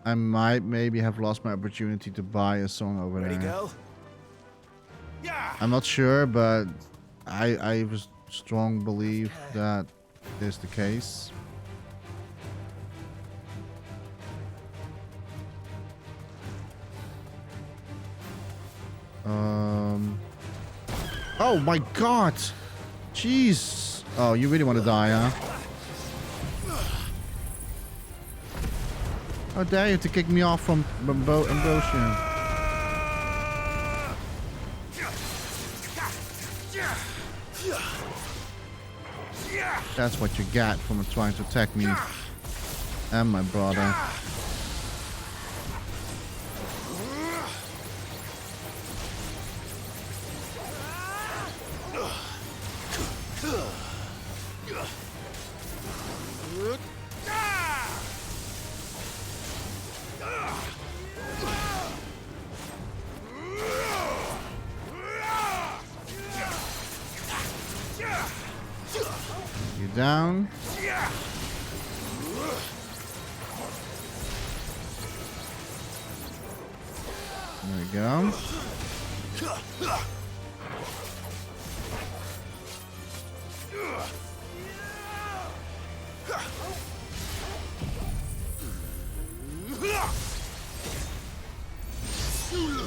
I might maybe have lost my opportunity to buy a song over there. Ready, go? I'm not sure, but I have a strong belief that is the case. Oh my god! Jeez! Oh, you really want to die, huh? How dare you to kick me off from Ambrosia? That's what you get from trying to attack me and my brother. You down. There we go.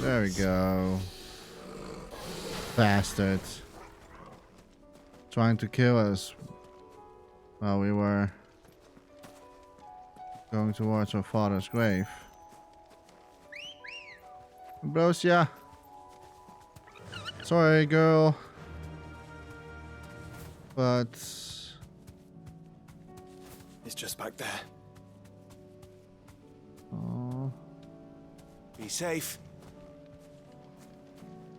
There we go. Bastard. Trying to kill us while we were going towards our father's grave. Ambrosia. Sorry, girl. But It's just back there. oh, Be safe.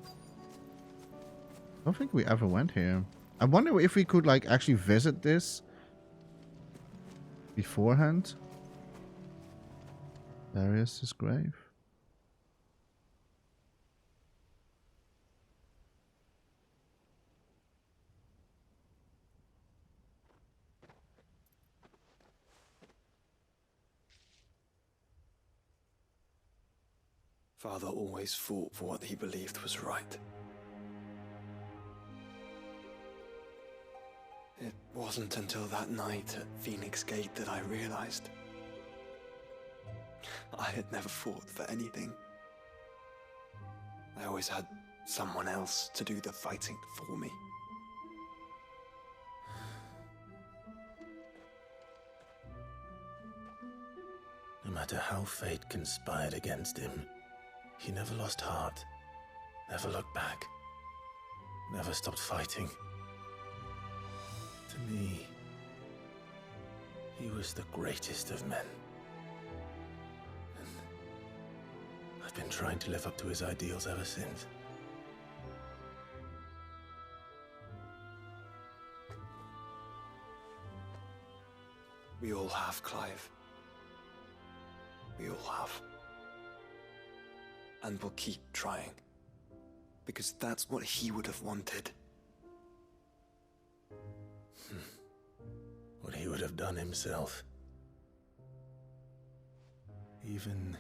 I don't think we ever went here. I wonder if we could like actually visit this beforehand. There is his grave. Father always fought for what he believed was right. It wasn't until that night at Phoenix Gate that I realized I had never fought for anything. I always had someone else to do the fighting for me. No matter how fate conspired against him, He never lost heart, never looked back, never stopped fighting. To me, he was the greatest of men. And I've been trying to live up to his ideals ever since. We all have, Clive. We all have. And we'll keep trying. Because that's what he would have wanted. What he would have done himself. Even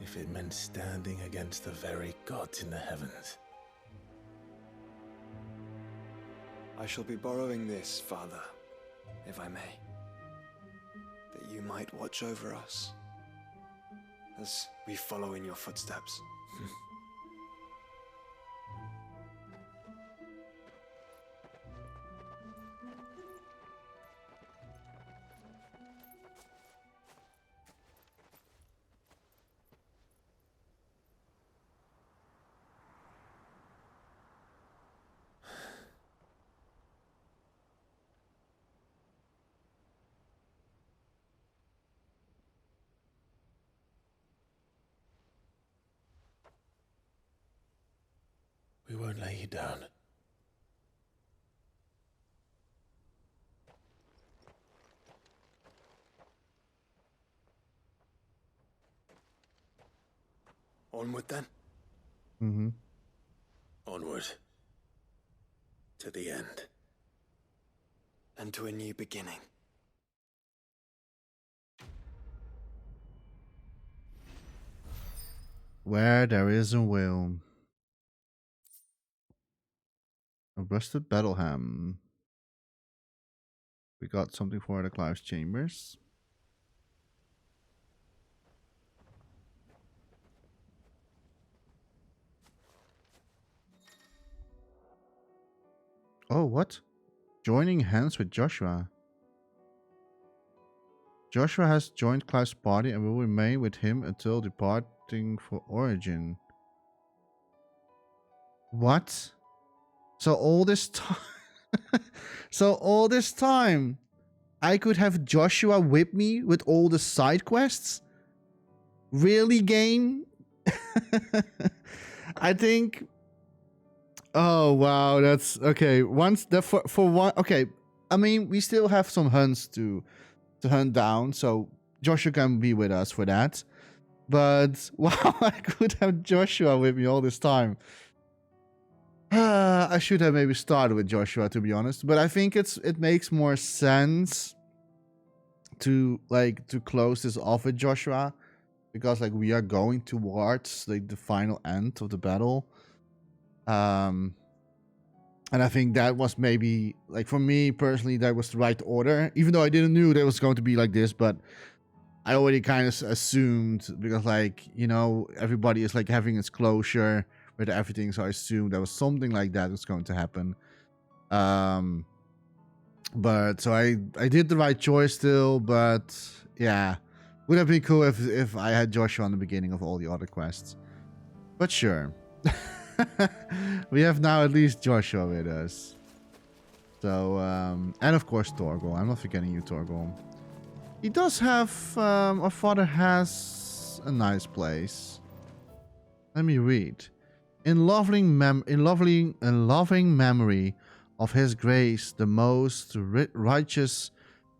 if it meant standing against the very gods in the heavens. I shall be borrowing this, Father, if I may. That you might watch over us as we follow in your footsteps. We won't lay you down. Onward then. Mm-hmm. Onward. To the end. And to a new beginning. Where there is a will. A rusted battle ham. We got something for the Clive's chambers. Oh, what? Joining hands with Joshua. Joshua has joined Clive's party and will remain with him until departing for Origin. What? So all this time... So all this time, I could have Joshua whip me with all the side quests? Really, game? I think... Oh, wow, that's... Okay, once the... For one... Okay, I mean, we still have some hunts to hunt down, so Joshua can be with us for that. But, wow, I could have Joshua with me all this time. I should have maybe started with Joshua, to be honest. But I think it makes more sense to close this off with Joshua, because like we are going towards like the final end of the battle. And I think that was maybe like for me personally that was the right order, even though I didn't knew that it was going to be like this, but I already kind of assumed, because like, you know, everybody is like having its closure with everything, so I assumed there was something like that was going to happen. But so I did the right choice still, but yeah, would have been cool if I had Joshua on the beginning of all the other quests. But sure. We have now at least Joshua with us. So and of course Torgal. I'm not forgetting you, Torgal. He does have our father has a nice place. Let me read. In loving memory of his grace, the most righteous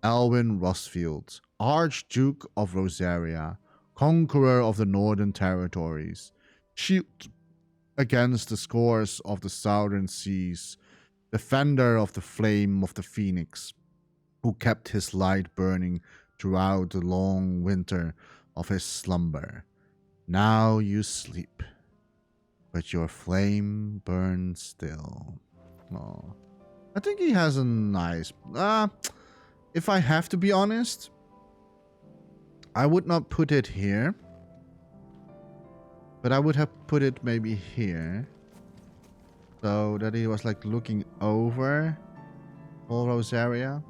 Elwin Rosfield, Archduke of Rosaria, conqueror of the Northern Territories, shield against the scores of the southern seas, defender of the flame of the phoenix, who kept his light burning throughout the long winter of his slumber. Now you sleep, but your flame burns still. Oh, I think he has a nice... if I have to be honest, I would not put it here. But I would have put it maybe here. So that he was like looking over all Rosaria.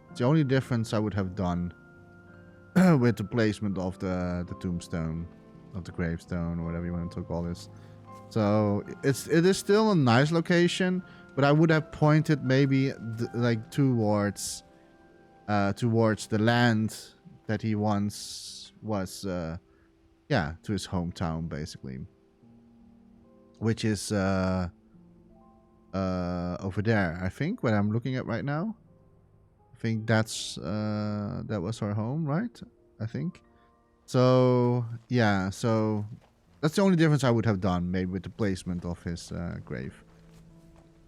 It's the only difference I would have done with the placement of the tombstone. of the gravestone, or whatever you want to call this. So it is still a nice location, but I would have pointed maybe like towards the land that he once was, yeah, to his hometown basically, which is over there. I think what I'm looking at right now. I think that's that was our home, right? I think. So yeah, so that's the only difference I would have done, maybe with the placement of his grave.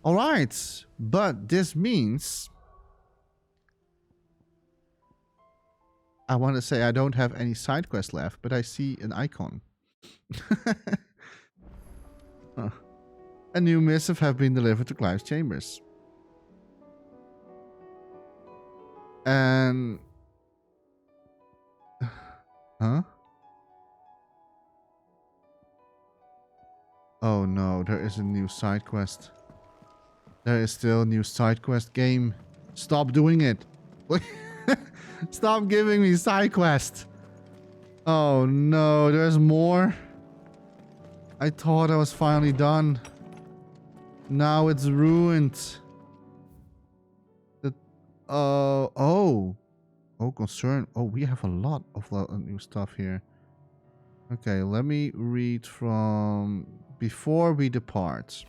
All right, but this means I want to say I don't have any side quests left, but I see an icon. Huh. A new missive have been delivered to Clive's chambers. And huh? Oh no, there is a new side quest. There is still a new side quest game. Stop doing it. Stop giving me side quest. Oh no, there's more. I thought I was finally done. Now it's ruined. Oh, concern. Oh, we have a lot of new stuff here. Okay, let me read from Before We Depart.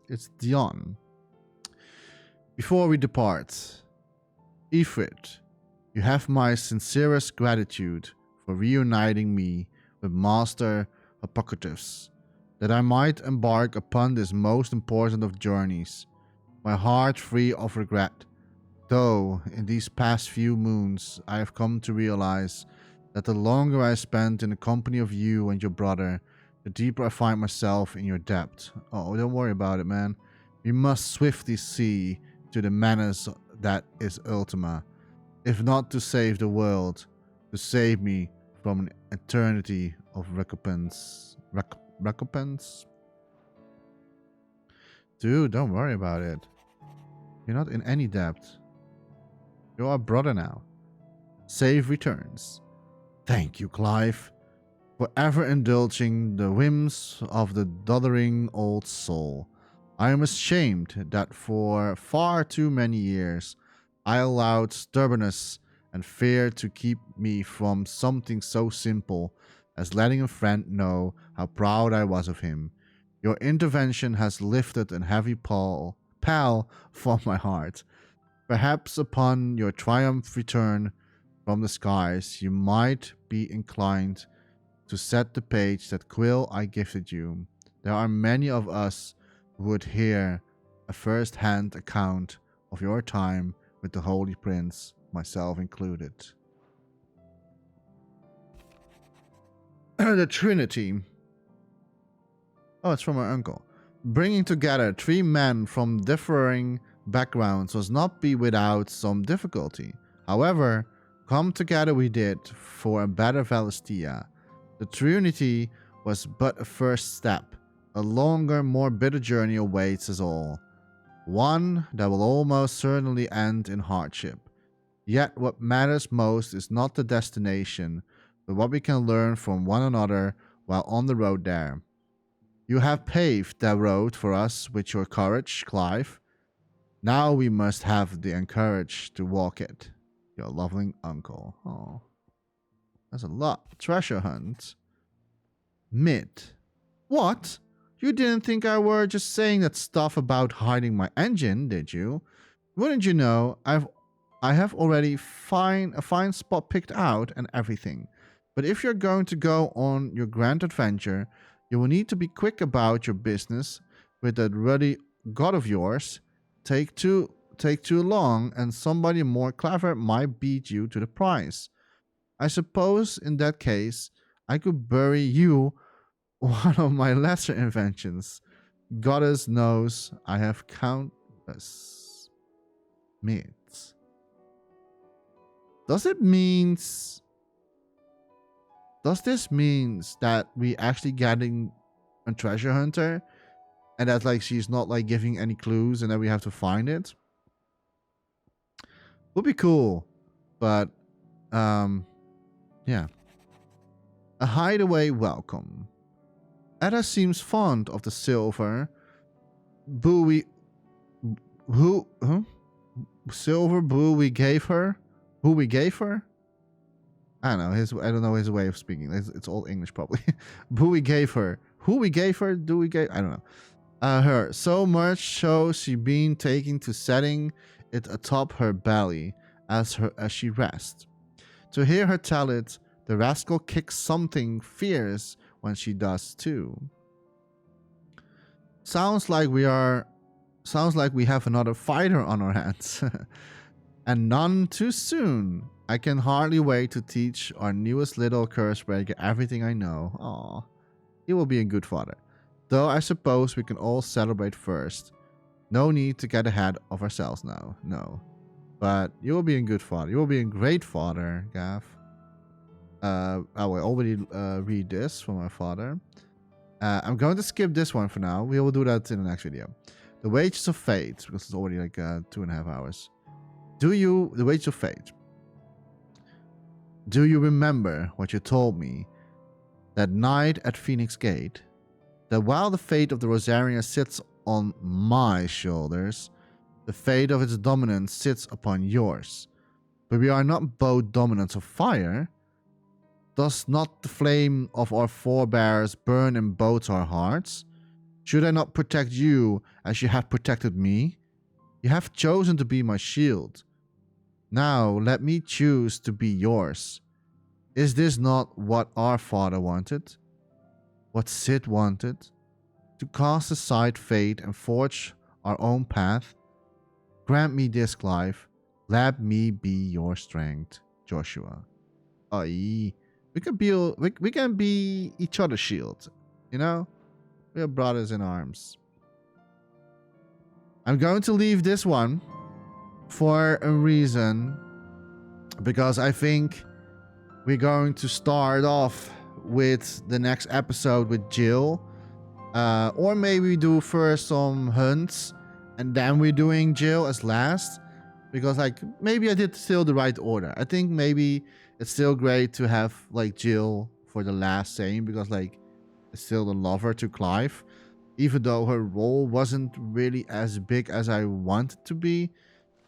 It's Dion. Before we depart, Ifrit, you have my sincerest gratitude for reuniting me with Master Hippocrates, that I might embark upon this most important of journeys, my heart free of regret. Though, in these past few moons, I have come to realize that the longer I spend in the company of you and your brother, the deeper I find myself in your debt. Oh, don't worry about it, man. We must swiftly see to the menace that is Ultima, if not to save the world, to save me from an eternity of recompense. Recompense? Dude, don't worry about it. You're not in any debt. You're our brother now. Safe returns. Thank you, Clive, for ever indulging the whims of the doddering old soul. I am ashamed that for far too many years I allowed stubbornness and fear to keep me from something so simple as letting a friend know how proud I was of him. Your intervention has lifted a heavy pall from my heart. Perhaps upon your triumph return from the skies, you might be inclined to set the page that quill I gifted you. There are many of us who would hear a first-hand account of your time with the Holy Prince, myself included. The Trinity. Oh, it's from our uncle. Bringing together three men from differing backgrounds was not be without some difficulty. However, come together we did for a better Valistia. The Trinity was but a first step. A longer, more bitter journey awaits us all. One that will almost certainly end in hardship. Yet what matters most is not the destination, but what we can learn from one another while on the road there. You have paved that road for us with your courage, Clive. Now we must have the courage to walk it. Your loving uncle. Oh, that's a lot. Treasure hunt. Mid. What? You didn't think I were just saying that stuff about hiding my engine, did you? Wouldn't you know, I have already a fine spot picked out and everything. But if you're going to go on your grand adventure, you will need to be quick about your business with that ruddy god of yours. Take too long and somebody more clever might beat you to the prize. I suppose in that case, I could bury you one of my lesser inventions. Goddess knows I have countless myths. Does this means that we actually getting a treasure hunter and that like she's not like giving any clues and then we have to find it? Would be cool, but yeah. A hideaway welcome. Ada seems fond of the silver Bowie silver boo we gave her. Who we gave her? I don't know. I don't know his way of speaking. It's all English probably. Boo we gave her. Who we gave her? Do we gave? I don't know. Her so much so she been taking to setting it atop her belly as she rests. To hear her tell it, the rascal kicks something fierce when she does too. Sounds like we have another fighter on our hands. And none too soon. I can hardly wait to teach our newest little curse breaker everything I know. Aw, he will be a good father. Though I suppose we can all celebrate first. No need to get ahead of ourselves now. No. But you will be a good father. You will be a great father, Gav. I will already read this from my father. I'm going to skip this one for now. We will do that in the next video. The Wages of Fate, because it's already like 2.5 hours. The Wages of Fate. Do you remember what you told me that night at Phoenix Gate? That while the fate of the Rosaria sits on my shoulders, the fate of its dominance sits upon yours. But we are not both dominants of fire. Does not the flame of our forebears burn in both our hearts? Should I not protect you as you have protected me? You have chosen to be my shield. Now let me choose to be yours. Is this not what our father wanted? What Sid wanted? To cast aside fate and forge our own path? Grant me this, Clive. Let me be your strength, Joshua. Aye. We can be each other's shield, you know? We are brothers in arms. I'm going to leave this one for a reason, because I think we're going to start off with the next episode with Jill, or maybe do first some hunts and then we're doing Jill as last, because like maybe I did still the right order. I think maybe it's still great to have like Jill for the last scene, because like it's still the lover to Clive, even though her role wasn't really as big as I wanted to be.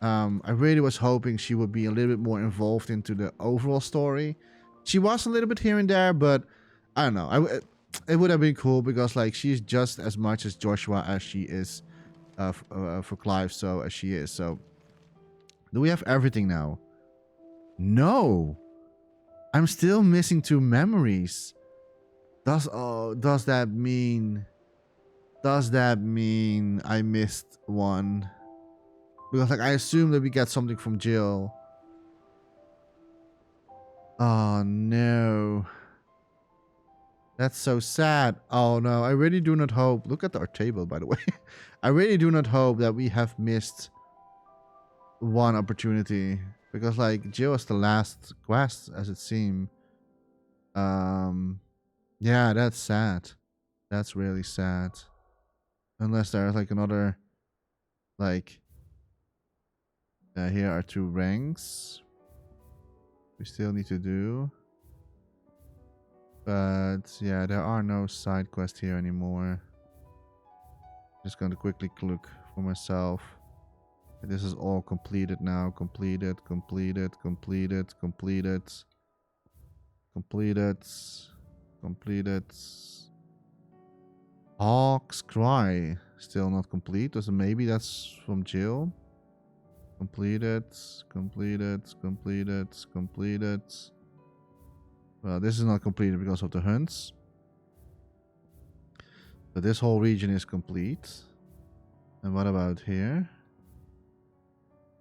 I really was hoping she would be a little bit more involved into the overall story. She was a little bit here and there, but I don't know. It would have been cool, because like she's just as much as Joshua as she is for Clive, so as she is. So do we have everything now? No, I'm still missing 2 memories. Does that mean I missed one? Because like I assume that we get something from Jill. Oh no. That's so sad. Oh no, I really do not hope. Look at our table, by the way. I really do not hope that we have missed one opportunity, because like Jill is the last quest, as it seems. Yeah, that's sad. That's really sad. Unless there's like another, like, here are 2 ranks we still need to do. But yeah, there are no side quests here anymore. Just going to quickly look for myself. This is all completed now. Completed. Hawk's Cry. Still not complete. So maybe that's from Jill. Completed. Well, this is not completed because of the hunts. But this whole region is complete. And what about here?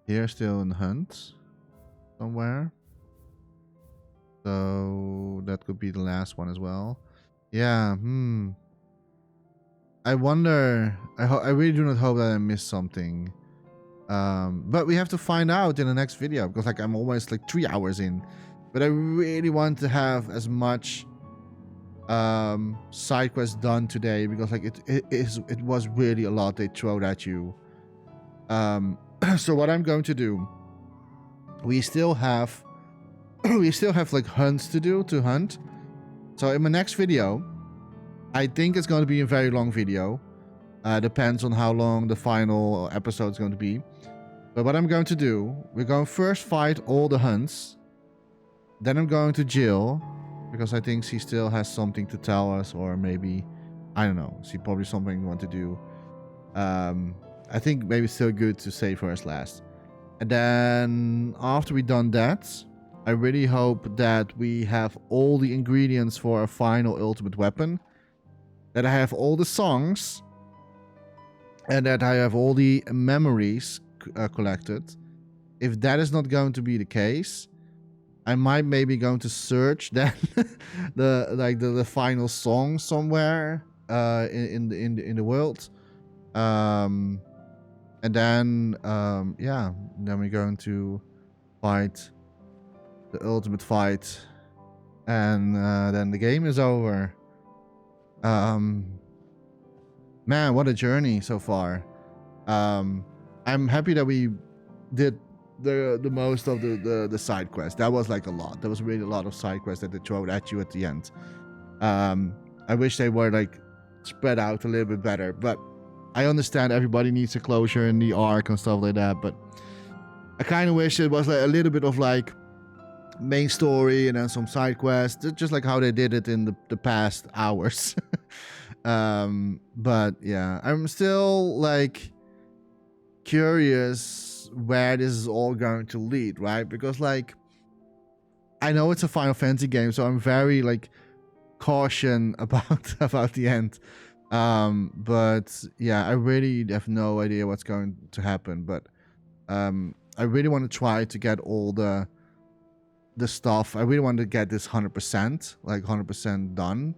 Here still in hunt somewhere. So that could be the last one as well. Yeah, I wonder. I really do not hope that I missed something. But we have to find out in the next video, because like I'm almost like 3 hours in. But I really want to have as much side quests done today, because like it was really a lot they throw at you. So what I'm going to do, we still have like hunts to do, to hunt. So in my next video, I think it's going to be a very long video. Depends on how long the final episode is going to be. But what I'm going to do, we're going to first fight all the hunts. Then I'm going to Jill, because I think she still has something to tell us, or maybe, I don't know, she probably something we want to do. I think maybe it's still good to save her as last. And then after we've done that, I really hope that we have all the ingredients for a final ultimate weapon. That I have all the songs. And that I have all the memories collected. If that is not going to be the case, I might maybe going to search then the final song somewhere in the world. And then yeah, then we're going to fight the ultimate fight, and then the game is over. Man, what a journey so far. I'm happy that we did the most of the side quest. That was like a lot. There was really a lot of side quests that they throw at you at the end. I wish they were like spread out a little bit better, but I understand everybody needs a closure in the arc and stuff like that, but I kind of wish it was like a little bit of like main story and then some side quests, just like how they did it in the past hours. But yeah, I'm still like curious where this is all going to lead, right? Because like I know it's a Final Fantasy game, so I'm very like caution about the end. But yeah, I really have no idea what's going to happen, but I really want to try to get all the stuff. I really want to get this 100%, like 100% done.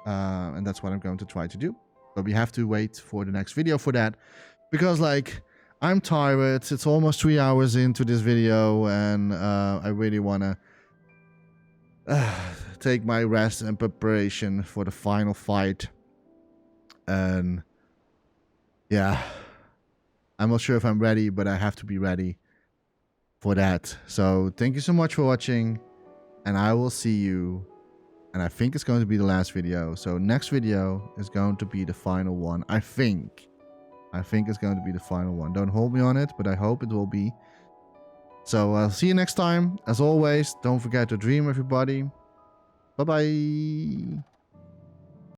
And that's what I'm going to try to do. But we have to wait for the next video for that, because like I'm tired. It's almost 3 hours into this video, and I really want to take my rest and preparation for the final fight. And yeah, I'm not sure if I'm ready, but I have to be ready for that. So thank you so much for watching, and I will see you. And I think it's going to be the last video. So next video is going to be the final one. I think it's going to be the final one. Don't hold me on it, but I hope it will be. So I'll see you next time. As always, don't forget to dream, everybody. Bye-bye.